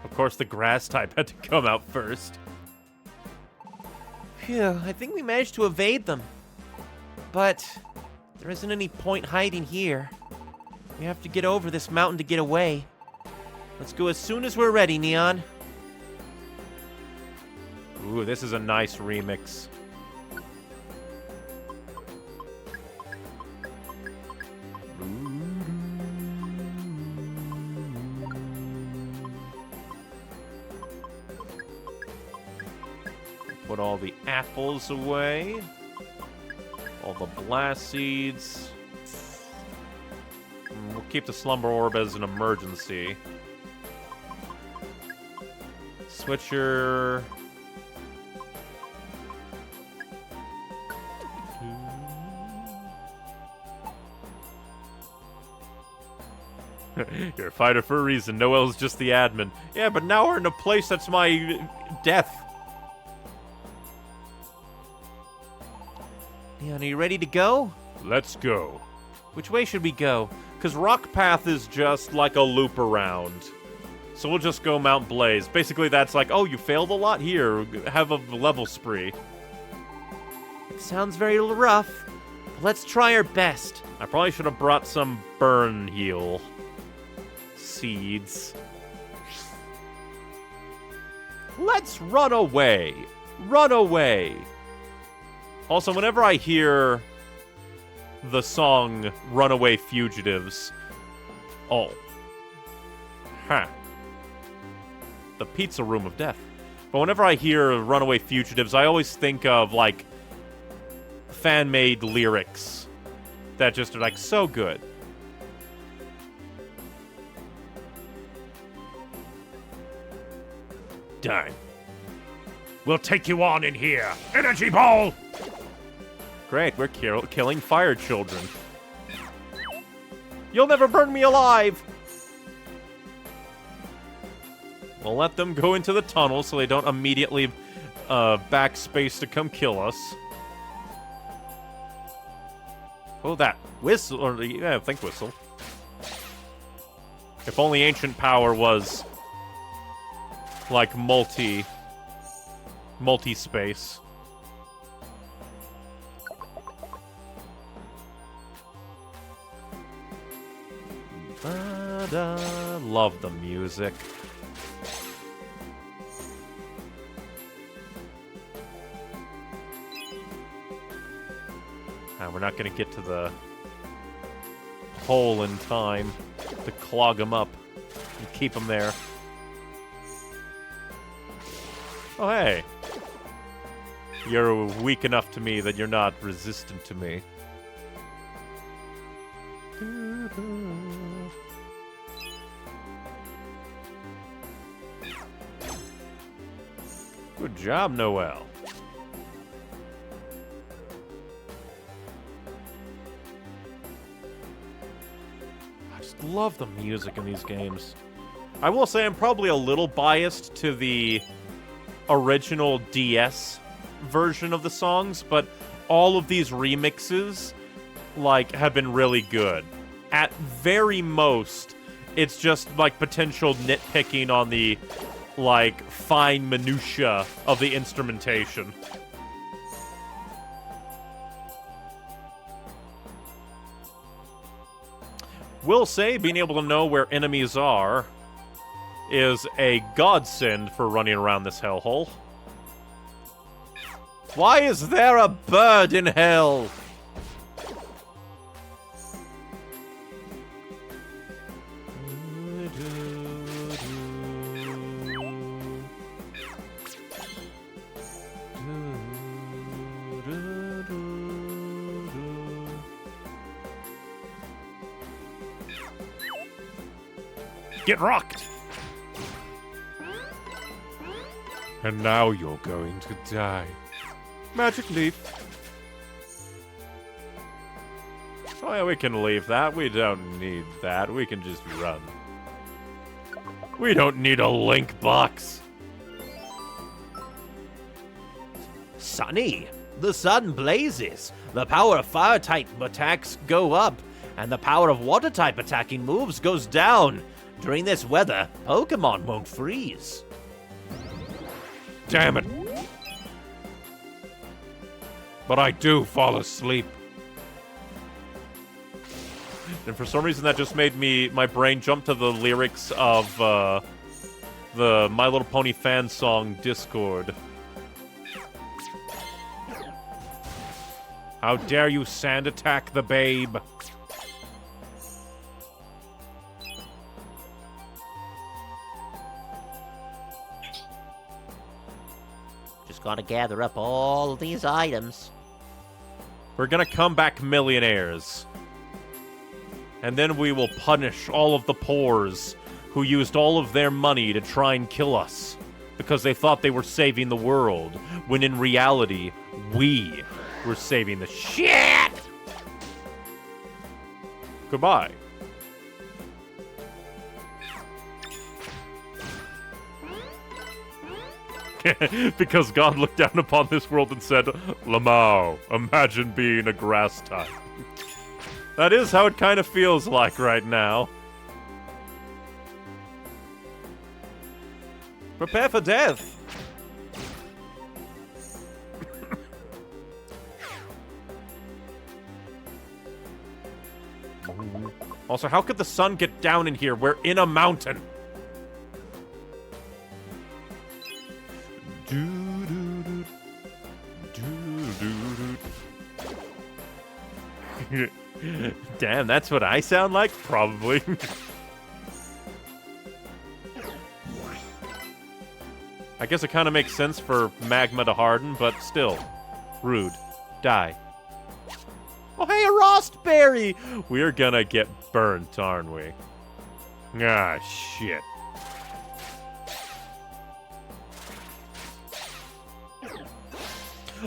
Of course, the grass type had to come out first. Phew, I think we managed to evade them. But there isn't any point hiding here. We have to get over this mountain to get away. Let's go as soon as we're ready, Neon. Ooh, this is a nice remix. Put all the apples away. All the blast seeds. We'll keep the slumber orb as an emergency. Switcher. You're a fighter for a reason. Noel's just the admin. Yeah, but now we're in a place that's my death. Neon, are you ready to go? Let's go. Which way should we go? Because Rock Path is just like a loop around. So we'll just go Mount Blaze. Basically, that's like, oh, you failed a lot? Here, have a level spree. It sounds very rough. But let's try our best. I probably should have brought some burn heal seeds. Let's run away. Run away. Also, whenever I hear the song Runaway Fugitives... Oh. Huh. The Pizza Room of Death. But whenever I hear Runaway Fugitives, I always think of, like, fan-made lyrics that just are, like, so good. Darn. We'll take you on in here. Energy Ball! Great, we're killing fire children. You'll never burn me alive! We'll let them go into the tunnel so they don't immediately backspace to come kill us. Oh, that whistle, or yeah, think whistle. If only ancient power was like multi-space. da. Love the music. We're not going to get to the hole in time to clog them up and keep them there. Oh, hey. You're weak enough to me that you're not resistant to me. Good job, Noelle. I just love the music in these games. I will say I'm probably a little biased to the original DS version of the songs, but all of these remixes, like, have been really good. At very most, it's just, like, potential nitpicking on the, like, fine minutia of the instrumentation. Will say being able to know where enemies are is a godsend for running around this hellhole. Why is there a bird in hell? Get rocked! And now you're going to die. Magic leaf. Oh yeah, we can leave that. We don't need that. We can just run. We don't need a link box. Sunny, the sun blazes. The power of fire-type attacks go up, and the power of water-type attacking moves goes down. During this weather, Pokemon won't freeze. Damn it. But I do fall asleep. And for some reason that just made my brain jump to the lyrics of the My Little Pony fan song Discord. How dare you sand attack the babe? Just gotta gather up all of these items. We're gonna come back millionaires. And then we will punish all of the poors who used all of their money to try and kill us because they thought they were saving the world, when in reality, we were saving the shit! Goodbye. Because God looked down upon this world and said, Lamau, imagine being a grass type. That is how it kind of feels like right now. Prepare for death! Also, how could the sun get down in here? We're in a mountain. Damn, that's what I sound like? Probably. I guess it kind of makes sense for magma to harden, but still. Rude. Die. Oh, hey, a Rostberry! We're gonna get burnt, aren't we? Ah, shit.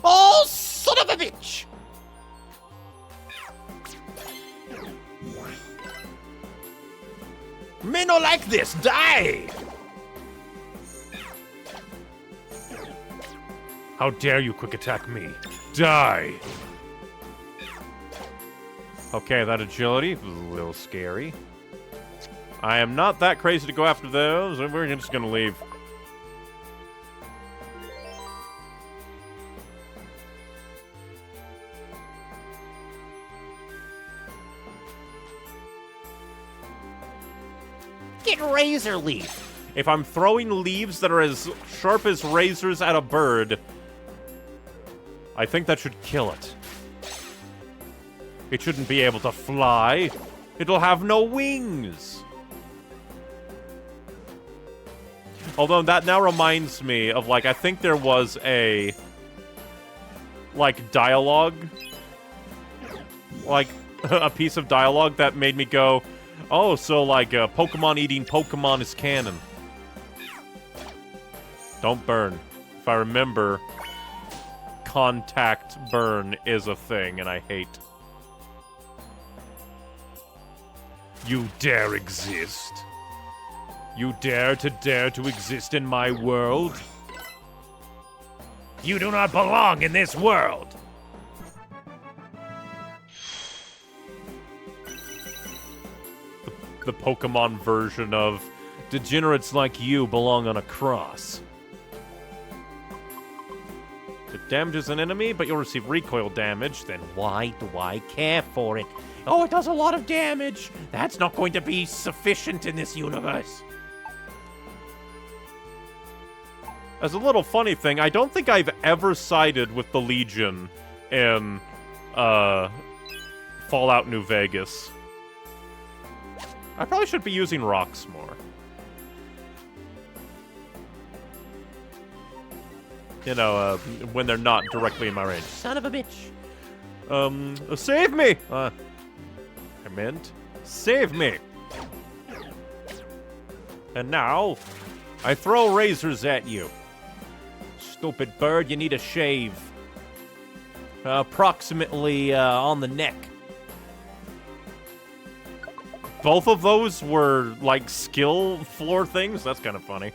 Oh, son of a bitch! Me no like this. Die! How dare you quick attack me? Die! Okay, that agility was a little scary. I am not that crazy to go after those. We're just gonna leave. Get Razor Leaf. If I'm throwing leaves that are as sharp as razors at a bird, I think that should kill it. It shouldn't be able to fly. It'll have no wings. Although that now reminds me of, like, I think there was a, like, dialogue. Like, a piece of dialogue that made me go, oh, so, like, Pokemon eating Pokemon is canon. Don't burn. If I remember, contact burn is a thing, and I hate. You dare exist? You dare to exist in my world? You do not belong in this world! The Pokemon version of degenerates like you belong on a cross. It damages an enemy, but you'll receive recoil damage. Then why do I care for it? Oh, it does a lot of damage. That's not going to be sufficient in this universe. As a little funny thing, I don't think I've ever sided with the Legion in Fallout New Vegas. I probably should be using rocks more. You know, when they're not directly in my range. Son of a bitch. Save me! I meant, save me! And now, I throw razors at you. Stupid bird, you need a shave. Approximately, on the neck. Both of those were, like, skill floor things? That's kind of funny.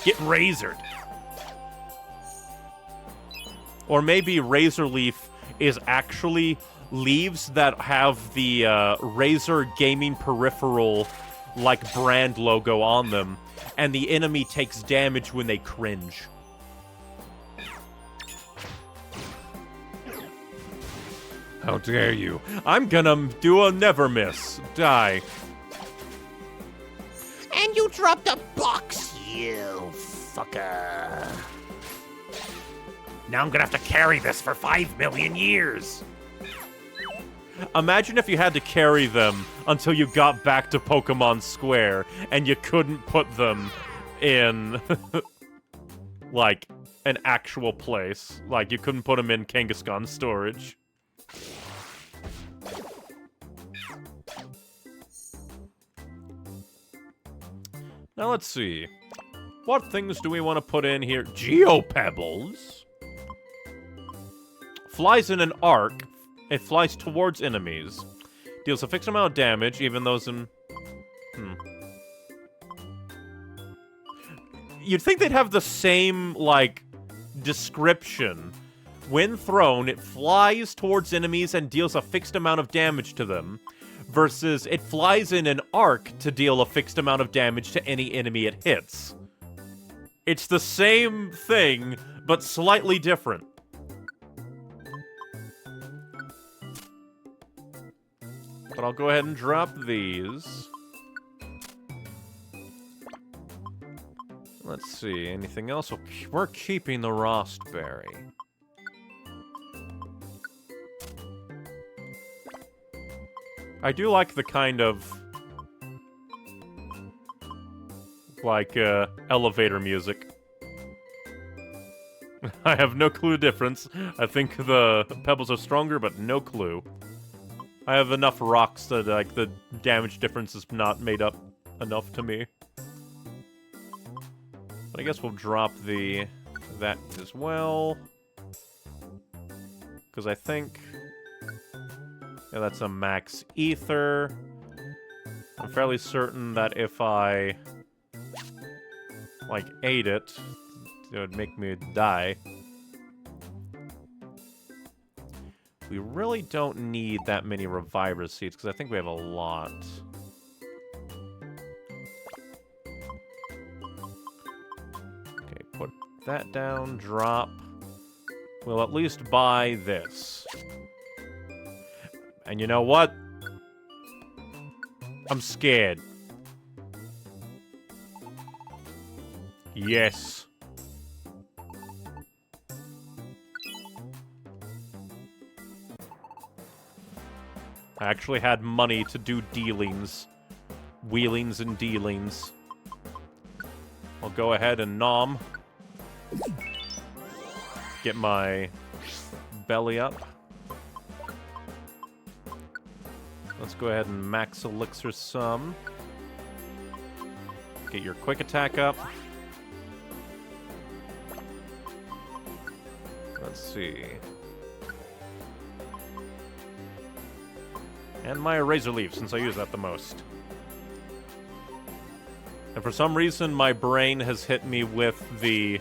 Get razored. Or maybe Razor Leaf is actually leaves that have the Razer Gaming Peripheral, like, brand logo on them, and the enemy takes damage when they cringe. How dare you? I'm gonna do a never miss. Die. And you dropped a box, you fucker. Now I'm gonna have to carry this for 5 million years. Imagine if you had to carry them until you got back to Pokemon Square and you couldn't put them in, like, an actual place. Like, you couldn't put them in Kangaskhan storage. Now let's see. What things do we want to put in here? Geopebbles. Flies in an arc. It flies towards enemies. Deals a fixed amount of damage, even those in... You'd think they'd have the same, like, description. When thrown, it flies towards enemies and deals a fixed amount of damage to them, versus it flies in an arc to deal a fixed amount of damage to any enemy it hits. It's the same thing, but slightly different. But I'll go ahead and drop these. Let's see, anything else? We're keeping the Rostberry. I do like the kind of, like, elevator music. I have no clue difference. I think the pebbles are stronger, but no clue. I have enough rocks that, like, the damage difference is not made up enough to me. But I guess we'll drop that as well. Because I think... Yeah, that's a max ether. I'm fairly certain that if I, like, ate it, it would make me die. We really don't need that many reviver seeds, because I think we have a lot. Okay, put that down, drop. We'll at least buy this. And you know what? I'm scared. Yes. I actually had money to do dealings. Wheelings and dealings. I'll go ahead and nom. Get my belly up. Let's go ahead and max elixir some. Get your quick attack up. Let's see. And my Razor Leaf, since I use that the most. And for some reason, my brain has hit me with the...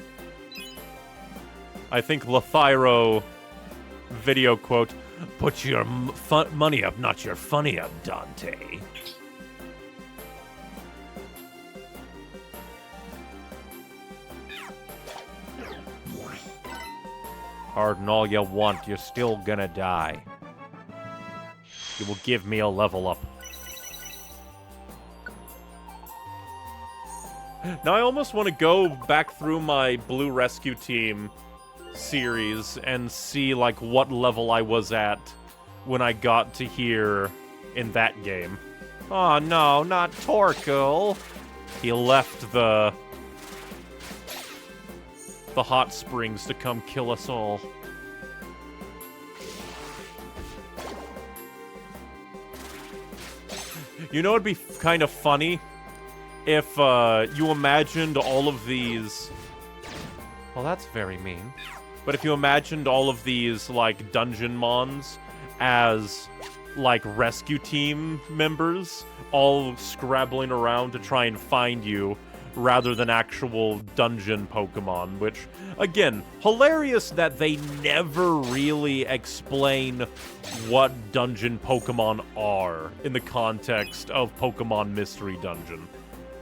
I think Lathyro video quote, "Put your money up, not your funny up, Dante." Harden all you want, you're still gonna die. You will give me a level up. Now I almost want to go back through my Blue Rescue Team series and see, like, what level I was at when I got to here in that game. Oh no, not Torkoal. He left the hot springs to come kill us all. You know, it'd be kind of funny if you imagined all of these... Well, that's very mean. But if you imagined all of these, like, dungeon mons as, like, rescue team members, all scrabbling around to try and find you, rather than actual dungeon Pokemon, which, again, hilarious that they never really explain what dungeon Pokemon are in the context of Pokemon Mystery Dungeon.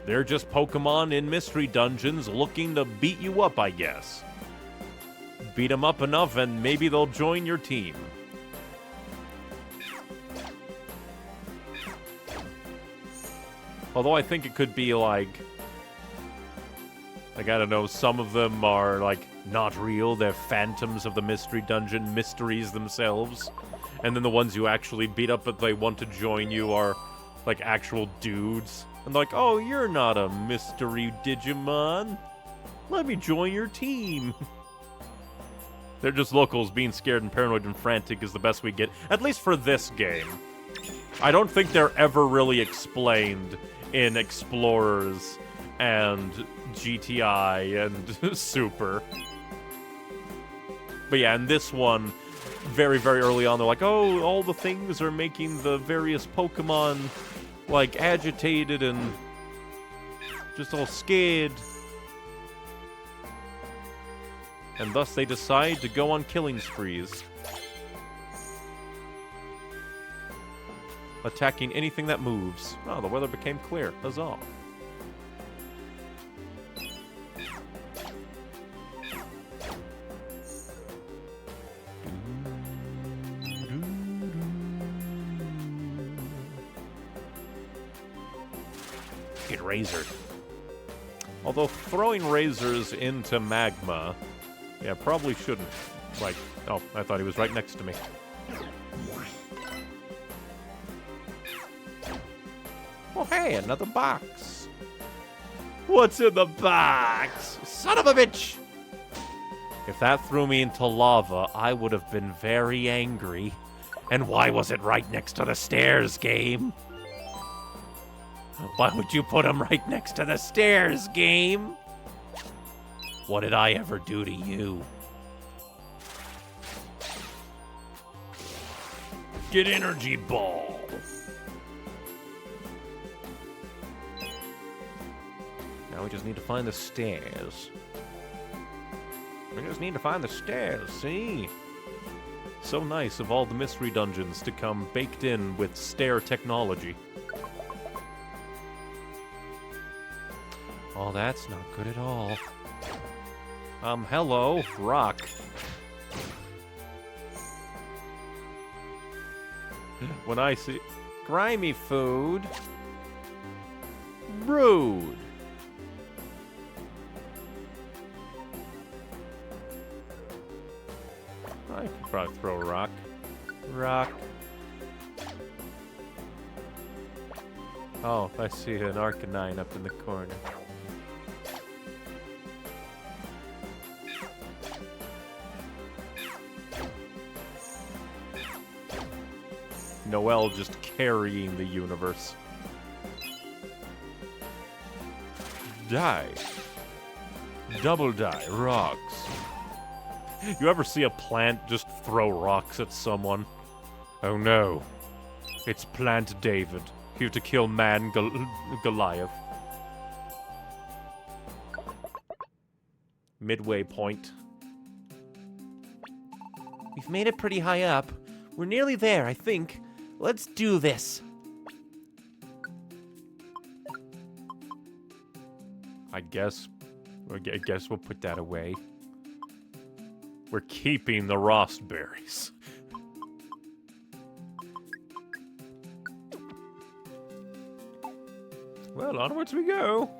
They're just Pokemon in Mystery Dungeons looking to beat you up, I guess. Beat them up enough and maybe they'll join your team. Although I think it could be like, I don't know, some of them are, like, not real. They're phantoms of the Mystery Dungeon, mysteries themselves. And then the ones you actually beat up but they want to join you are, like, actual dudes. And like, oh, you're not a mystery Digimon. Let me join your team. They're just locals being scared and paranoid and frantic is the best we get. At least for this game. I don't think they're ever really explained in Explorers and GTI and Super. But yeah, in this one, very, very early on, they're like, oh, all the things are making the various Pokemon, like, agitated and just all scared. And thus they decide to go on killing sprees. Attacking anything that moves. Oh, the weather became clear. Huzzah. Get razored. Although throwing razors into magma, yeah, probably shouldn't. Like, oh, I thought he was right next to me. Oh, hey, another box. What's in the box? Son of a bitch! If that threw me into lava, I would have been very angry. And why was it right next to the stairs, game? Why would you put him right next to the stairs, game? What did I ever do to you? Get Energy Ball. Now we just need to find the stairs. We just need to find the stairs, see? So nice of all the mystery dungeons to come baked in with stair technology. Oh, that's not good at all. Hello, rock. When I see grimy food, Rude. I could probably throw a rock. Rock. Oh, I see an Arcanine up in the corner. Noelle just carrying the universe. Die. Double die. Rocks. You ever see a plant just throw rocks at someone? Oh no. It's Plant David, here to kill man Goliath. Midway point. We've made it pretty high up. We're nearly there, I think. Let's do this. I guess we'll put that away. We're keeping the Rostberries. Well, onwards we go.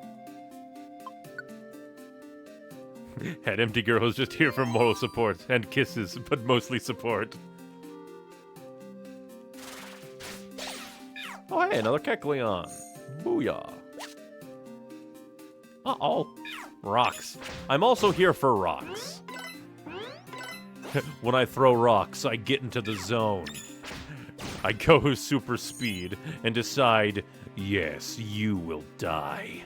That empty girl is just here for moral support and kisses, but mostly support. Oh, hey, another Kecleon. Booyah. Uh-oh. Rocks. I'm also here for rocks. When I throw rocks, I get into the zone. I go super speed and decide, yes, you will die.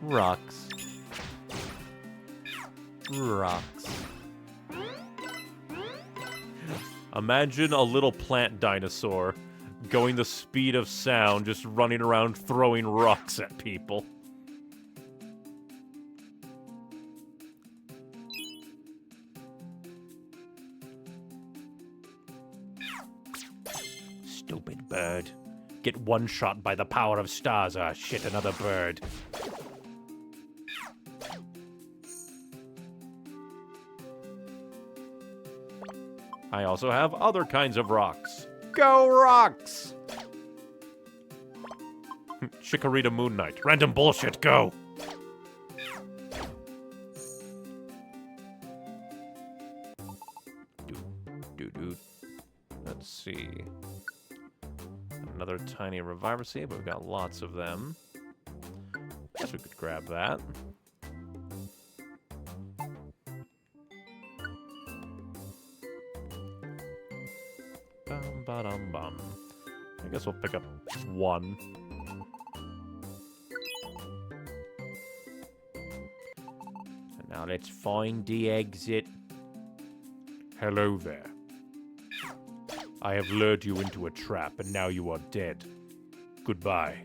Rocks. Rocks. Imagine a little plant dinosaur going the speed of sound, just running around throwing rocks at people. Stupid bird. Get one shot by the power of stars. Ah, shit, another bird. I also have other kinds of rocks. Go rocks! Chikorita Moon Knight. Random bullshit, go! Let's see. Another tiny Reviver Seed, but we've got lots of them. Guess we could grab that. Bum. I guess we'll pick up one. And now let's find the exit. Hello there. I have lured you into a trap, and now you are dead. Goodbye.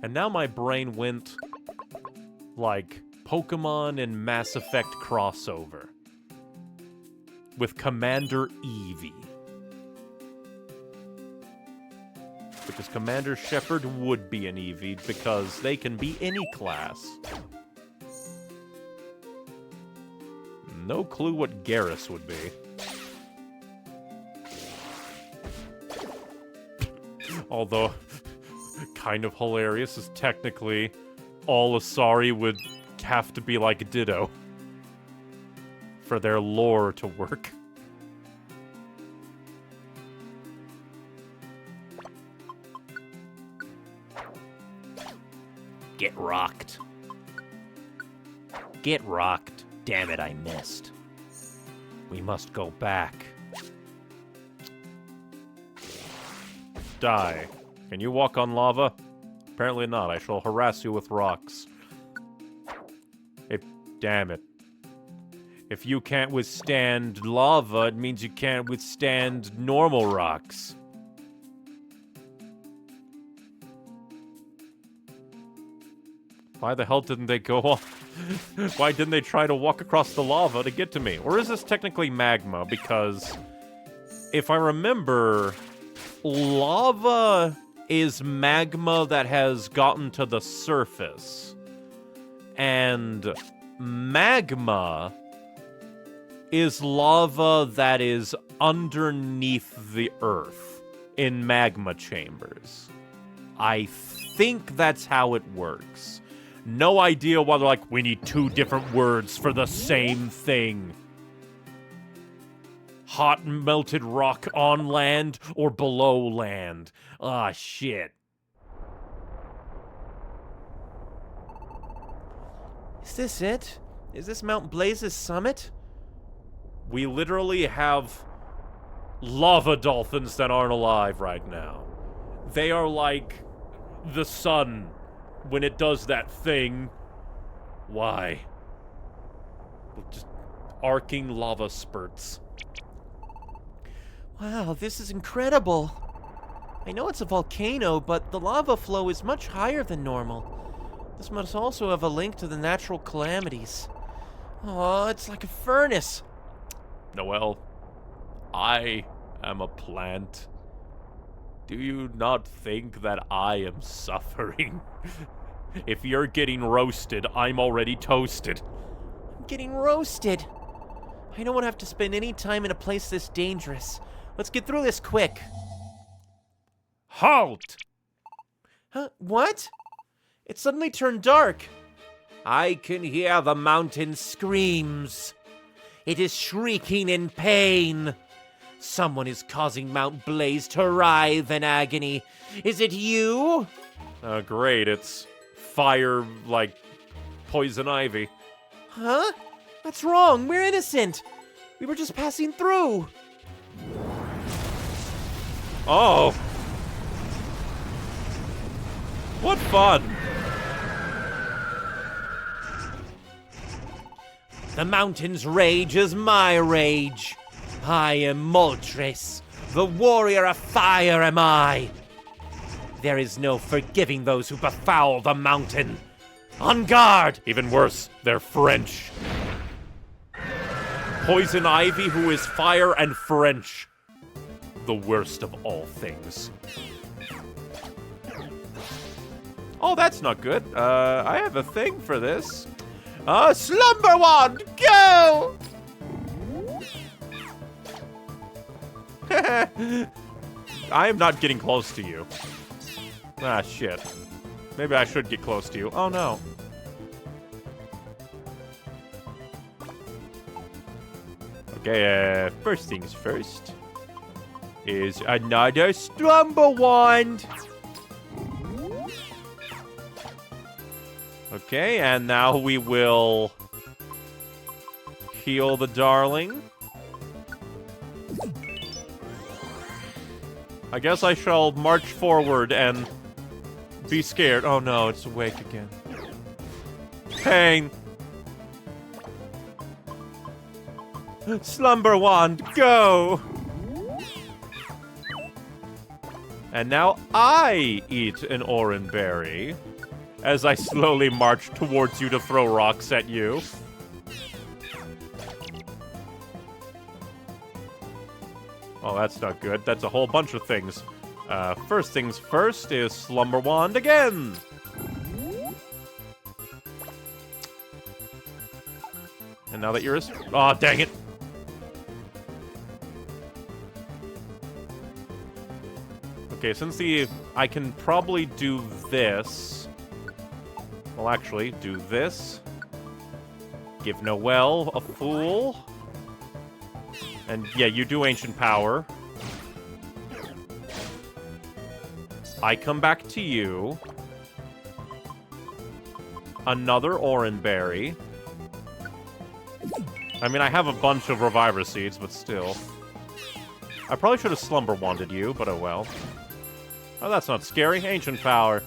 And now my brain went like Pokemon and Mass Effect crossover. With Commander Eevee. Because Commander Shepard would be an Eevee, because they can be any class. No clue what Garrus would be. Although, kind of hilarious, is technically all Asari would have to be like Ditto. For their lore to work. Get rocked. Get rocked. Damn it, I missed. We must go back. Die. Can you walk on lava? Apparently not. I shall harass you with rocks. Damn it. If you can't withstand lava, it means you can't withstand normal rocks. Why the hell didn't they go off? Why didn't they try to walk across the lava to get to me? Or is this technically magma? Because if I remember, lava is magma that has gotten to the surface. And magma is lava that is underneath the earth in magma chambers. I think that's how it works. No idea why they're like, we need 2 different words for the same thing. Hot melted rock on land or below land. Ah, shit. Is this it? Is this Mount Blaze's summit? We literally have lava dolphins that aren't alive right now. They are like the sun when it does that thing. Why? Just arcing lava spurts. Wow, this is incredible. I know it's a volcano, but the lava flow is much higher than normal. This must also have a link to the natural calamities. Oh, it's like a furnace. Noel, I am a plant. Do you not think that I am suffering? If you're getting roasted, I'm already toasted. I'm getting roasted. I don't want to have to spend any time in a place this dangerous. Let's get through this quick. Halt! Huh? What? It suddenly turned dark. I can hear the mountain screams. It is shrieking in pain. Someone is causing Mount Blaze to writhe in agony. Is it you? Great, it's fire, like poison ivy. Huh? That's wrong. We're innocent. We were just passing through. Oh! What fun! The mountain's rage is my rage. I am Moltres, the warrior of fire am I. There is no forgiving those who befoul the mountain. On guard! Even worse, they're French. Poison ivy who is fire and French. The worst of all things. Oh, that's not good. I have a thing for this. Slumber Wand, go! I am not getting close to you. Ah, shit. Maybe I should get close to you. Oh, no. Okay, first things first is another Slumber Wand. Okay, and now we will heal the darling. I guess I shall march forward and be scared. Oh no, it's awake again. Pain. Slumber Wand, go! And now I eat an orange berry as I slowly march towards you to throw rocks at you. Oh, that's not good. That's a whole bunch of things. First things first is Slumber Wand again. And now that you're oh, dang it. Okay, since I can probably do this. Well, actually, do this. Give Noel a fool. And yeah, you do Ancient Power. I come back to you. Another Oran Berry. I mean, I have a bunch of Reviver Seeds, but still. I probably should have Slumber Wanded you, but oh well. Oh, that's not scary. Ancient Power.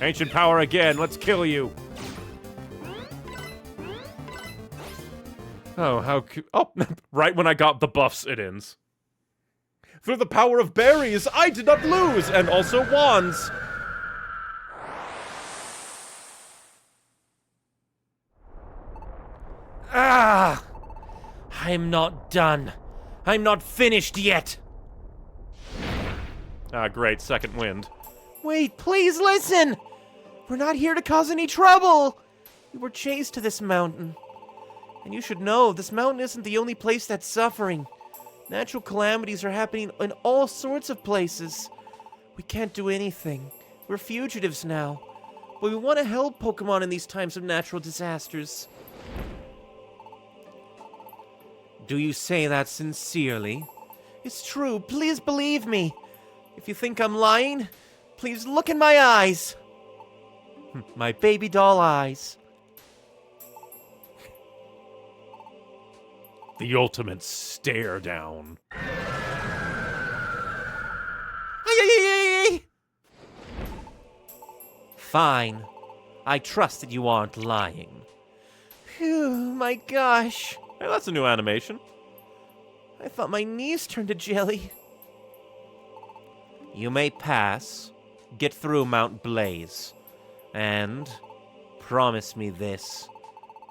Ancient Power again. Let's kill you. Oh, how oh, right when I got the buffs, it ends. Through the power of berries, I did not lose, and also wands. Ah! I'm not done. I'm not finished yet. Ah, great. Second wind. Wait, please listen! We're not here to cause any trouble! We were chased to this mountain. And you should know, this mountain isn't the only place that's suffering. Natural calamities are happening in all sorts of places. We can't do anything. We're fugitives now. But we want to help Pokemon in these times of natural disasters. Do you say that sincerely? It's true. Please believe me. If you think I'm lying, please look in my eyes. My baby doll eyes. The ultimate stare down. Ay. Fine. I trust that you aren't lying. Phew, my gosh. Hey, that's a new animation. I thought my knees turned to jelly. You may pass, get through Mount Blaze, and promise me this.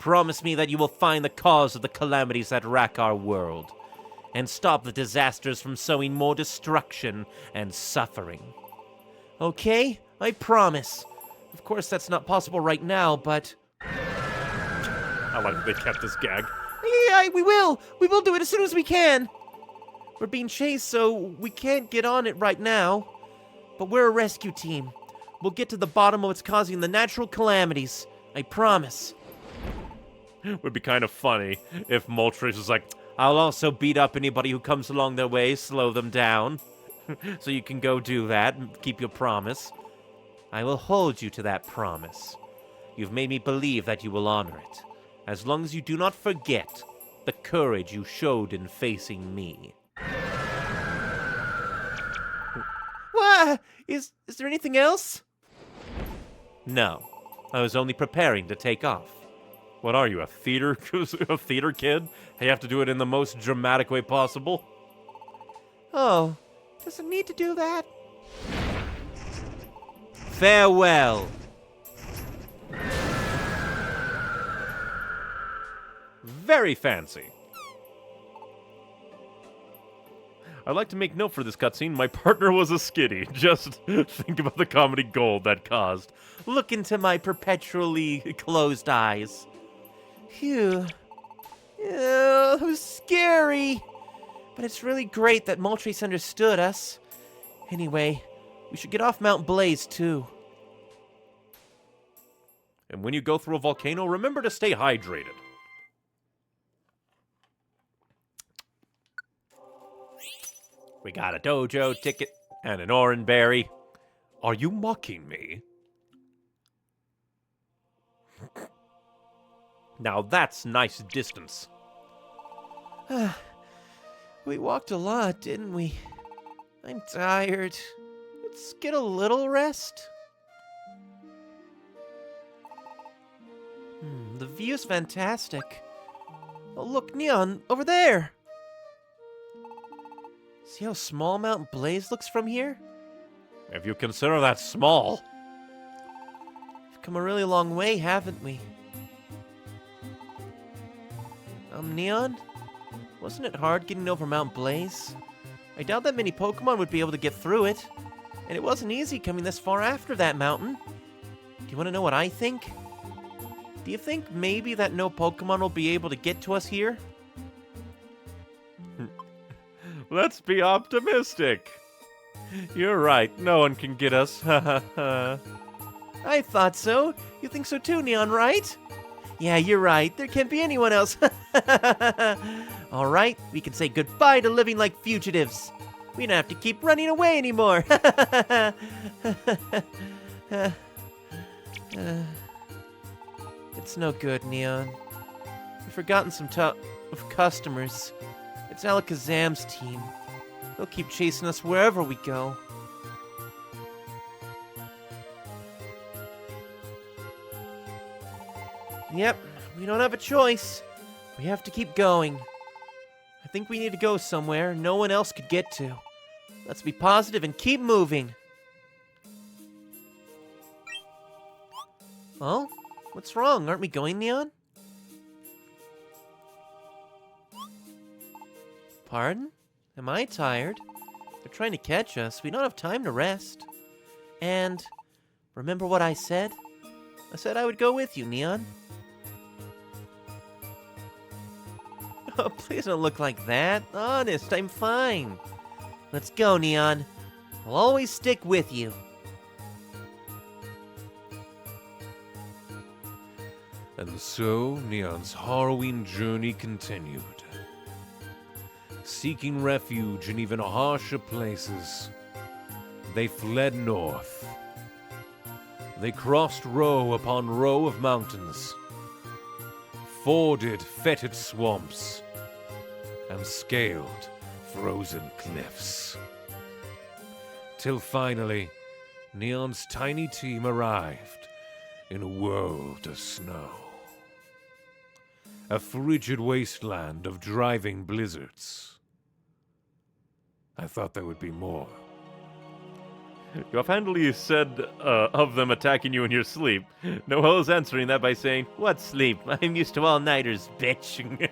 Promise me that you will find the cause of the calamities that rack our world, and stop the disasters from sowing more destruction and suffering. Okay, I promise. Of course, that's not possible right now, but... I like that they kept this gag. Yeah, we will! We will do it as soon as we can! We're being chased, so we can't get on it right now. But we're a rescue team. We'll get to the bottom of what's causing the natural calamities. I promise. Would be kind of funny if Moltres was like, I'll also beat up anybody who comes along their way, slow them down. So you can go do that and keep your promise. I will hold you to that promise. You've made me believe that you will honor it, as long as you do not forget the courage you showed in facing me. What? Is there anything else? No, I was only preparing to take off. what are you, a theater kid? You have to do it in the most dramatic way possible? Oh, does it need to do that? Farewell. Very fancy. I'd like to make note for this cutscene, my partner was a skitty. Just think about the comedy gold that caused. Look into my perpetually closed eyes. Phew. That was scary. But it's really great that Moltres understood us. Anyway, we should get off Mount Blaze, too. And when you go through a volcano, remember to stay hydrated. We got a dojo ticket and an orange berry. Are you mocking me? Now that's nice distance. We walked a lot, didn't we? I'm tired. Let's get a little rest. The view's fantastic. Oh, look, Neon, over there! See how small Mount Blaze looks from here? If you consider that small. We've come a really long way, haven't we? Neon? Wasn't it hard getting over Mount Blaze? I doubt that many Pokemon would be able to get through it. And it wasn't easy coming this far after that mountain. Do you want to know what I think? Do you think maybe that no Pokemon will be able to get to us here? Let's be optimistic. You're right, no one can get us. I thought so. You think so too, Neon, right? Yeah, you're right. There can't be anyone else. All right, we can say goodbye to living like fugitives. We don't have to keep running away anymore. It's no good, Neon. We've forgotten some tough customers. It's Alakazam's team. They'll keep chasing us wherever we go. Yep, we don't have a choice. We have to keep going. I think we need to go somewhere no one else could get to. Let's be positive and keep moving. Oh? What's wrong? Aren't we going, Neon? Pardon? Am I tired? They're trying to catch us. We don't have time to rest. And remember what I said? I said I would go with you, Neon. Oh, please don't look like that. Honest, I'm fine. Let's go, Neon. I'll always stick with you. And so, Neon's harrowing journey continued. Seeking refuge in even harsher places, they fled north. They crossed row upon row of mountains, forded fetid swamps, and scaled frozen cliffs. Till finally, Neon's tiny team arrived in a world of snow. A frigid wasteland of driving blizzards. I thought there would be more. You offhandedly said of them attacking you in your sleep. Noel's answering that by saying, "What sleep? I'm used to all-nighters, bitch."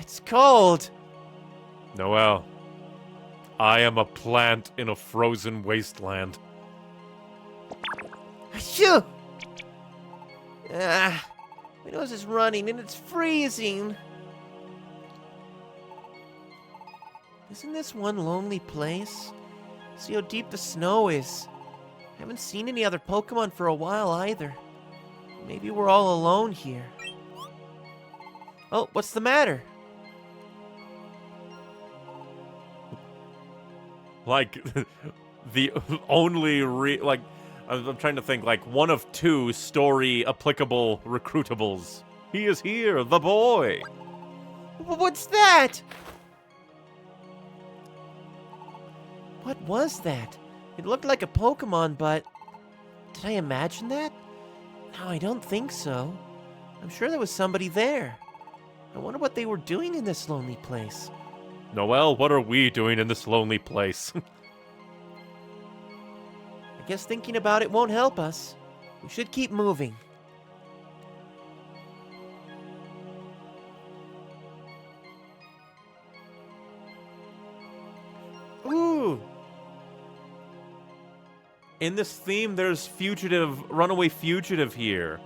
It's cold. Noel, I am a plant in a frozen wasteland. Achoo! My nose is running and it's freezing. Isn't this one lonely place? See how deep the snow is. I haven't seen any other Pokemon for a while either. Maybe we're all alone here. Oh, what's the matter? Like, the only I'm trying to think, like, one of two story-applicable recruitables. He is here, the boy! What's that? What was that? It looked like a Pokemon, but... Did I imagine that? No, I don't think so. I'm sure there was somebody there. I wonder what they were doing in this lonely place. Noel, what are we doing in this lonely place? I guess thinking about it won't help us. We should keep moving. Ooh! In this theme, there's runaway fugitive here.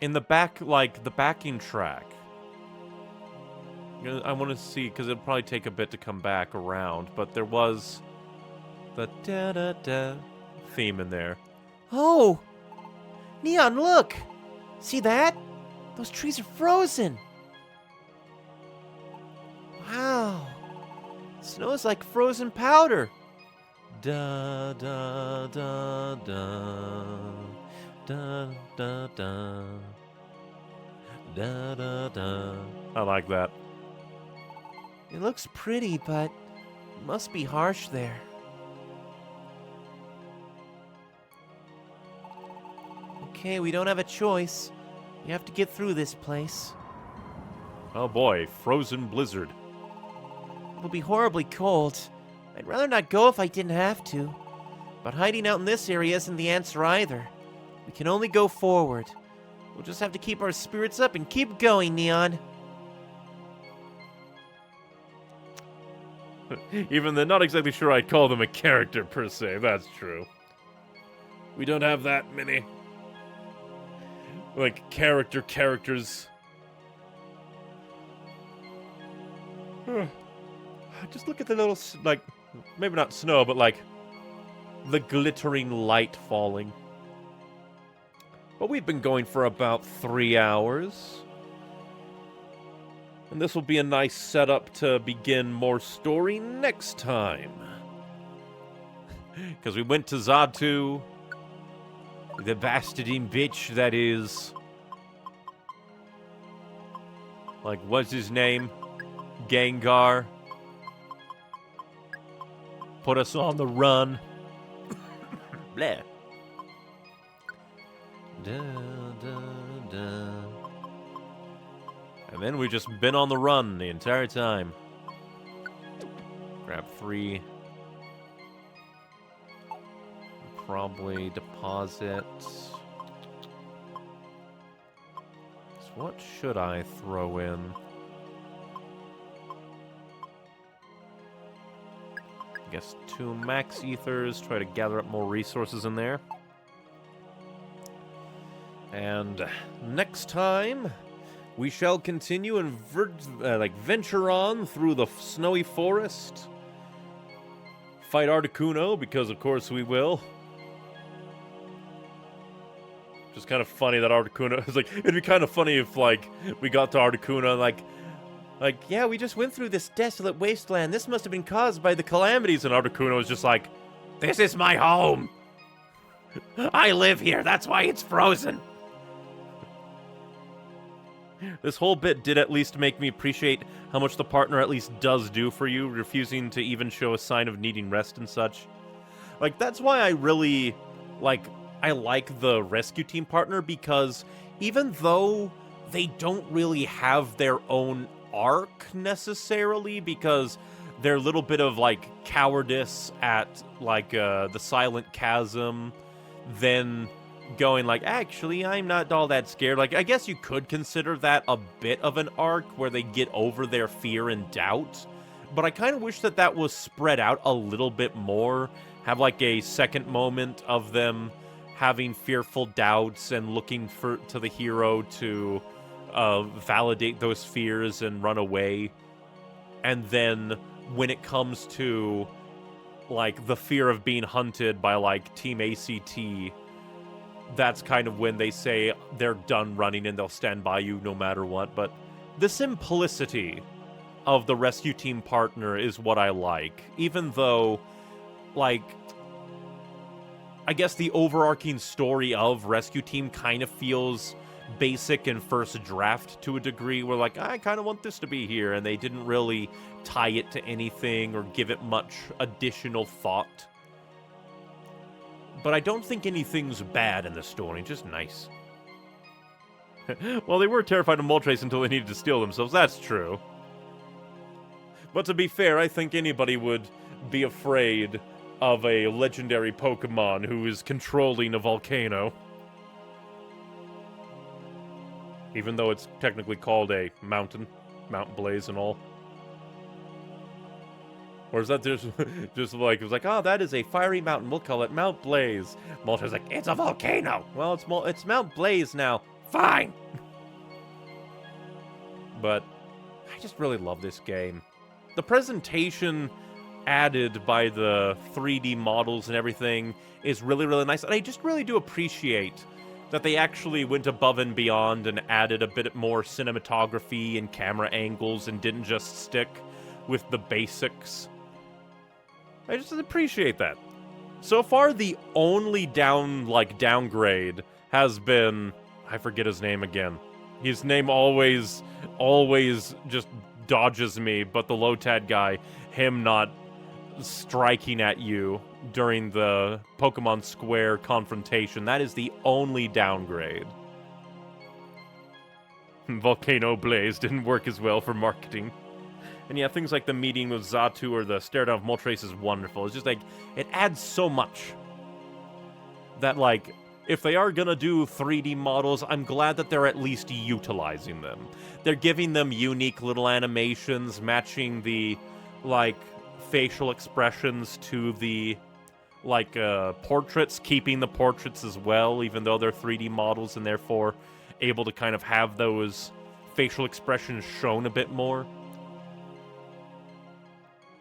In the back, like, the backing track. I want to see, because it'll probably take a bit to come back around, but there was the da-da-da theme in there. Oh! Neon, look! See that? Those trees are frozen! Wow! Snow is like frozen powder! Da da da da da da da da da da. I like that. It looks pretty, but it must be harsh there. Okay, we don't have a choice. We have to get through this place. Oh boy, frozen blizzard. It'll be horribly cold. I'd rather not go if I didn't have to. But hiding out in this area isn't the answer either. We can only go forward. We'll just have to keep our spirits up and keep going, Neon. Even then, not exactly sure I'd call them a character per se, that's true. We don't have that many, like, characters. Just look at the little, like, maybe not snow, but like, the glittering light falling. But we've been going for about 3 hours. And this will be a nice setup to begin more story next time. Because we went to Zatu, the bastarding bitch that is... Like, what's his name? Gengar. Put us on the run. Bleh. Da, da, da. And then we've just been on the run the entire time. Grab 3. Probably deposit. So what should I throw in? I guess 2 max ethers. Try to gather up more resources in there. And next time, we shall continue and venture on through the snowy forest. Fight Articuno, because of course we will. Just kind of funny that Articuno is like, it'd be kind of funny if like we got to Articuno and like, yeah, we just went through this desolate wasteland. This must have been caused by the calamities. And Articuno is just like, this is my home. I live here. That's why it's frozen. This whole bit did at least make me appreciate how much the partner at least does do for you, refusing to even show a sign of needing rest and such. Like, that's why I really, I like the rescue team partner, because even though they don't really have their own arc necessarily, because their little bit of, cowardice at, the Silent Chasm, then going actually, I'm not all that scared. I guess you could consider that a bit of an arc where they get over their fear and doubt, but I kind of wish that that was spread out a little bit more. Have, a second moment of them having fearful doubts and looking to the hero to validate those fears and run away. And then when it comes to, the fear of being hunted by, Team ACT, that's kind of when they say they're done running and they'll stand by you no matter what. But the simplicity of the rescue team partner is what I like. Even though, I guess the overarching story of Rescue Team kind of feels basic in first draft to a degree, where I kind of want this to be here, and they didn't really tie it to anything or give it much additional thought. But I don't think anything's bad in the story, just nice. Well, they were terrified of Moltres until they needed to steal themselves, that's true. But to be fair, I think anybody would be afraid of a legendary Pokemon who is controlling a volcano. Even though it's technically called a mountain, Mount Blaze and all. Or is that just it was oh, that is a fiery mountain, we'll call it Mount Blaze. Moltres like, it's a volcano! Well, it's Mount Blaze now. Fine! But I just really love this game. The presentation added by the 3D models and everything is really, really nice. And I just really do appreciate that they actually went above and beyond and added a bit more cinematography and camera angles and didn't just stick with the basics. I just appreciate that. So far, the only downgrade has been, I forget his name again. His name always just dodges me, but the Lotad guy, him not striking at you during the Pokemon Square confrontation, that is the only downgrade. Volcano Blaze didn't work as well for marketing. And yeah, things like the meeting with Xatu or the stare down of Moltres is wonderful. It's just it adds so much that if they are gonna do 3D models, I'm glad that they're at least utilizing them. They're giving them unique little animations, matching the facial expressions to the portraits, keeping the portraits as well, even though they're 3D models and therefore able to kind of have those facial expressions shown a bit more.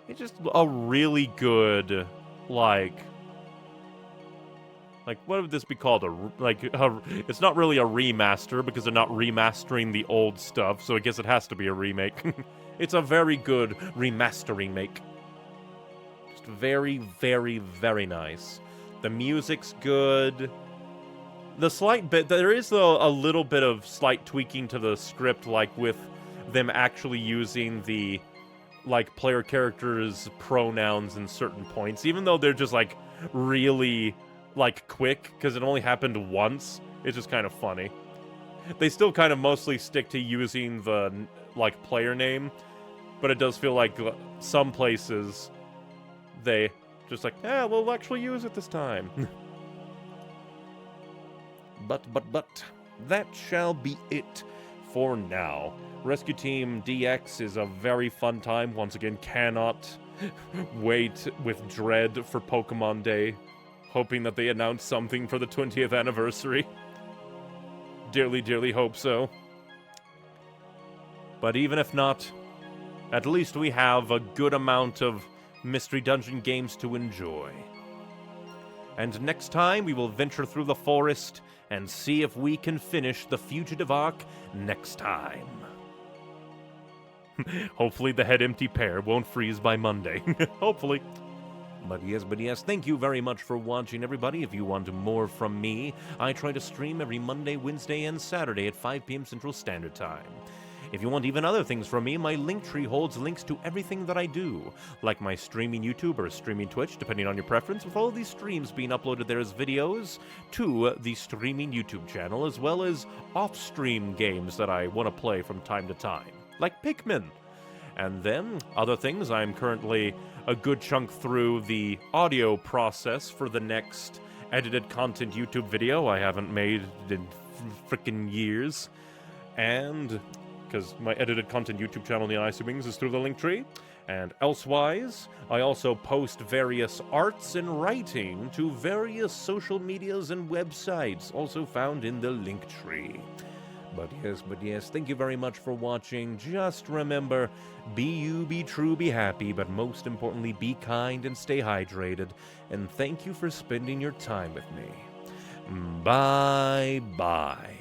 It's just a really good, what would this be called? It's not really a remaster because they're not remastering the old stuff, so I guess it has to be a remake. It's a very good remaster remake. Just very, very, very nice. The music's good. The slight bit, there is a little bit of slight tweaking to the script, with them actually using the player characters' pronouns in certain points, even though they're just really quick, because it only happened once. It's just kind of funny. They still kind of mostly stick to using the player name, but it does feel like some places they just we'll actually use it this time. But that shall be it for now. Rescue Team DX is a very fun time. Once again, cannot wait with dread for Pokemon Day, hoping that they announce something for the 20th anniversary. dearly, dearly hope so. But even if not, at least we have a good amount of Mystery Dungeon games to enjoy. And next time, we will venture through the forest and see if we can finish the Fugitive Arc next time. Hopefully the head empty pair won't freeze by Monday. Hopefully. But yes, thank you very much for watching, everybody. If you want more from me, I try to stream every Monday, Wednesday, and Saturday at 5 p.m. Central Standard Time. If you want even other things from me, my Linktree holds links to everything that I do, like my streaming YouTube or streaming Twitch, depending on your preference, with all of these streams being uploaded there as videos to the streaming YouTube channel, as well as off-stream games that I want to play from time to time, like Pikmin. And then, other things, I'm currently a good chunk through the audio process for the next edited content YouTube video I haven't made in frickin' years. And because my edited content YouTube channel, The Icy Wings, is through the Linktree. And elsewise, I also post various arts and writing to various social medias and websites, also found in the Linktree. But yes, thank you very much for watching. Just remember, be you, be true, be happy, but most importantly, be kind and stay hydrated. And thank you for spending your time with me. Bye-bye.